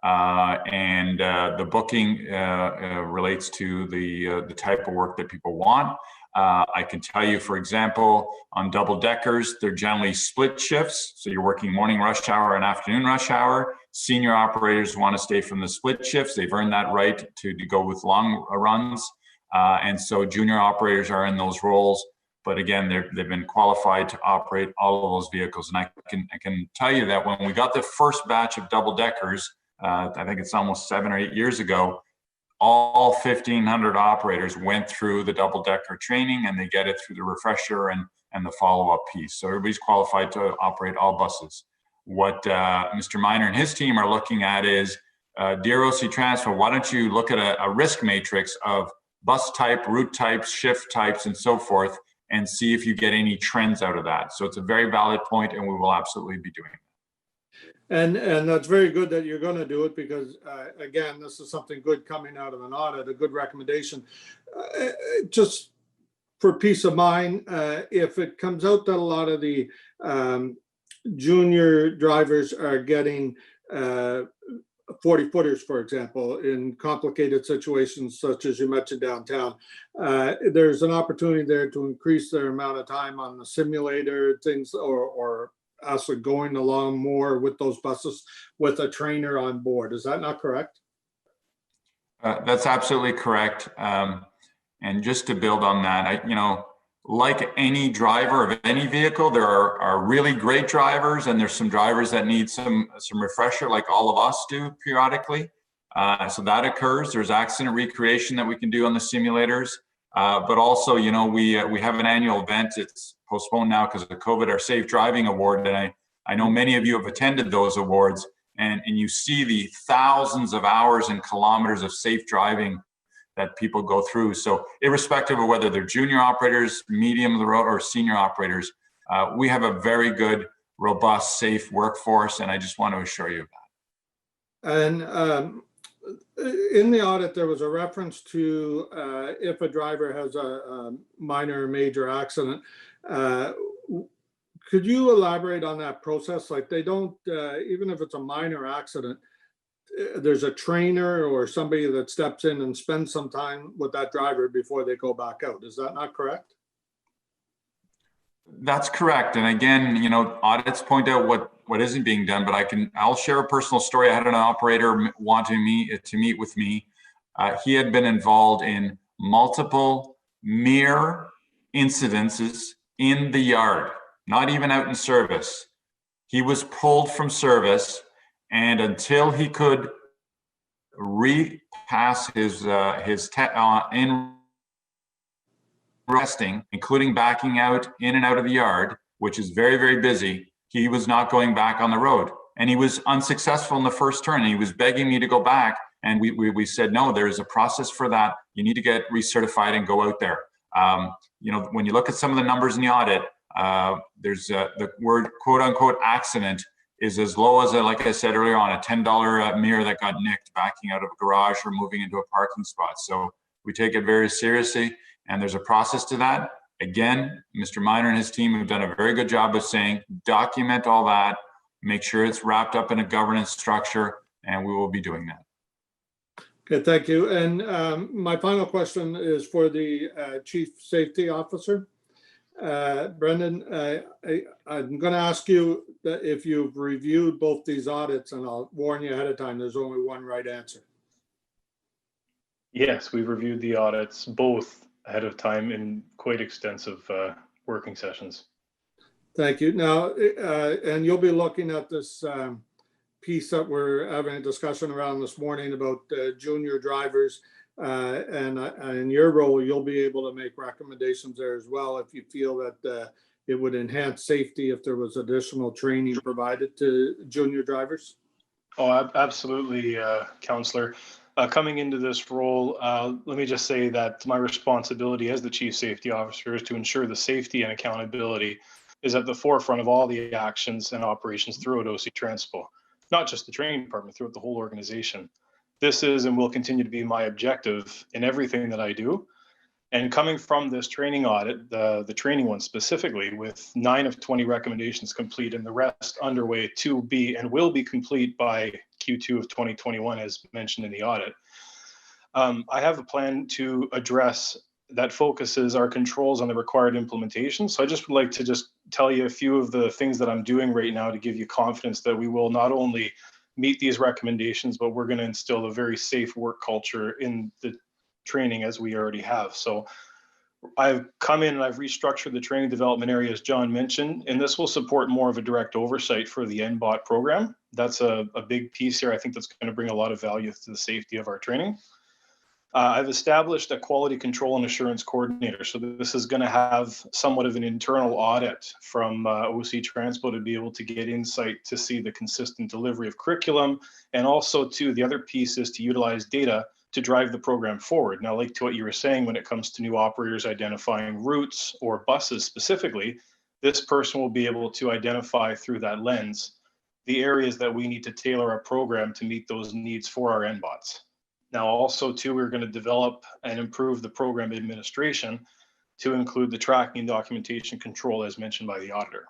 And the booking relates to the type of work that people want. I can tell you, for example, on double deckers, they're generally split shifts. So you're working morning rush hour and afternoon rush hour. Senior operators want to stay from the split shifts. They've earned that right to go with long runs. And so junior operators are in those roles. But again, they've been qualified to operate all of those vehicles. And I can tell you that when we got the first batch of double deckers, I think it's almost 7 or 8 years ago, all 1,500 operators went through the double decker training, and they get it through the refresher and the follow-up piece. So everybody's qualified to operate all buses. What Mr. Miner and his team are looking at is, dear OC Transpo, why don't you look at a risk matrix of bus type, route types, shift types, and so forth, and see if you get any trends out of that. So it's a very valid point, and we will absolutely be doing it. And that's very good that you're going to do it, because again, this is something good coming out of an audit, a good recommendation. Just for peace of mind, if it comes out that a lot of the junior drivers are getting 40-footers, for example, in complicated situations such as you mentioned downtown, there's an opportunity there to increase their amount of time on the simulator, things, or actually going along more with those buses with a trainer on board. Is that not correct? That's absolutely correct. And just to build on that, like any driver of any vehicle, there are really great drivers, and there's some drivers that need some refresher, like all of us do periodically. So that occurs. There's accident recreation that we can do on the simulators. But also, we have an annual event. It's postponed now because of COVID, our Safe Driving Award. And I know many of you have attended those awards. and you see the thousands of hours and kilometers of safe driving that people go through. So irrespective of whether they're junior operators, medium of the road, or senior operators, we have a very good, robust, safe workforce, and I just want to assure you of that. And in the audit, there was a reference to if a driver has a minor or major accident. Could you elaborate on that process? Like they don't, even if it's a minor accident, there's a trainer or somebody that steps in and spends some time with that driver before they go back out. Is that not correct? That's correct. And again, you know, audits point out what isn't being done, but I'll share a personal story. I had an operator wanting to meet with me. He had been involved in multiple mere incidences in the yard, not even out in service. He was pulled from service, and until he could repass his in resting, including backing out in and out of the yard, which is very, very busy, he was not going back on the road. And he was unsuccessful in the first turn. And he was begging me to go back. And we said, no, there is a process for that. You need to get recertified and go out there. You know, when you look at some of the numbers in the audit, there's the word quote unquote accident is as low as, like I said earlier on, a $10 mirror that got nicked backing out of a garage or moving into a parking spot. So we take it very seriously, and there's a process to that. Again, Mr. Miner and his team have done a very good job of saying, document all that, make sure it's wrapped up in a governance structure, and we will be doing that. Okay, thank you. And my final question is for the Chief Safety Officer. Brendan, I'm going to ask you that if you've reviewed both these audits, and I'll warn you ahead of time, there's only one right answer. Yes, we've reviewed the audits both ahead of time in quite extensive working sessions. Thank you. Now, and you'll be looking at this piece that we're having a discussion around this morning about junior drivers. And in your role, you'll be able to make recommendations there as well if you feel that it would enhance safety if there was additional training provided to junior drivers. Oh, absolutely, Councillor. Coming into this role, let me just say that my responsibility as the Chief Safety Officer is to ensure the safety and accountability is at the forefront of all the actions and operations throughout OC Transpo, not just the training department, throughout the whole organization. This is and will continue to be my objective in everything that I do. And coming from this training audit, the training one specifically, with 9 of 20 recommendations complete and the rest underway to be and will be complete by Q2 of 2021, as mentioned in the audit, I have a plan to address that focuses our controls on the required implementation. So I just would like to just tell you a few of the things that I'm doing right now to give you confidence that we will not only meet these recommendations, but we're going to instill a very safe work culture in the training as we already have. So I've come in and I've restructured the training development area, as John mentioned, and this will support more of a direct oversight for the NBOT program. That's a big piece here. I think that's going to bring a lot of value to the safety of our training. I've established a quality control and assurance coordinator. So this is going to have somewhat of an internal audit from OC Transpo to be able to get insight to see the consistent delivery of curriculum. And also too, the other piece is to utilize data to drive the program forward. Now, like to what you were saying, when it comes to new operators identifying routes or buses specifically, this person will be able to identify through that lens the areas that we need to tailor our program to meet those needs for our NBOTs. Now, also too, we're going to develop and improve the program administration to include the tracking and documentation control as mentioned by the auditor.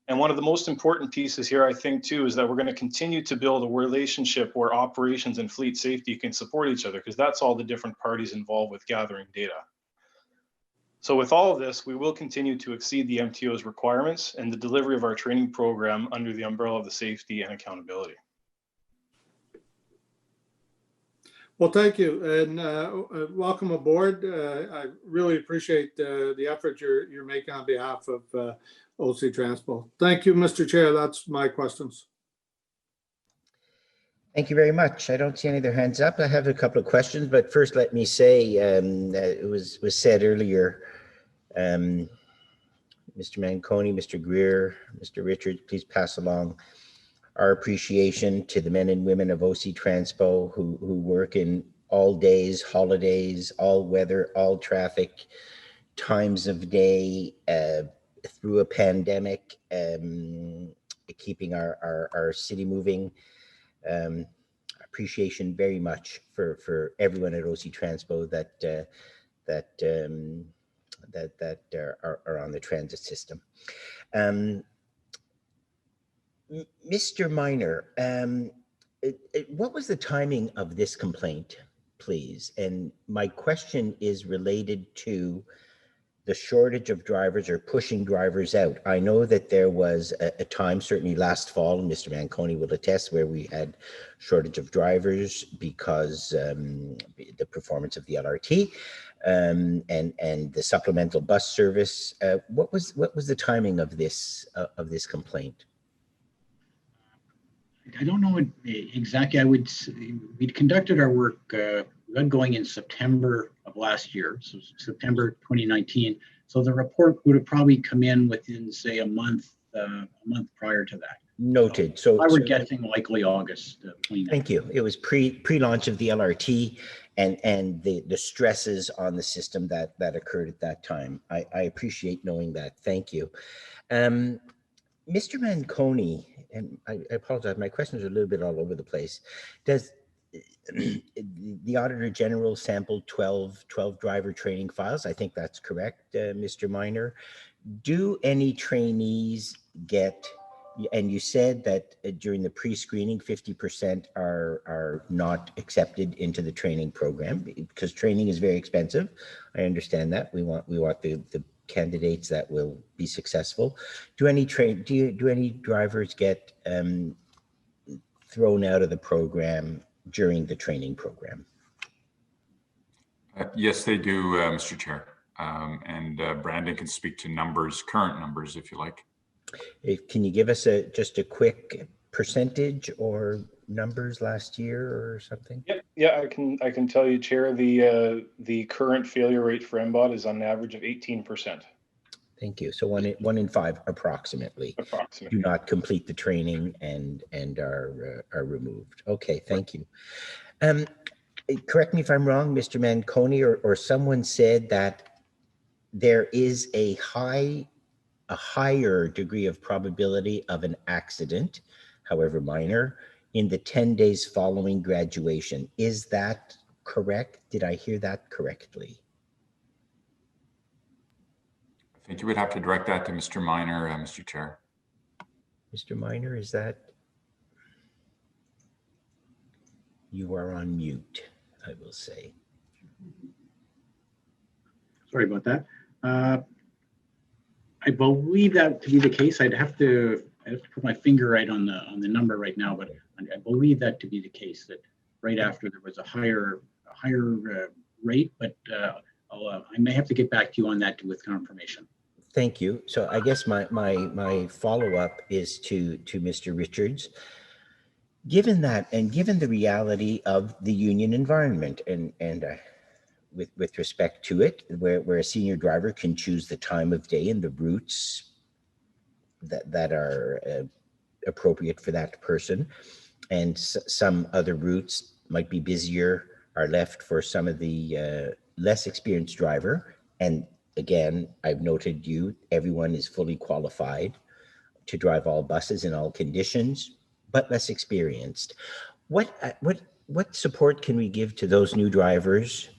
And one of the most important pieces here, I think too, is that we're going to continue to build a relationship where operations and fleet safety can support each other, because that's all the different parties involved with gathering data. So with all of this, we will continue to exceed the MTO's requirements and the delivery of our training program under the umbrella of the safety and accountability. Well, thank you, and welcome aboard. I really appreciate the effort you're making on behalf of OC Transpo. Thank you, Mr. Chair. That's my questions. Thank you very much. I don't see any other hands up. I have a couple of questions, but first let me say, it was said earlier, Mr. Manconi, Mr. Greer, Mr. Richard, please pass along our appreciation to the men and women of OC Transpo who work in all days, holidays, all weather, all traffic, times of day, through a pandemic, keeping our city moving. Appreciation very much for everyone at OC Transpo that are on the transit system. Mr. Minor, what was the timing of this complaint, please? And my question is related to the shortage of drivers or pushing drivers out. I know that there was a time, certainly last fall, and Mr. Manconi will attest, where we had shortage of drivers because the performance of the LRT and the supplemental bus service. What was the timing of this complaint? I don't know exactly. We'd conducted our work going in September of last year, so September 2019. So the report would have probably come in within, say, a month prior to that. Noted. So I would guessing likely August 2019. Thank you. It was pre-launch of the LRT and the stresses on the system that occurred at that time. I appreciate knowing that. Thank you. Mr. Manconi, and I apologize, my questions are a little bit all over the place. Does the Auditor General sampled 12 driver training files? I think that's correct, Mr. Minor. Do any trainees get, and you said that during the pre-screening, 50% are not accepted into the training program because training is very expensive. I understand that. We want the candidates that will be successful. Do any drivers get thrown out of the program during the training program? Yes, they do, Mr. Chair. And Brandon can speak to numbers, current numbers, if you like. Can you give us just a quick percentage or numbers last year or something? Yeah, I can tell you, Chair, the current failure rate for MBOT is on an average of 18%. Thank you. So one in five approximately do not complete the training and are removed. Okay, thank you. Correct me if I'm wrong, Mr. Manconi, or someone said that there is a higher degree of probability of an accident, however minor, in the 10 days following graduation. Is that correct? Did I hear that correctly? I think you would have to direct that to Mr. Minor, Mr. Chair. Mr. Minor, is that? You are on mute, I will say. Sorry about that. I believe that to be the case. I have to put my finger right on the number right now, but I believe that to be the case, that right after there was a higher rate, but I may have to get back to you on that with confirmation. Thank you. So I guess my follow-up is to Mr. Richards. Given that, and given the reality of the union environment, and with respect to it, where a senior driver can choose the time of day and the routes that are appropriate for that person, and some other routes might be busier, are left for some of the less experienced driver. And again, I've noted everyone is fully qualified to drive all buses in all conditions, but less experienced. What support can we give to those new drivers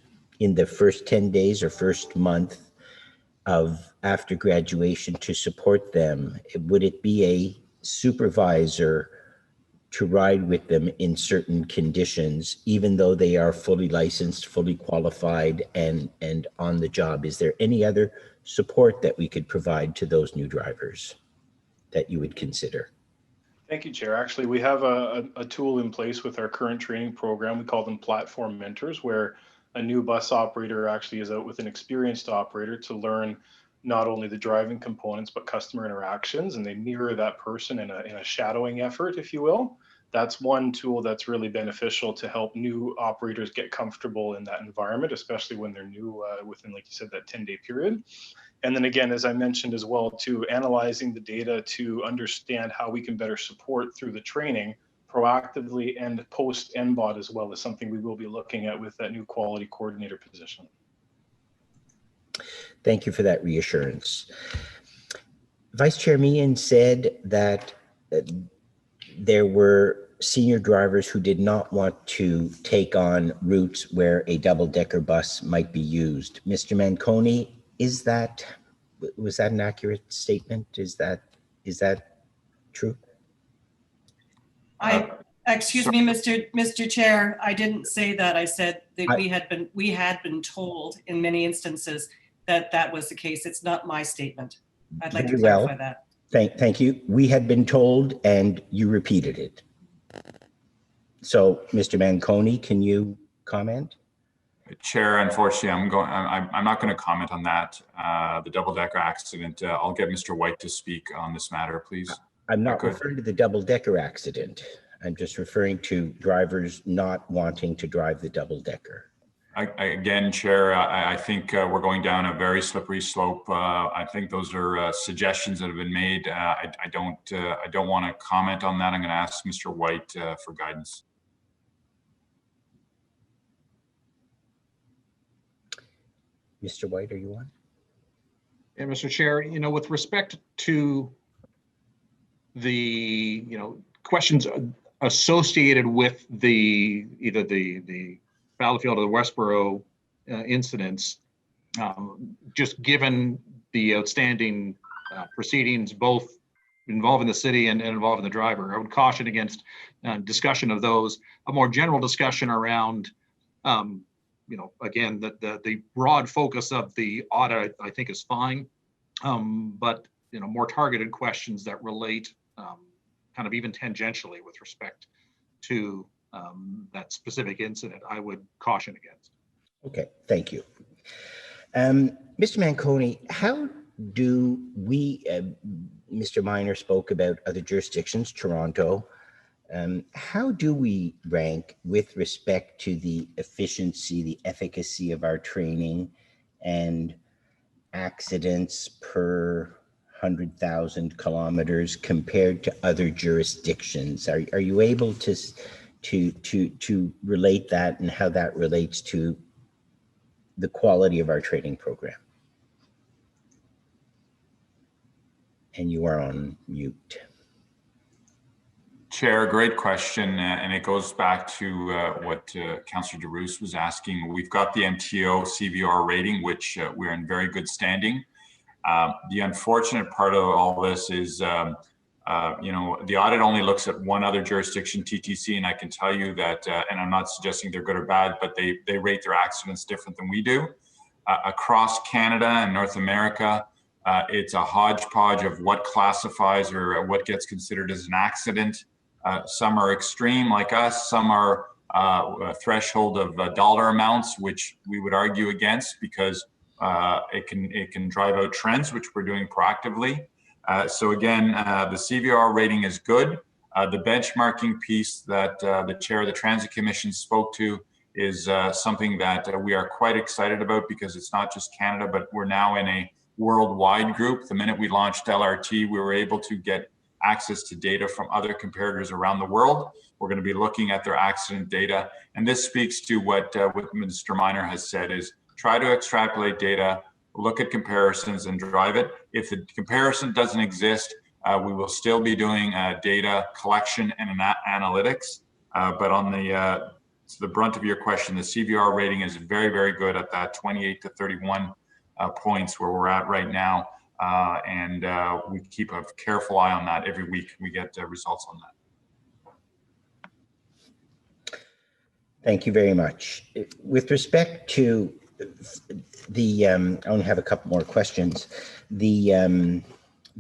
in the first 10 days or first month of after graduation to support them? Would it be a supervisor to ride with them in certain conditions, even though they are fully licensed, fully qualified, and on the job? Is there any other support that we could provide to those new drivers that you would consider? Thank you, Chair. Actually, we have a tool in place with our current training program. We call them platform mentors, where a new bus operator actually is out with an experienced operator to learn not only the driving components, but customer interactions, and they mirror that person in a shadowing effort, if you will. That's one tool that's really beneficial to help new operators get comfortable in that environment, especially when they're new within, like you said, that 10-day period. And then again, as I mentioned as well, to analyzing the data to understand how we can better support through the training proactively and post NBOT as well is something we will be looking at with that new quality coordinator position. Thank you for that reassurance. Vice Chair Meehan said that there were senior drivers who did not want to take on routes where a double-decker bus might be used. Mr. Manconi, was that an accurate statement? Is that true? Excuse me, Mr. Chair, I didn't say that. I said that we had been told in many instances that that was the case. It's not my statement. I'd like to clarify that. Thank you. We had been told, and you repeated it. So, Mr. Manconi, can you comment? Chair, unfortunately, I'm not going to comment on that. The double-decker accident. I'll get Mr. White to speak on this matter, please. I'm not referring to the double-decker accident. I'm just referring to drivers not wanting to drive the double-decker. Again, Chair, I think we're going down a very slippery slope. I think those are suggestions that have been made. I don't want to comment on that. I'm going to ask Mr. White for guidance. Mr. White, are you on? Yeah, Mr. Chair, with respect to the, questions associated with either the Battlefield or the Westboro incidents, just given the outstanding proceedings, both involving the city and involving the driver, I would caution against discussion of those. A more general discussion around, again, the broad focus of the audit, I think, is fine, but more targeted questions that relate kind of even tangentially with respect to that specific incident, I would caution against. Okay, thank you. Mr. Manconi, how do we, Mr. Minor spoke about other jurisdictions, Toronto. How do we rank with respect to the efficiency, the efficacy of our training and accidents per 100,000 kilometers compared to other jurisdictions? Are you able to relate that and how that relates to the quality of our training program? And you are on mute. Chair, great question, and it goes back to what Councillor DeRusse was asking. We've got the MTO CVR rating, which we're in very good standing. The unfortunate part of all this is, the audit only looks at one other jurisdiction, TTC, and I can tell you that, and I'm not suggesting they're good or bad, but they rate their accidents different than we do. Across Canada and North America, it's a hodgepodge of what classifies or what gets considered as an accident. Some are extreme like us, some are a threshold of dollar amounts, which we would argue against because it can drive out trends, which we're doing proactively. So again, the CVR rating is good. The benchmarking piece that the chair of the Transit Commission spoke to is something that we are quite excited about because it's not just Canada, but we're now in a worldwide group. The minute we launched LRT, we were able to get access to data from other comparators around the world. We're going to be looking at their accident data. And this speaks to what Mr. Minor has said is try to extrapolate data, look at comparisons and drive it. If the comparison doesn't exist, we will still be doing data collection and analytics. But on to the brunt of your question, the CVR rating is very, very good at that 28 to 31 points where we're at right now. And we keep a careful eye on that every week. We get results on that. Thank you very much. With respect to the, I only have a couple more questions. The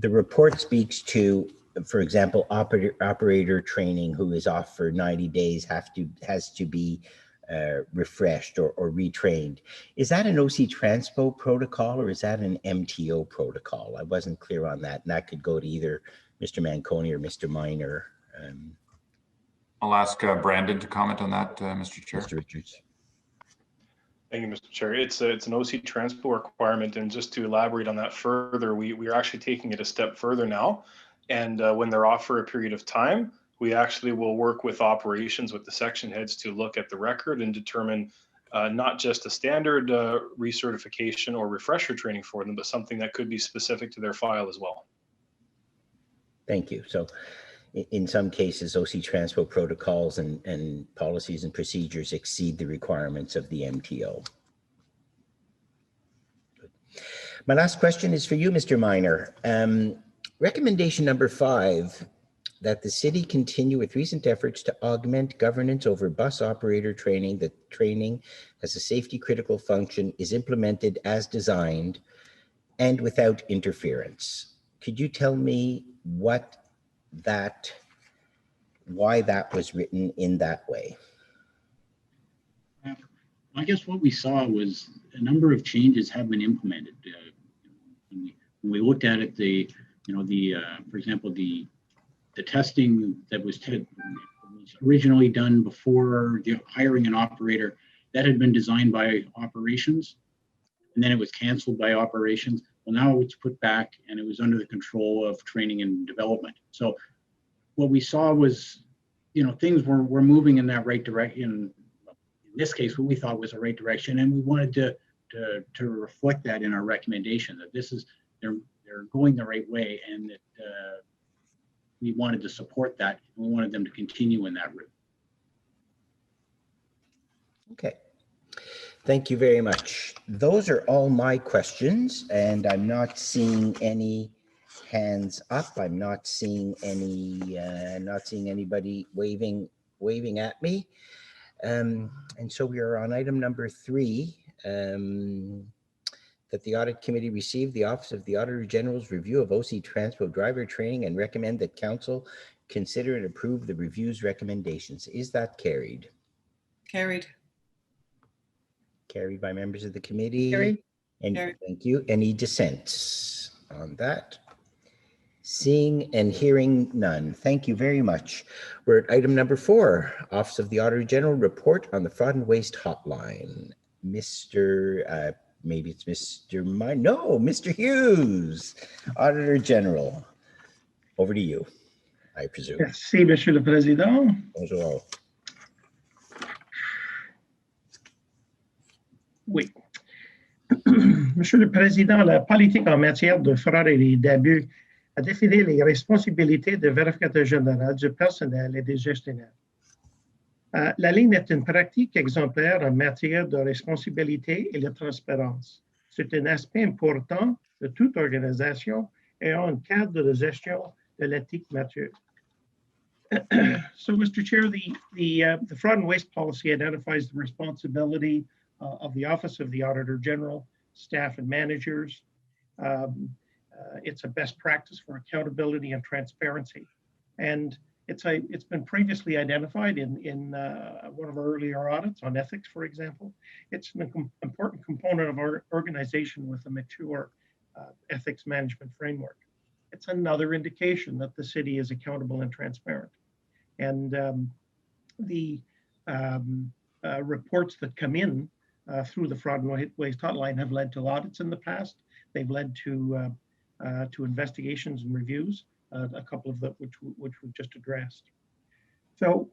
report speaks to, for example, operator training who is off for 90 days has to be refreshed or retrained. Is that an OC Transpo protocol or is that an MTO protocol? I wasn't clear on that, and that could go to either Mr. Manconi or Mr. Minor. I'll ask Brandon to comment on that, Mr. Chair. Mr. Richards. Thank you, Mr. Chair. It's an OC Transpo requirement, and just to elaborate on that further, we are actually taking it a step further now. And when they're off for a period of time, we actually will work with operations, with the section heads, to look at the record and determine not just a standard recertification or refresher training for them, but something that could be specific to their file as well. Thank you. So in some cases, OC Transpo protocols and policies and procedures exceed the requirements of the MTO. My last question is for you, Mr. Minor. Recommendation number 5, that the city continue with recent efforts to augment governance over bus operator training, that training as a safety critical function is implemented as designed and without interference. Could you tell me why that was written in that way? I guess what we saw was a number of changes have been implemented. When we looked at it, for example, the testing that was originally done before hiring an operator, that had been designed by operations, and then it was canceled by operations. Well, now it's put back and it was under the control of training and development. So what we saw was, things were moving in that right direction. In this case, what we thought was the right direction, and we wanted to reflect that in our recommendation, that they're going the right way, and that we wanted to support that. We wanted them to continue in that route. Okay. Thank you very much. Those are all my questions, and I'm not seeing any hands up. I'm not seeing anybody waving at me. And so we are on item number 3, that the audit committee receive the Office of the Auditor General's review of OC Transpo driver training and recommend that council consider and approve the review's recommendations. Is that carried? Carried. Carried by members of the committee. Carried. And Carried. thank you. Any dissents on that? Seeing and hearing none. Thank you very much. We're at item number 4, Office of the Auditor General report on the fraud and waste hotline. Maybe it's Mr. Hughes, Auditor General. Over to you, I presume. Merci, Monsieur le Président. Bonjour. Oui. Monsieur le Président, la politique en matière de fraude et d'abus a défini les responsabilités de vérificateur général, du personnel et des gestionnaires. La ligne est une pratique exemplaire en matière de responsabilité et de transparence. C'est un aspect important de toute organisation ayant un cadre de gestion de l'éthique mature. So, Mr. Chair, the fraud and waste policy identifies the responsibility of the Office of the Auditor General, staff and managers. It's a best practice for accountability and transparency. And it's been previously identified in one of our earlier audits on ethics, for example. It's an important component of our organization with a mature ethics management framework. It's another indication that the city is accountable and transparent. And the reports that come in through the fraud and waste hotline have led to audits in the past. They've led to investigations and reviews, a couple of them which we've just addressed. So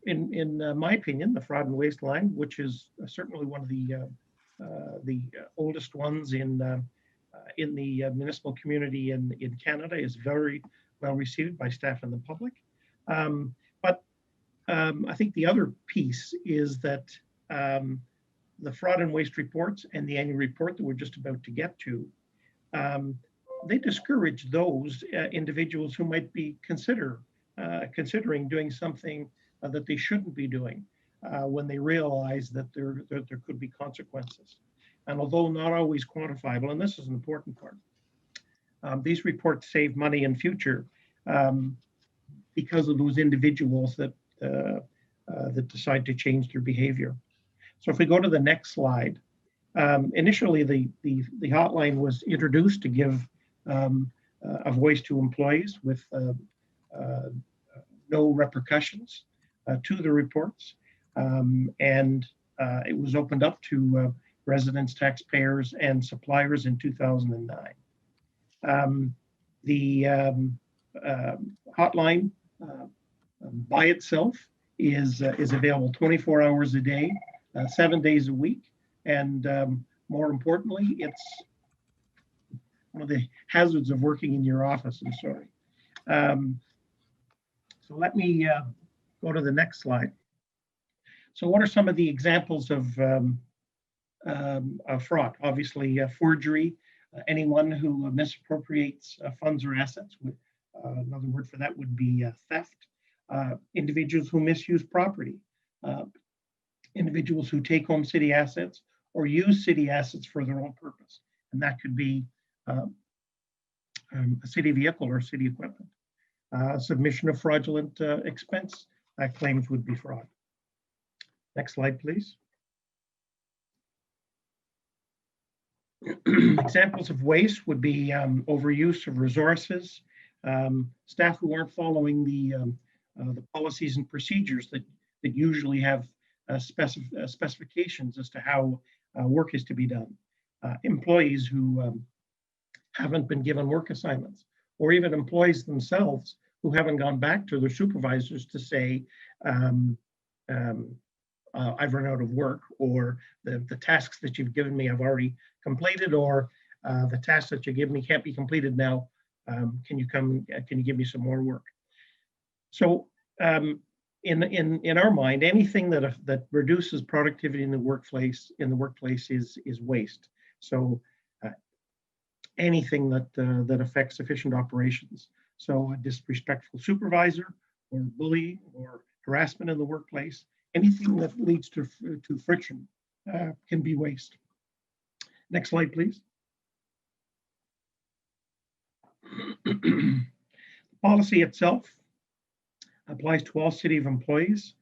in my opinion, the fraud and waste line, which is certainly one of the oldest ones in the municipal community in Canada, is very well received by staff and the public. But I think the other piece is that the fraud and waste reports and the annual report that we're just about to get to, they discourage those individuals who might be considering doing something that they shouldn't be doing when they realize that there could be consequences. And although not always quantifiable, and this is an important part, these reports save money in future because of those individuals that decide to change their behavior. So if we go to the next slide, initially the hotline was introduced to give a voice to employees with no repercussions to the reports. And It was opened up to residents, taxpayers, and suppliers in 2009. The hotline by itself is available 24 hours a day, 7 days a week, and more importantly, it's one of the hazards of working in your office. I'm sorry. So let me go to the next slide. So what are some of the examples of fraud? Obviously, forgery. Anyone who misappropriates funds or assets. Another word for that would be theft. Individuals who misuse property. Individuals who take home city assets or use city assets for their own purpose. And that could be a city vehicle or city equipment. Submission of fraudulent expense claims would be fraud. Next slide, please. Examples of waste would be overuse of resources, staff who aren't following the policies and procedures that usually have specifications as to how work is to be done, employees who haven't been given work assignments, or even employees themselves who haven't gone back to their supervisors to say, I've run out of work, or the tasks that you've given me I've already completed, or the tasks that you give me can't be completed now. Can you give me some more work? So in our mind, anything that reduces productivity in the workplace is waste. So anything that affects efficient operations. So a disrespectful supervisor, or bullying, or harassment in the workplace, anything that leads to friction can be waste. Next slide, please. The policy itself applies to all city employees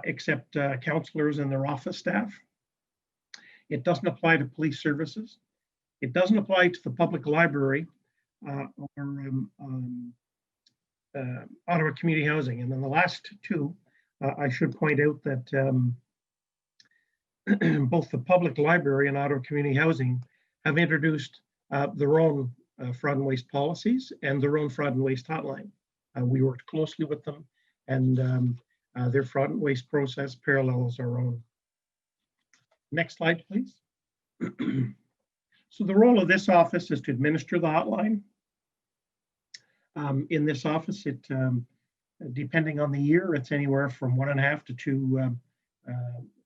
except councillors and their office staff. It doesn't apply to police services. It doesn't apply to the public library or Ottawa Community Housing. And then the last two, I should point out that both the public library and Ottawa Community Housing have introduced their own fraud and waste policies and their own fraud and waste hotline. We worked closely with them, and their fraud and waste process parallels our own. Next slide, please. So the role of this office is to administer the hotline. In this office, it depending on the year, it's anywhere from 1.5 to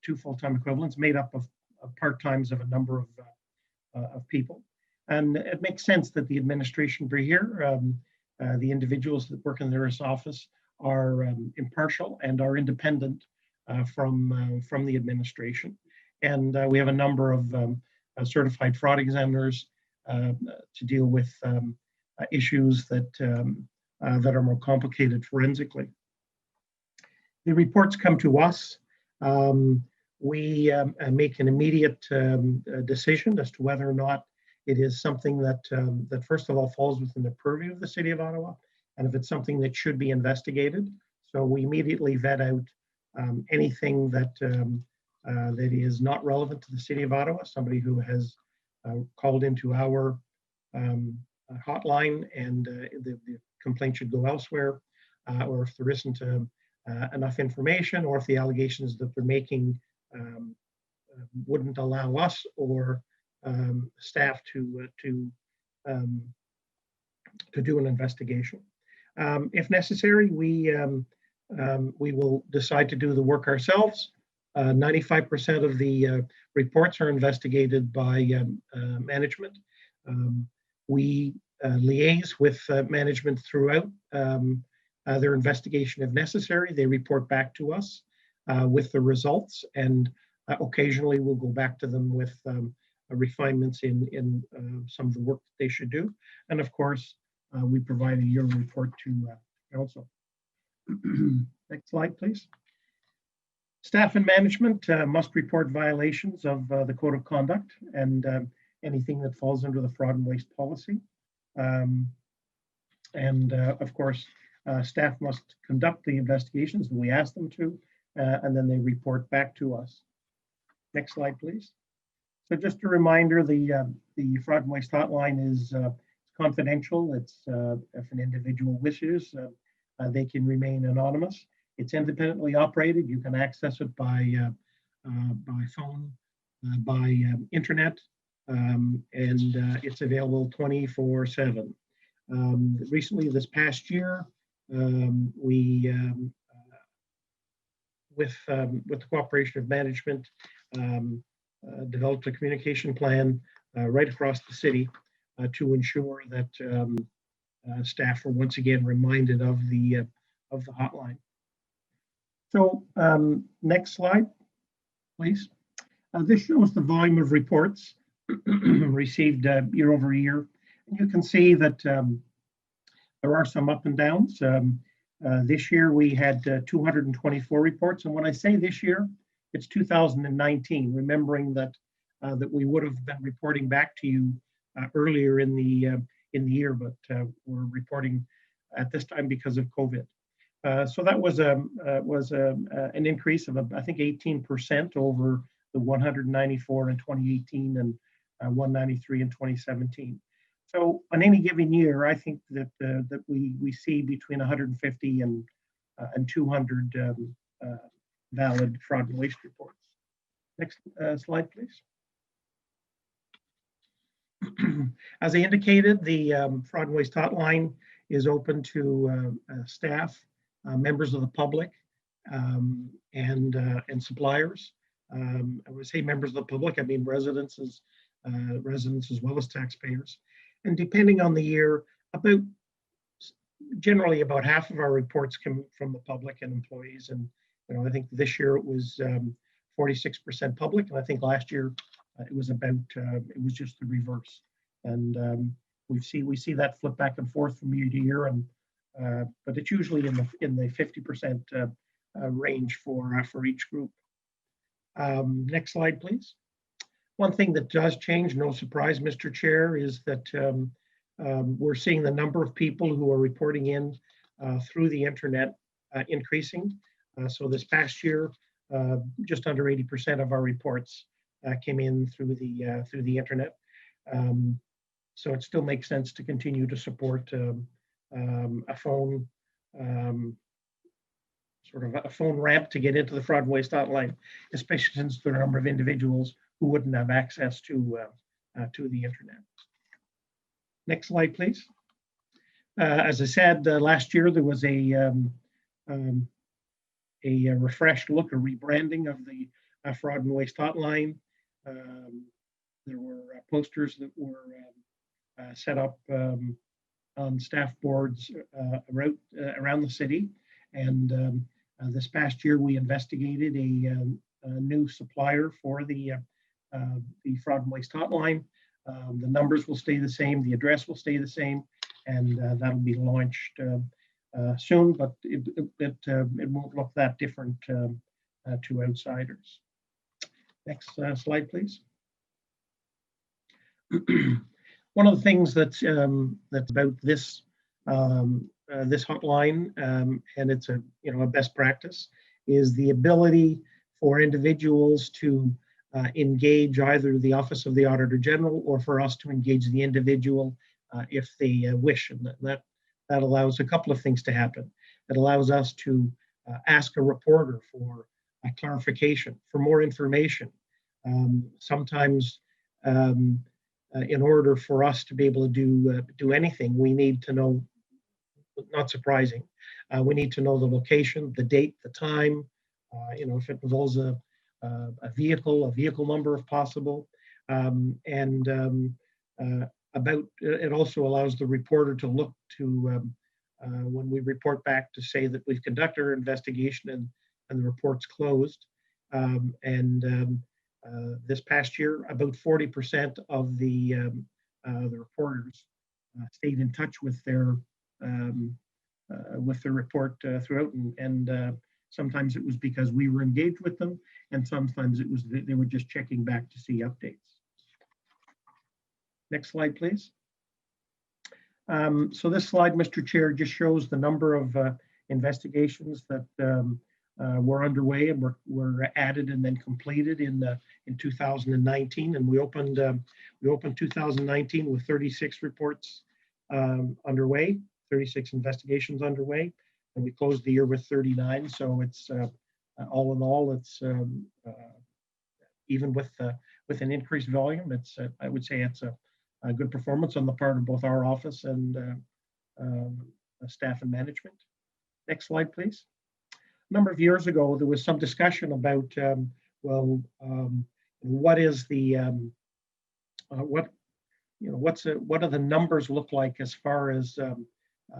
2 full-time equivalents, made up of part-times of a number of people. And it makes sense that the administration be here. The individuals that work in this office are impartial and are independent from the administration. And we have a number of certified fraud examiners to deal with issues that are more complicated forensically. The reports come to us. We make an immediate decision as to whether or not it is something that first of all falls within the purview of the City of Ottawa, and if it's something that should be investigated. So we immediately vet out anything that is not relevant to the City of Ottawa, somebody who has called into our hotline and the complaint should go elsewhere, or if there isn't enough information, or if the allegations that they're making wouldn't allow us or staff to do an investigation. If necessary, we will decide to do the work ourselves. 95% of the reports are investigated by management. We liaise with management throughout their investigation if necessary. They report back to us with the results, and occasionally we'll go back to them with refinements in some of the work that they should do. And of course, we provide a yearly report to council. Next slide, please. Staff and management must report violations of the Code of Conduct and anything that falls under the fraud and waste policy. Of course, staff must conduct the investigations that we ask them to, and then they report back to us. Next slide, please. So just a reminder, the fraud and waste hotline is confidential. It's if an individual wishes, they can remain anonymous. It's independently operated. You can access it by phone, by internet, and it's available 24/7. Recently, this past year, we, with the cooperation of management, developed a communication plan right across the city to ensure that staff were once again reminded of the hotline. So next slide, please. This shows the volume of reports received year over year. And you can see that there are some up and downs. This year we had 224 reports. And when I say this year, it's 2019, remembering that that we would have been reporting back to you earlier in the year, but we're reporting at this time because of COVID. So that was an increase of I think 18% over the 194 in 2018 and 193 in 2017. So on any given year, I think that that we see between 150 and 200 valid fraud and waste reports. Next slide, please. As I indicated, the fraud and waste hotline is open to staff, members of the public, and suppliers. When I say members of the public, I mean residents as well as taxpayers. And depending on the year, generally about half of our reports come from the public and employees. And I think this year it was 46% public, and I think last year it was just the reverse. And we see that flip back and forth from year to year, and but it's usually in the 50% range for each group. Next slide, please. One thing that does change, no surprise, Mr. Chair, is that we're seeing the number of people who are reporting in through the internet increasing. So this past year, just under 80% of our reports came in through the internet. So it still makes sense to continue to support a phone sort of a phone ramp to get into the fraud and waste hotline, especially since there are a number of individuals who wouldn't have access to the internet. Next slide, please. As I said, last year there was a refreshed look, a rebranding of the fraud and waste hotline. There were posters that were set up on staff boards around the city. And this past year, we investigated a new supplier for the fraud and waste hotline. The numbers will stay the same, the address will stay the same, and that'll be launched soon, but it won't look that different to outsiders. Next slide, please. One of the things that's about this this hotline, and it's a best practice, is the ability for individuals to engage either the Office of the Auditor General or for us to engage the individual if they wish, and that allows a couple of things to happen. It allows us to ask a reporter for a clarification, for more information. Sometimes in order for us to be able to do anything, we need to know, not surprising, we need to know the location, the date, the time, if it involves a vehicle number if possible. About it also allows the reporter to look to, when we report back, to say that we've conducted our investigation and the report's closed. This past year, about 40% of the reporters stayed in touch with their report throughout, and sometimes it was because we were engaged with them, and sometimes it was they were just checking back to see updates. Next slide, please. So this slide, Mr. Chair, just shows the number of investigations that were underway and were added and then completed in 2019. And we opened 2019 with 36 reports underway, 36 investigations underway, and we closed the year with 39. So it's all in all, it's even with an increased volume, it's I would say it's a good performance on the part of both our office and staff and management. Next slide, please. A number of years ago, there was some discussion about what is the what do the numbers look like as far as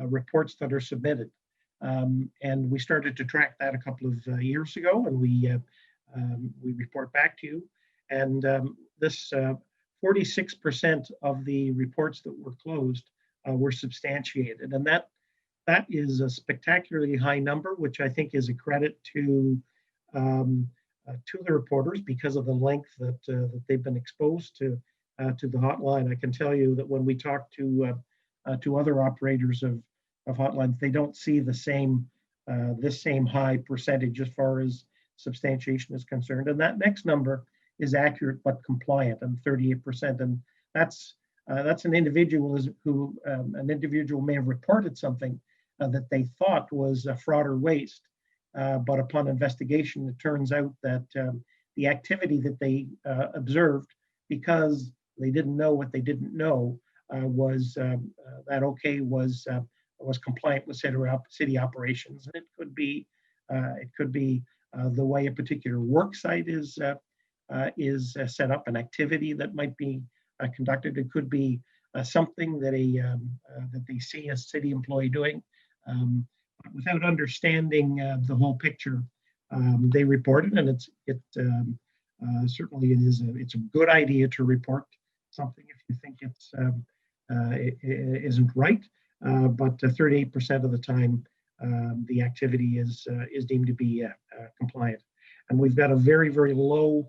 reports that are submitted, and we started to track that a couple of years ago, and we report back to you, and this 46% of the reports that were closed were substantiated, and that is a spectacularly high number, which I think is a credit to the reporters because of the length that they've been exposed to the hotline. I can tell you that when we talk to other operators of hotlines, they don't see the same this same high percentage as far as substantiation is concerned. And that next number is accurate but compliant, and 38%. And that's an individual who an individual may have reported something that they thought was fraud or waste, but upon investigation, it turns out that the activity that they observed, because they didn't know what they didn't know, was compliant with city operations. And it could be the way a particular work site is set up, an activity that might be conducted. It could be something that that they see a city employee doing. Without understanding the whole picture, they report it, and certainly it's a good idea to report something if you think it isn't right. But 38% of the time, the activity is deemed to be compliant, and we've got a very, very low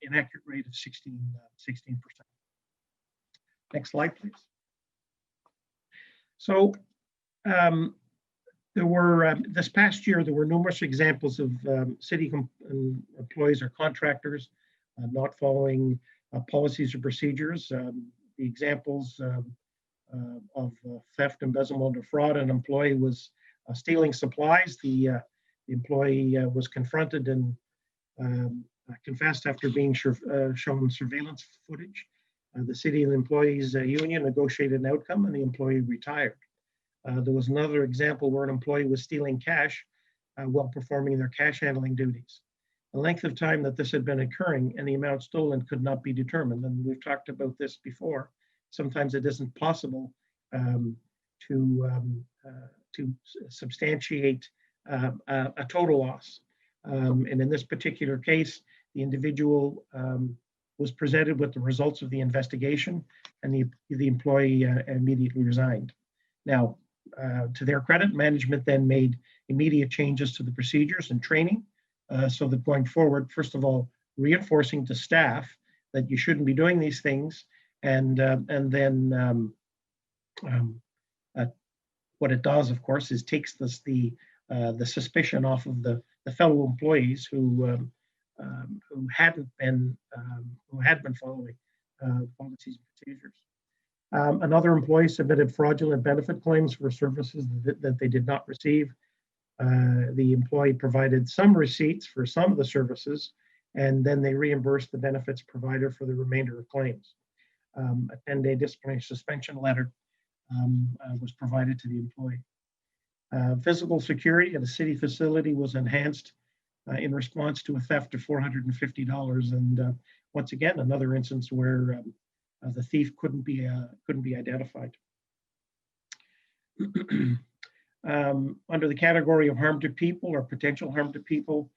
inaccurate rate of 16%. Next slide, please. So there were this past year, there were numerous examples of city employees or contractors not following policies or procedures. The examples of theft, embezzlement, or fraud: an employee was stealing supplies. The employee was confronted and confessed after being shown surveillance footage. The city and the employees union negotiated an outcome, and the employee retired. There was another example where an employee was stealing cash while performing their cash handling duties. The length of time that this had been occurring and the amount stolen could not be determined. And we've talked about this before. Sometimes it isn't possible to substantiate a total loss. And in this particular case, the individual was presented with the results of the investigation, and the employee immediately resigned. Now, to their credit, management then made immediate changes to the procedures and training, so that going forward, first of all, reinforcing to staff that you shouldn't be doing these things, and then what it does, of course, is takes the suspicion off of the fellow employees who had been following policies and procedures. Another employee submitted fraudulent benefit claims for services that they did not receive. The employee provided some receipts for some of the services, and then they reimbursed the benefits provider for the remainder of claims. A 10-day disciplinary suspension letter was provided to the employee. Physical security at a city facility was enhanced in response to a theft of $450, and once again, another instance where the thief couldn't be identified. Under the category of harm to people or potential harm to people,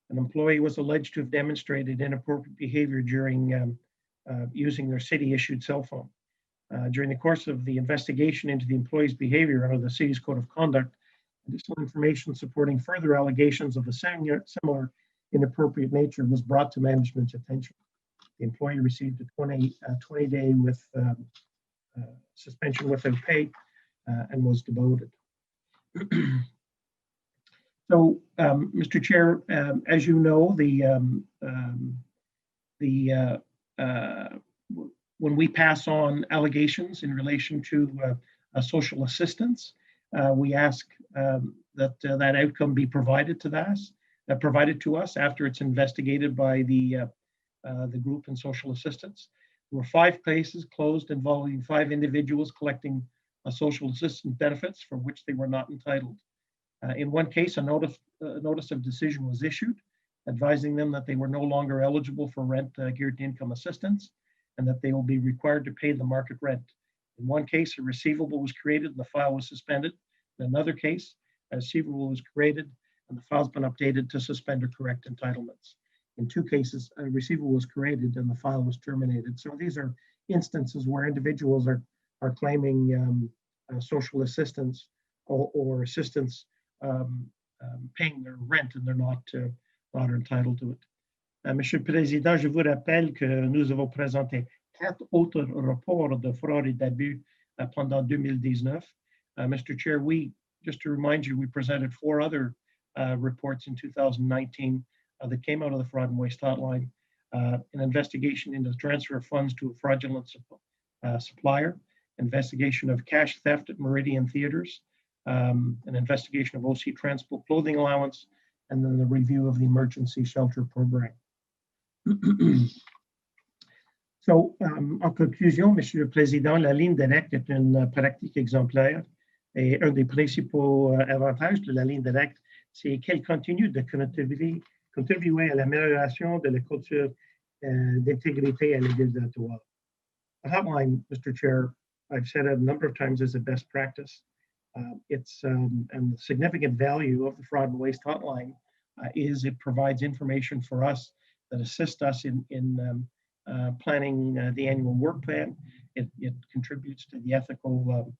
an employee was alleged to have demonstrated inappropriate behavior during using their city-issued cell phone. During the course of the investigation into the employee's behavior under the city's code of conduct, additional information supporting further allegations of a similar inappropriate nature was brought to management's attention. The employee received a 20-day with suspension without pay and was demoted. So, Mr. Chair, as you know, when we pass on allegations in relation to social assistance, we ask that outcome be provided to us after it's investigated by the group in social assistance. There were 5 cases closed involving 5 individuals collecting social assistance benefits for which they were not entitled. In one case, a notice of decision was issued, advising them that they were no longer eligible for rent guaranteed income assistance and that they will be required to pay the market rent. In one case, a receivable was created and the file was suspended. In another case, a receivable was created and the file's been updated to suspend or correct entitlements. In 2 cases, a receivable was created and the file was terminated. So these are instances where individuals are claiming social assistance or assistance paying their rent and they're not entitled to it. Monsieur le Président, je vous rappelle que nous avons présenté 4 autres rapports de fraude et d'abus pendant 2019. Mr. Chair, just to remind you, we presented 4 other reports in 2019 that came out of the Fraud and Waste Hotline. An investigation into the transfer of funds to a fraudulent supplier, investigation of cash theft at Meridian Theaters, an investigation of OC Transpo clothing allowance, and then the review of the emergency shelter program. So, en conclusion, Monsieur le Président, la ligne directe est une pratique exemplaire et un des principaux avantages de la ligne directe, c'est qu'elle continue de contribuer à l'amélioration de la culture d'intégrité à l'exécutoire. The hotline, Mr. Chair, I've said it a number of times, is a best practice. And the significant value of the Fraud and Waste Hotline is it provides information for us that assists us in planning the annual work plan. It contributes to the ethical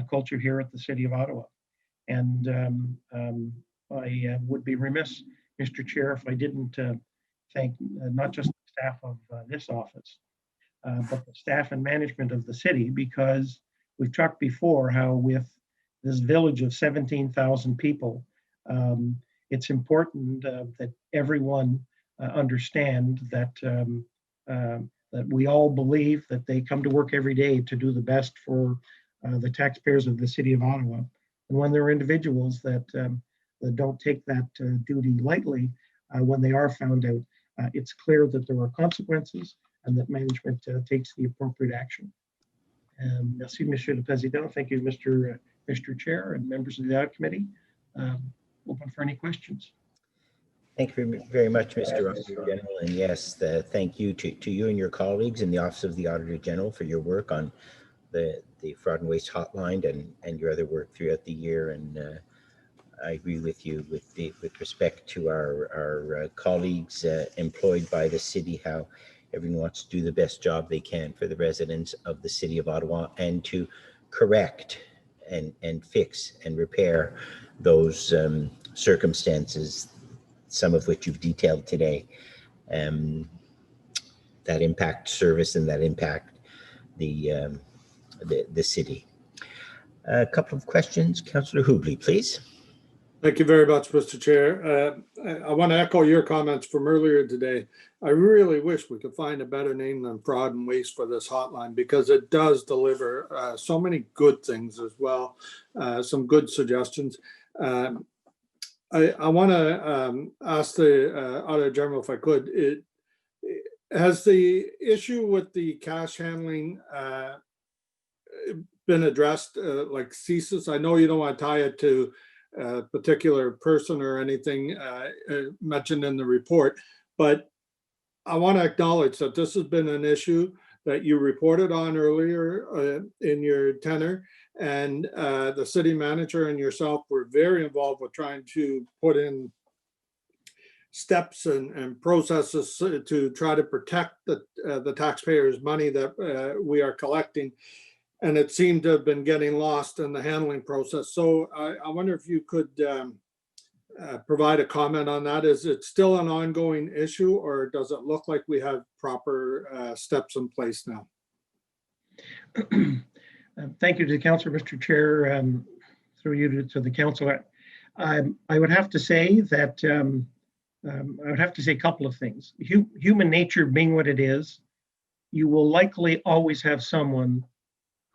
culture here at the City of Ottawa. And I would be remiss, Mr. Chair, if I didn't thank not just the staff of this office, but the staff and management of the city, because we've talked before how with this village of 17,000 people, it's important that everyone understand that that we all believe that they come to work every day to do the best for the taxpayers of the City of Ottawa. And when there are individuals that don't take that duty lightly, when they are found out, it's clear that there are consequences and that management takes the appropriate action. Merci, Monsieur le Président. Thank you, Mr. Chair and members of the Audit Committee. Open for any questions. Thank you very much, Mr. Auditor General. And yes, thank you to you and your colleagues in the Office of the Auditor General for your work on the Fraud and Waste Hotline and your other work throughout the year. And I agree with you with respect to our colleagues employed by the city, how everyone wants to do the best job they can for the residents of the City of Ottawa and to correct and fix and repair those circumstances, some of which you've detailed today, that impact service and that impact the city. A couple of questions. Councillor Hubley, please. Thank you very much, Mr. Chair. I want to echo your comments from earlier today. I really wish we could find a better name than Fraud and Waste for this hotline, because it does deliver so many good things as well, some good suggestions. I want to ask the Auditor General, if I could, has the issue with the cash handling been addressed, like CSIS? I know you don't want to tie it to a particular person or anything mentioned in the report, but I want to acknowledge that this has been an issue that you reported on earlier in your tenure, and the city manager and yourself were very involved with trying to put in steps and processes to try to protect the taxpayers' money that we are collecting. And it seemed to have been getting lost in the handling process. So I wonder if you could provide a comment on that. Is it still an ongoing issue, or does it look like we have proper steps in place now? Thank you to the councillor, Mr. Chair, through you to the councillor. I would have to say that I would have to say a couple of things. Human nature being what it is, you will likely always have someone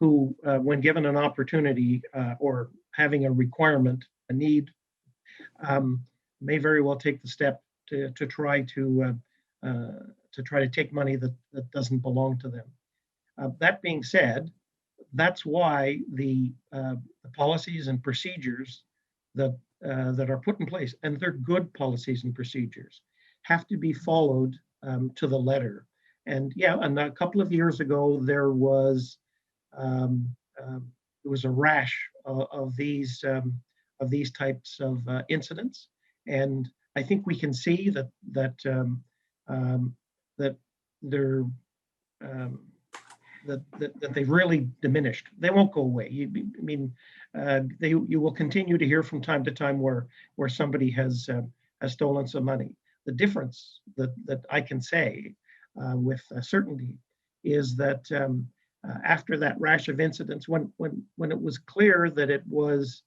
who, when given an opportunity or having a requirement, a need, may very well take the step to try to take money that doesn't belong to them. That being said, that's why the policies and procedures that are put in place, and they're good policies and procedures, have to be followed to the letter. And yeah, and a couple of years ago, there was a rash of these types of incidents, and I think we can see that they're that they've really diminished. They won't go away. You will continue to hear from time to time where somebody has stolen some money. The difference that I can say with certainty is that after that rash of incidents, when it was clear that it wasn't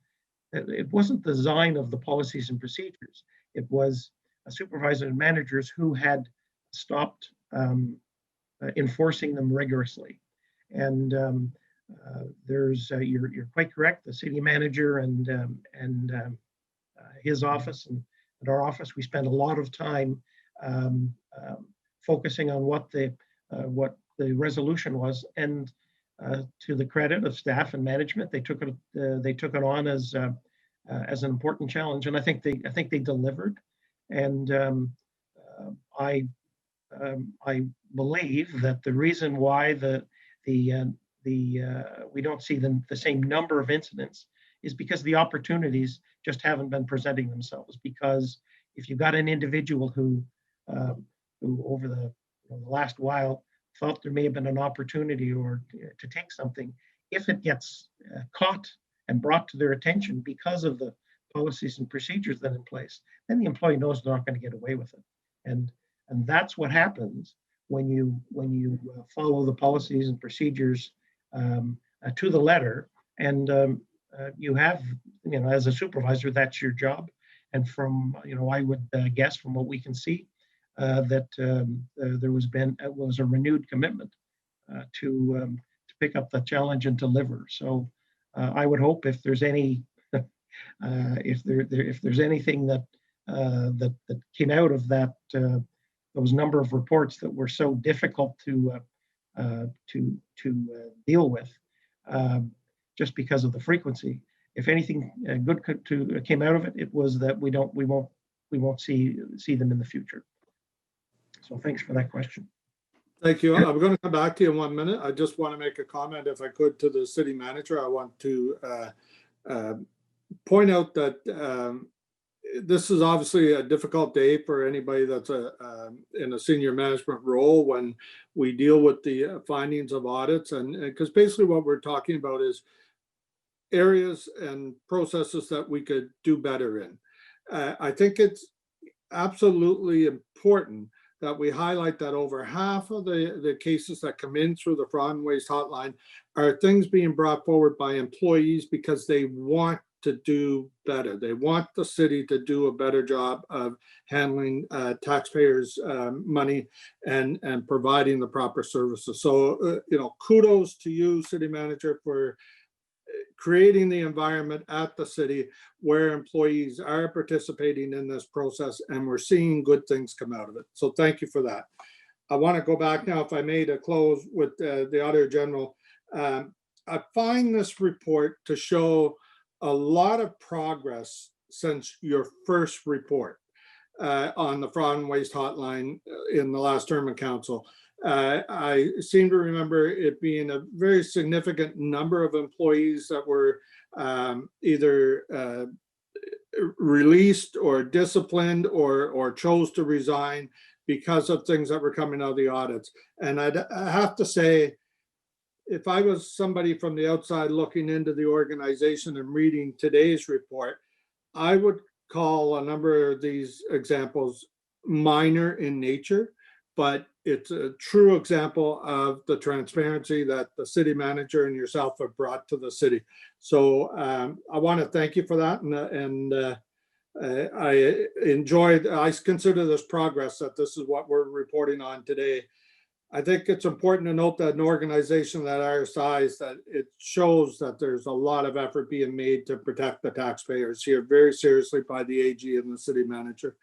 the design of the policies and procedures, it was supervisors and managers who had stopped enforcing them rigorously. And there's you're quite correct. The city manager and his office and our office, we spend a lot of time focusing on what the resolution was. And to the credit of staff and management, they took it on as an important challenge, and I think they delivered. And I believe that the reason why we don't see the same number of incidents is because the opportunities just haven't been presenting themselves. Because if you've got an individual who over the last while thought there may have been an opportunity or to take something, if it gets caught and brought to their attention because of the policies and procedures that are in place, then the employee knows they're not going to get away with it. And that's what happens when you follow the policies and procedures to the letter. And you have, as a supervisor, that's your job. And from, I would guess from what we can see, that there was a renewed commitment to pick up the challenge and deliver. So I would hope if there's any if there's anything that came out of that those number of reports that were so difficult to deal with, just because of the frequency. If anything good came out of it, it was that we won't see them in the future. So thanks for that question. Thank you. I'm going to come back to you in 1 minute. I just want to make a comment, if I could, to the city manager. I want to point out that this is obviously a difficult day for anybody that's in a senior management role when we deal with the findings of audits, and because basically what we're talking about is areas and processes that we could do better in. I think it's absolutely important that we highlight that over half of the cases that come in through the fraud and waste hotline are things being brought forward by employees because they want to do better. They want the city to do a better job of handling taxpayers' money and providing the proper services. So, kudos to you, city manager, for creating the environment at the city where employees are participating in this process, and we're seeing good things come out of it. So thank you for that. I want to go back now, if I may, to close with the Auditor General. I find this report to show a lot of progress since your first report on the fraud and waste hotline in the last term of council. I seem to remember it being a very significant number of employees that were either released or disciplined or chose to resign because of things that were coming out of the audits. And I have to say, if I was somebody from the outside looking into the organization and reading today's report, I would call a number of these examples minor in nature. but it's a true example of the transparency that the city manager and yourself have brought to the city. So I want to thank you for that, and I consider this progress, that this is what we're reporting on today. I think it's important to note that an organization that our size, that it shows that there's a lot of effort being made to protect the taxpayers here very seriously by the AG and the city manager.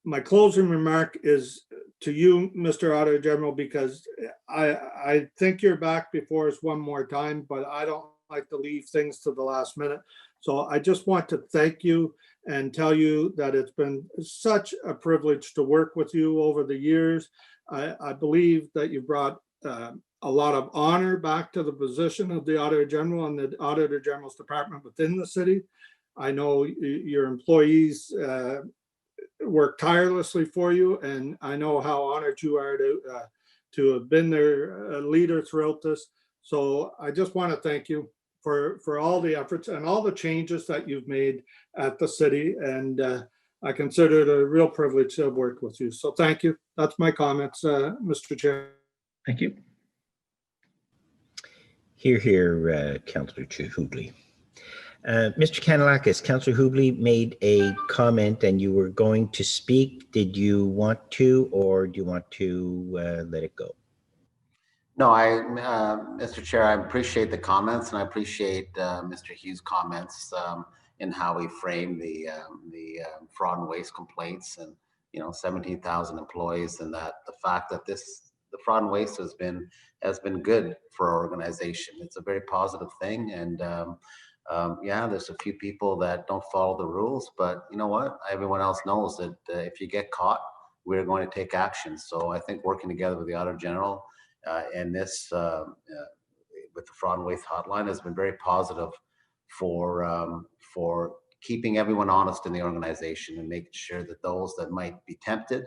My closing remark is to you, Mr. Auditor General, because I think you're back before us one more time, but I don't like to leave things to the last minute. So I just want to thank you and tell you that it's been such a privilege to work with you over the years. I believe that you brought a lot of honor back to the position of the Auditor General and the Auditor General's department within the city. I know your employees work tirelessly for you, and I know how honored you are to have been their leader throughout this. So I just want to thank you for all the efforts and all the changes that you've made at the city, and I consider it a real privilege to have worked with you. So thank you. That's my comments, Mr. Chair. Thank you. Hear, hear, Councillor Hoobley. Mr. Kanellakis, Councillor Hoobley made a comment and you were going to speak. Did you want to, or do you want to let it go? No, Mr. Chair, I appreciate the comments, and I appreciate Mr. Hughes' comments in how he framed the fraud and waste complaints, and 17,000 employees, and that the fact that the fraud and waste has been good for our organization. It's a very positive thing, and yeah, there's a few people that don't follow the rules, but you know what? Everyone else knows that if you get caught, we're going to take action. So I think working together with the Auditor General and this with the fraud and waste hotline has been very positive for keeping everyone honest in the organization and making sure that those that might be tempted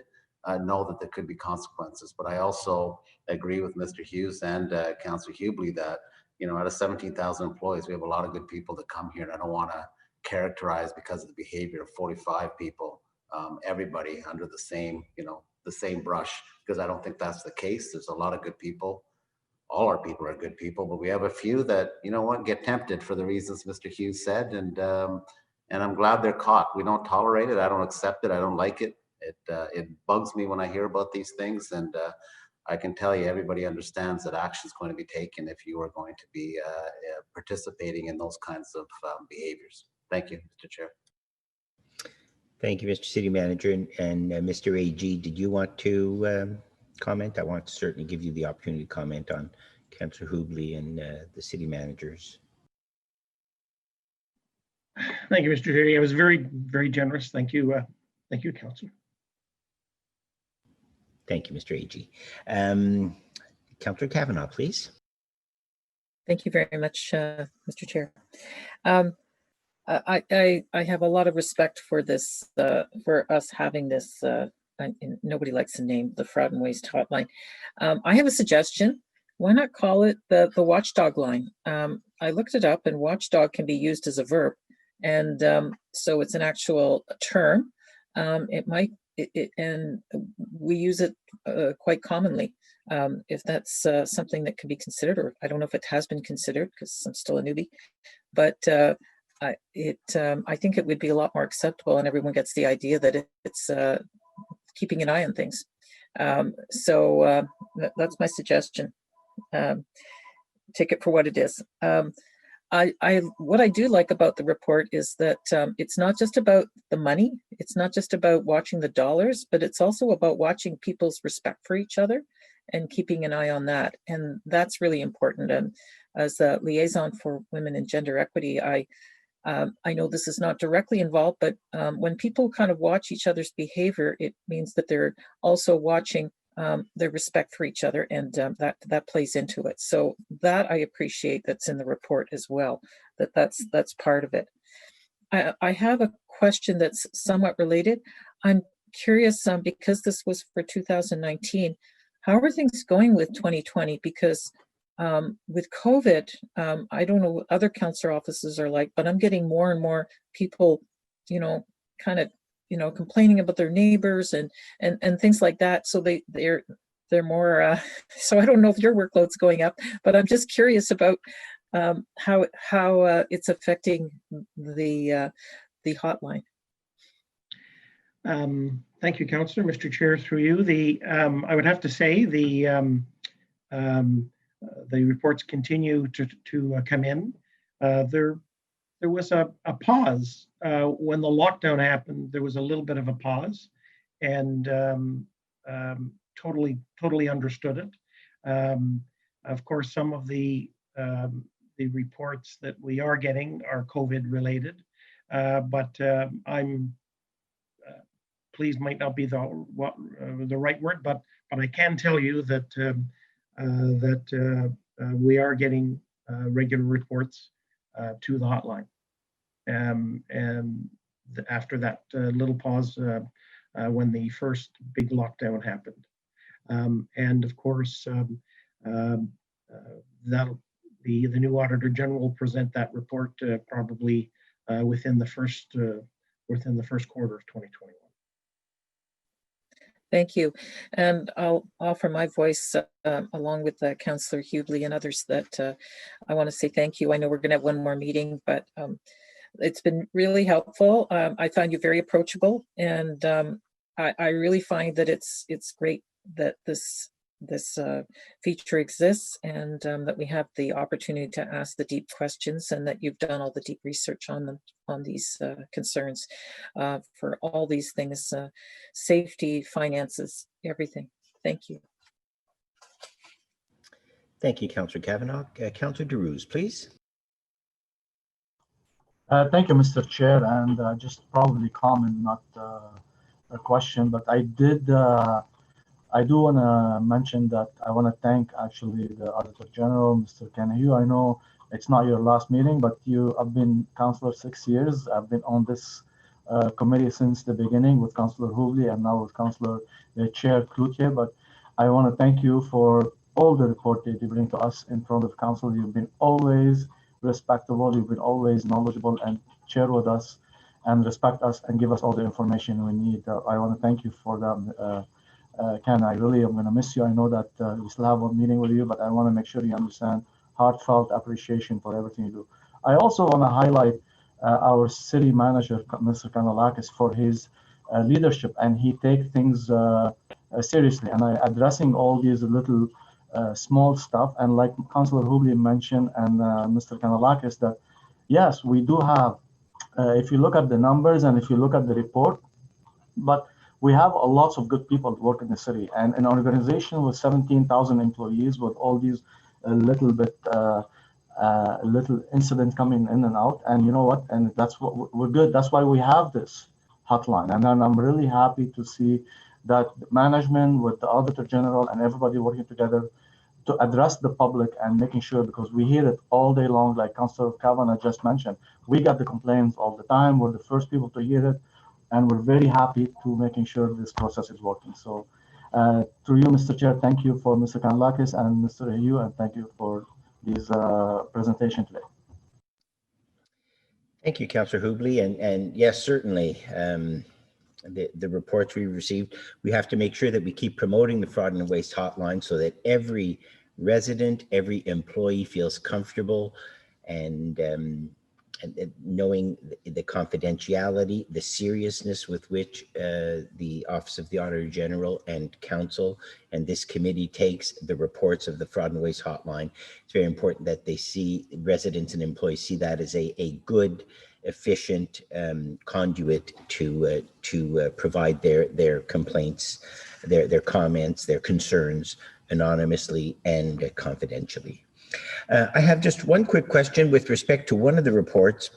know that there could be consequences. But I also agree with Mr. Hughes and Councillor Hughley that out of 17,000 employees, we have a lot of good people that come here, and I don't want to characterize, because of the behavior of 45 people, everybody under the same brush, because I don't think that's the case. There's a lot of good people. All our people are good people, but we have a few that, get tempted for the reasons Mr. Hughes said, and I'm glad they're caught. We don't tolerate it. I don't accept it. I don't like it. It bugs me when I hear about these things, and I can tell you, everybody understands that action is going to be taken if you are going to be participating in those kinds of behaviors. Thank you, Mr. Chair. Thank you, Mr. City Manager. And Mr. AG, did you want to comment? I want to certainly give you the opportunity to comment on Councillor Hoobley and the City Managers. Thank you, Mr. Chair. It was very, very generous. Thank you, Councillor. Thank you, Mr. AG. Councillor Kavanagh, please. Thank you very much, Mr. Chair. I have a lot of respect for this, for us having this, nobody likes the name, the fraud and waste hotline. I have a suggestion. Why not call it the watchdog line? I looked it up, and watchdog can be used as a verb. And so it's an actual term. And we use it quite commonly. If that's something that can be considered, or I don't know if it has been considered because I'm still a newbie, but I think it would be a lot more acceptable, and everyone gets the idea that it's keeping an eye on things. So that's my suggestion. Take it for what it is. What I do like about the report is that it's not just about the money, it's not just about watching the dollars, but it's also about watching people's respect for each other and keeping an eye on that. And that's really important. And as a liaison for women and gender equity, I know this is not directly involved, but when people kind of watch each other's behavior, it means that they're also watching their respect for each other, and that plays into it. So that I appreciate, that's in the report as well, that's part of it. I have a question that's somewhat related. I'm curious, because this was for 2019, how are things going with 2020? Because with COVID, I don't know what other councillor offices are like, but I'm getting more and more people, kind of, you know, complaining about their neighbors and things like that. So they're more, so I don't know if your workload's going up, but I'm just curious about how it's affecting the hotline. Thank you, Councillor. Mr. Chair, through you, I would have to say the reports continue to come in. There was a pause when the lockdown happened. There was a little bit of a pause, and totally understood it. Of course, some of the reports that we are getting are COVID related, but I'm pleased might not be the right word, but I can tell you that we are getting regular reports to the hotline, and after that little pause when the first big lockdown happened, and of course that'll the new Auditor General will present that report probably within the first quarter of 2021. Thank you. And I'll offer my voice along with Councillor Hughley and others that I want to say thank you. I know we're going to have one more meeting, but it's been really helpful. I find you very approachable, and I really find that it's great that this feature exists, and that we have the opportunity to ask the deep questions, and that you've done all the deep research on them, on these concerns for all these things, safety, finances, everything. Thank you. Thank you, Councillor Kavanagh. Councillor DeRose, please. Thank you, Mr. Chair, and just probably comment, not a question, but I do want to mention that I want to thank actually the Auditor General, Mr. Kenahue. I know it's not your last meeting, but I've been Councillor 6 years. I've been on this committee since the beginning with Councillor Hughley and now with Councillor Chair Cloutier. But I want to thank you for all the report that you bring to us in front of Council. You've been always respectable, you've been always knowledgeable, and share with us and respect us and give us all the information we need. I want to thank you for that. Ken, I really am going to miss you. I know that we still have one meeting with you, but I want to make sure you understand heartfelt appreciation for everything you do. I also want to highlight our city manager, Mr. Kanalakis, for his leadership, and he takes things seriously, and addressing all these little small stuff. And like Councillor Hughley mentioned and Mr. Kanalakis, that yes, we do have, if you look at the numbers and if you look at the report, but we have lots of good people that work in the city, and an organization with 17,000 employees with all these little incidents coming in and out. And you know what? And that's what we're good. That's why we have this hotline. And then I'm really happy to see that management with the Auditor General and everybody working together to address the public and making sure, because we hear it all day long, like Councillor Kavanagh just mentioned. We get the complaints all the time. We're the first people to hear it. And we're very happy to making sure this process is working. So through you, Mr. Chair, thank you for Mr. Kanalakis and Mr. Hugh, and thank you for this presentation today. Thank you, Councillor Hughley. And yes, certainly, the reports we received, we have to make sure that we keep promoting the Fraud and Waste Hotline so that every resident, every employee feels comfortable and knowing the confidentiality, the seriousness with which the Office of the Auditor General and Council and this committee takes the reports of the Fraud and Waste Hotline. It's very important that they see, residents and employees see that as a good, efficient conduit to provide their complaints, their comments, their concerns anonymously and confidentially. I have just one quick question with respect to one of the reports,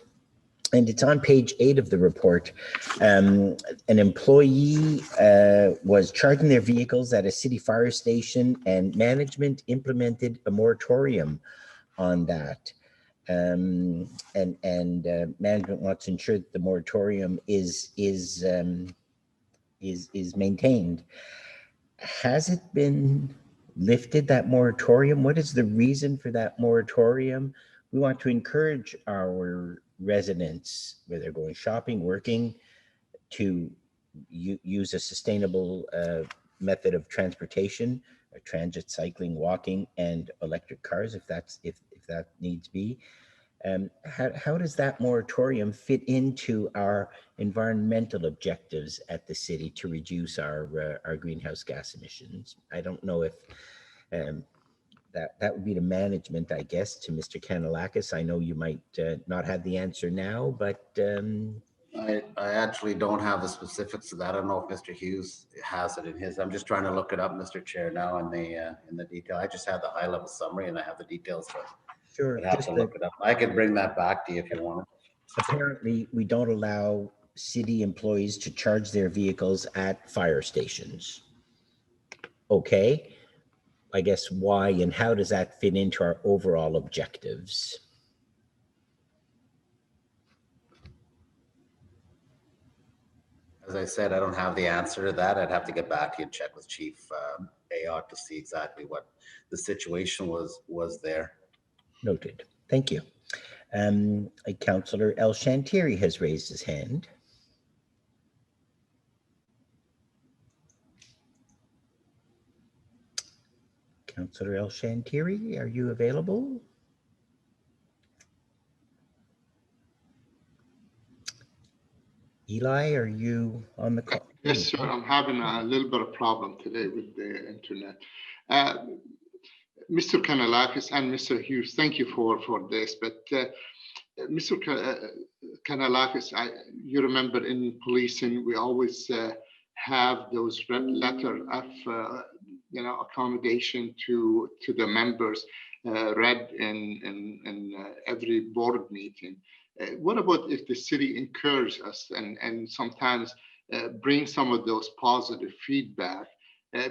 and it's on page 8 of the report. An employee was charging their vehicles at a city fire station, and management implemented a moratorium on that. Management wants to ensure that the moratorium is maintained. Has it been lifted, that moratorium? What is the reason for that moratorium? We want to encourage our residents, whether they're going shopping, working, to use a sustainable method of transportation, transit, cycling, walking, and electric cars, if that needs be. How does that moratorium fit into our environmental objectives at the city to reduce our greenhouse gas emissions? I don't know if that would be the management, I guess, to Mr. Kanellakis. I know you might not have the answer now, but I actually don't have the specifics of that. I don't know if Mr. Hughes has it in his. I'm just trying to look it up, Mr. Chair, now in the detail. I just have the high level summary and I have the details. So sure, I'd have to look it up. I could bring that back to you if you want. Apparently, we don't allow city employees to charge their vehicles at fire stations. Okay, I guess why and how does that fit into our overall objectives? As I said, I don't have the answer to that. I'd have to get back to you and check with Chief Ayotte to see exactly what the situation was there. Noted. Thank you. Councillor El Shantiri has raised his hand. Councillor El Shantiri, are you available? Eli, are you on the call? Yes, sir. I'm having a little bit of problem today with the internet. Mr. Kanellakis and Mr. Hughes, thank you for this. But Mr. Kanellakis, you remember in policing, we always have those letter of accommodation to the members read in every board meeting. What about if the city encourages us and sometimes bring some of those positive feedback?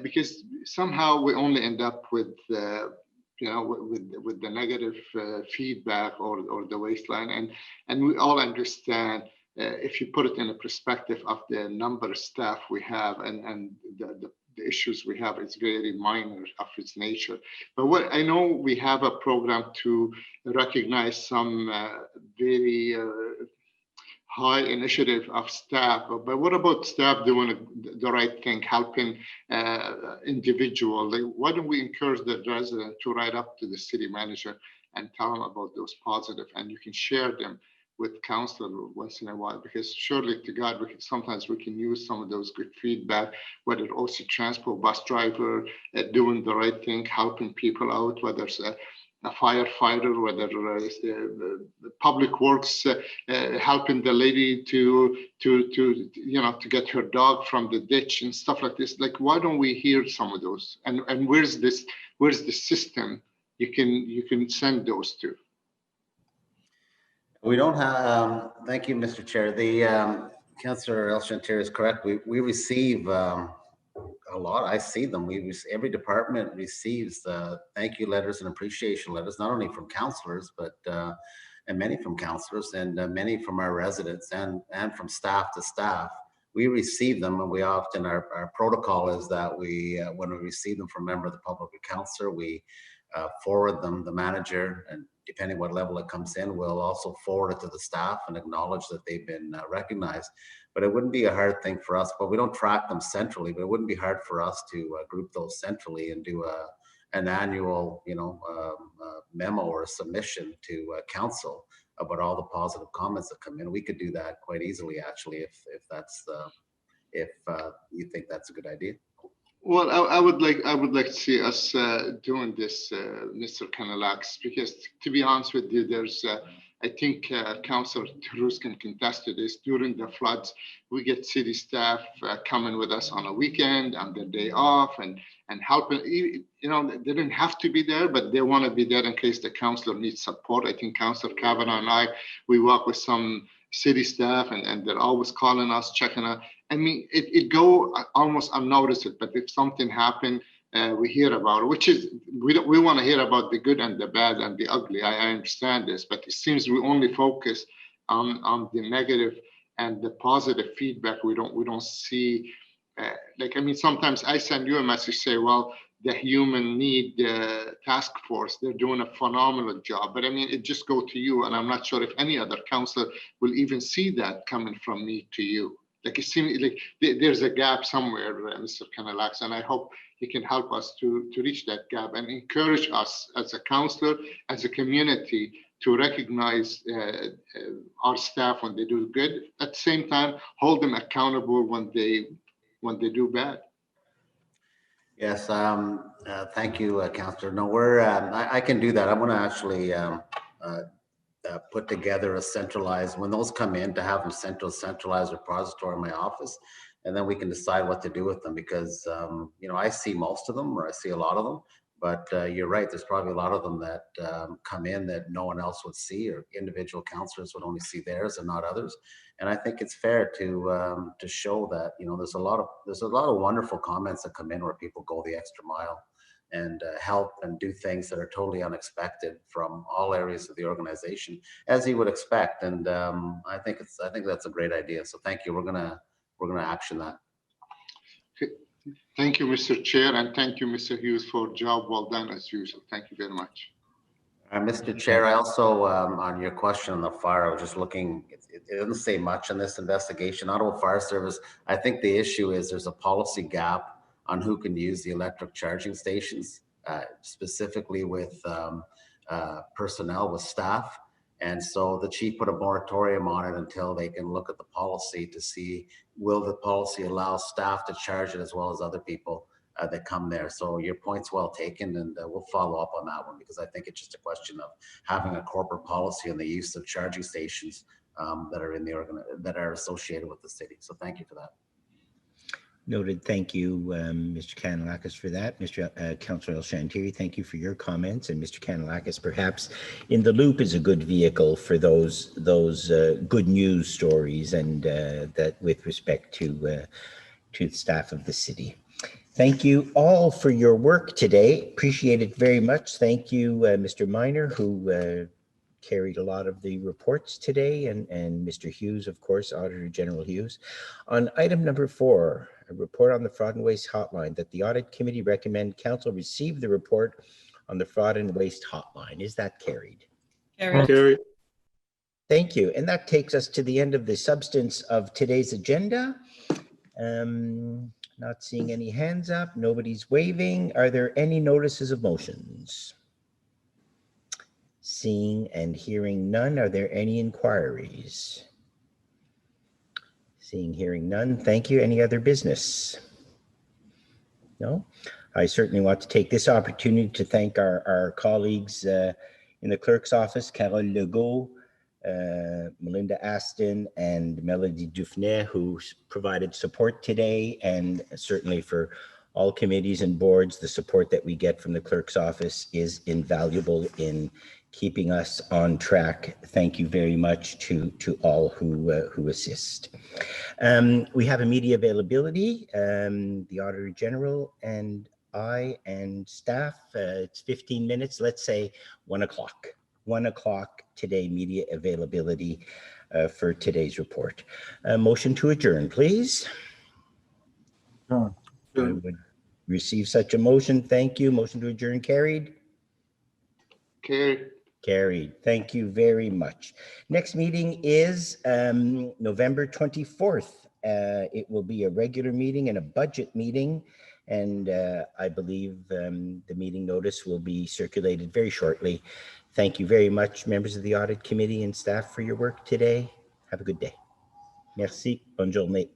Because somehow we only end up with the negative feedback or the waistline, and we all understand if you put it in a perspective of the number of staff we have and the issues we have, it's very minor of its nature. But what I know, we have a program to recognize some very high initiative of staff, but what about staff doing the right thing, helping individual? Like, why don't we encourage the resident to write up to the city manager and tell them about those positive, and you can share them with council once in a while, because surely to God, sometimes we can use some of those good feedback, whether OC Transpo bus driver doing the right thing, helping people out, whether it's a firefighter, whether public works helping the lady to get her dog from the ditch and stuff like this. Like, why don't we hear some of those? And where's the system you can send those to? We don't have, thank you, Mr. Chair. The Councillor El Shantiri is correct. We receive a lot. I see them. Every department receives thank you letters and appreciation letters, not only from councillors, but and many from councillors and many from our residents and from staff to staff. We receive them, and we often, our protocol is that we, when we receive them from a member of the public or councillor, we forward them, the manager, and depending what level it comes in, we'll also forward it to the staff and acknowledge that they've been recognized. But it wouldn't be a hard thing for us, but we don't track them centrally, but it wouldn't be hard for us to group those centrally and do an annual, memo or a submission to council about all the positive comments that come in. We could do that quite easily, actually, if that's if you think that's a good idea. Well, I would like to see us doing this, Mr. Kanellakis, because to be honest with you, there's I think Councillor Terus can contest to this. During the floods, we get city staff coming with us on a weekend, on their day off, and helping. They didn't have to be there, but they want to be there in case the councillor needs support. I think Councillor Kavanaugh and I, we work with some city staff, and they're always calling us, checking out. I mean, it go almost unnoticed, but if something happened, we hear about it, which is, we want to hear about the good and the bad and the ugly. I understand this, but it seems we only focus on the negative and the positive feedback. We don't see, sometimes I send you a message, say, well, the human need task force, they're doing a phenomenal job. But I mean, it just go to you, and I'm not sure if any other councillor will even see that coming from me to you. Like it seems like there's a gap somewhere, Mr. Canalax, and I hope you can help us to reach that gap and encourage us as a councillor, as a community, to recognize our staff when they do good. At the same time, hold them accountable when they do bad. Yes, thank you, Councillor. No, I can do that. I'm going to actually put together a centralized, when those come in, to have them centralized repository in my office, and then we can decide what to do with them, because you know, I see most of them, or I see a lot of them, but you're right, there's probably a lot of them that come in that no one else would see, or individual councillors would only see theirs and not others. And I think it's fair to show that, you know, there's a lot of wonderful comments that come in where people go the extra mile and help and do things that are totally unexpected from all areas of the organization, as you would expect. And I think that's a great idea. So thank you. We're gonna action that. Thank you, Mr. Chair, and thank you, Mr. Hughes, for a job well done as usual. Thank you very much. Mr. Chair, I also, on your question on the fire, I was just looking, it doesn't say much in this investigation. Ottawa Fire Service, I think the issue is there's a policy gap on who can use the electric charging stations, specifically with personnel, with staff. And so the chief put a moratorium on it until they can look at the policy to see, will the policy allow staff to charge it as well as other people that come there. So your point's well taken, and we'll follow up on that one, because I think it's just a question of having a corporate policy on the use of charging stations that are in the that are associated with the city. So thank you for that. Noted. Thank you, Mr. Kanellakis, for that. Councillor El-Shantiri, thank you for your comments. And Mr. Kanellakis, perhaps In the Loop is a good vehicle for those good news stories, and that with respect to the staff of the city. Thank you all for your work today. Appreciate it very much. Thank you, Mr. Miner, who carried a lot of the reports today, and Mr. Hughes, of course, Auditor General Hughes. On item number 4, a report on the Fraud and Waste Hotline, that the Audit Committee recommend Council receive the report on the Fraud and Waste Hotline. Is that carried? Carried. Thank you. And that takes us to the end of the substance of today's agenda. Not seeing any hands up. Nobody's waving. Are there any notices of motions? Seeing and hearing none. Are there any inquiries? Seeing, hearing none. Thank you. Any other business? No? I certainly want to take this opportunity to thank our colleagues in the clerk's office, Carole Legault, Melinda Aston, and Melody Dufnay, who provided support today, and certainly for all committees and boards, the support that we get from the clerk's office is invaluable in keeping us on track. Thank you very much to all who assist. We have a media availability. The Auditor General and I and staff, it's 15 minutes, let's say 1 o'clock. 1 o'clock today, media availability for today's report. Motion to adjourn, please. Sure. I would receive such a motion. Thank you. Motion to adjourn carried. Carried. Carried. Thank you very much. Next meeting is November 24th. It will be a regular meeting and a budget meeting. And I believe the meeting notice will be circulated very shortly. Thank you very much, members of the Audit Committee and staff, for your work today. Have a good day. Merci. Bonne journée.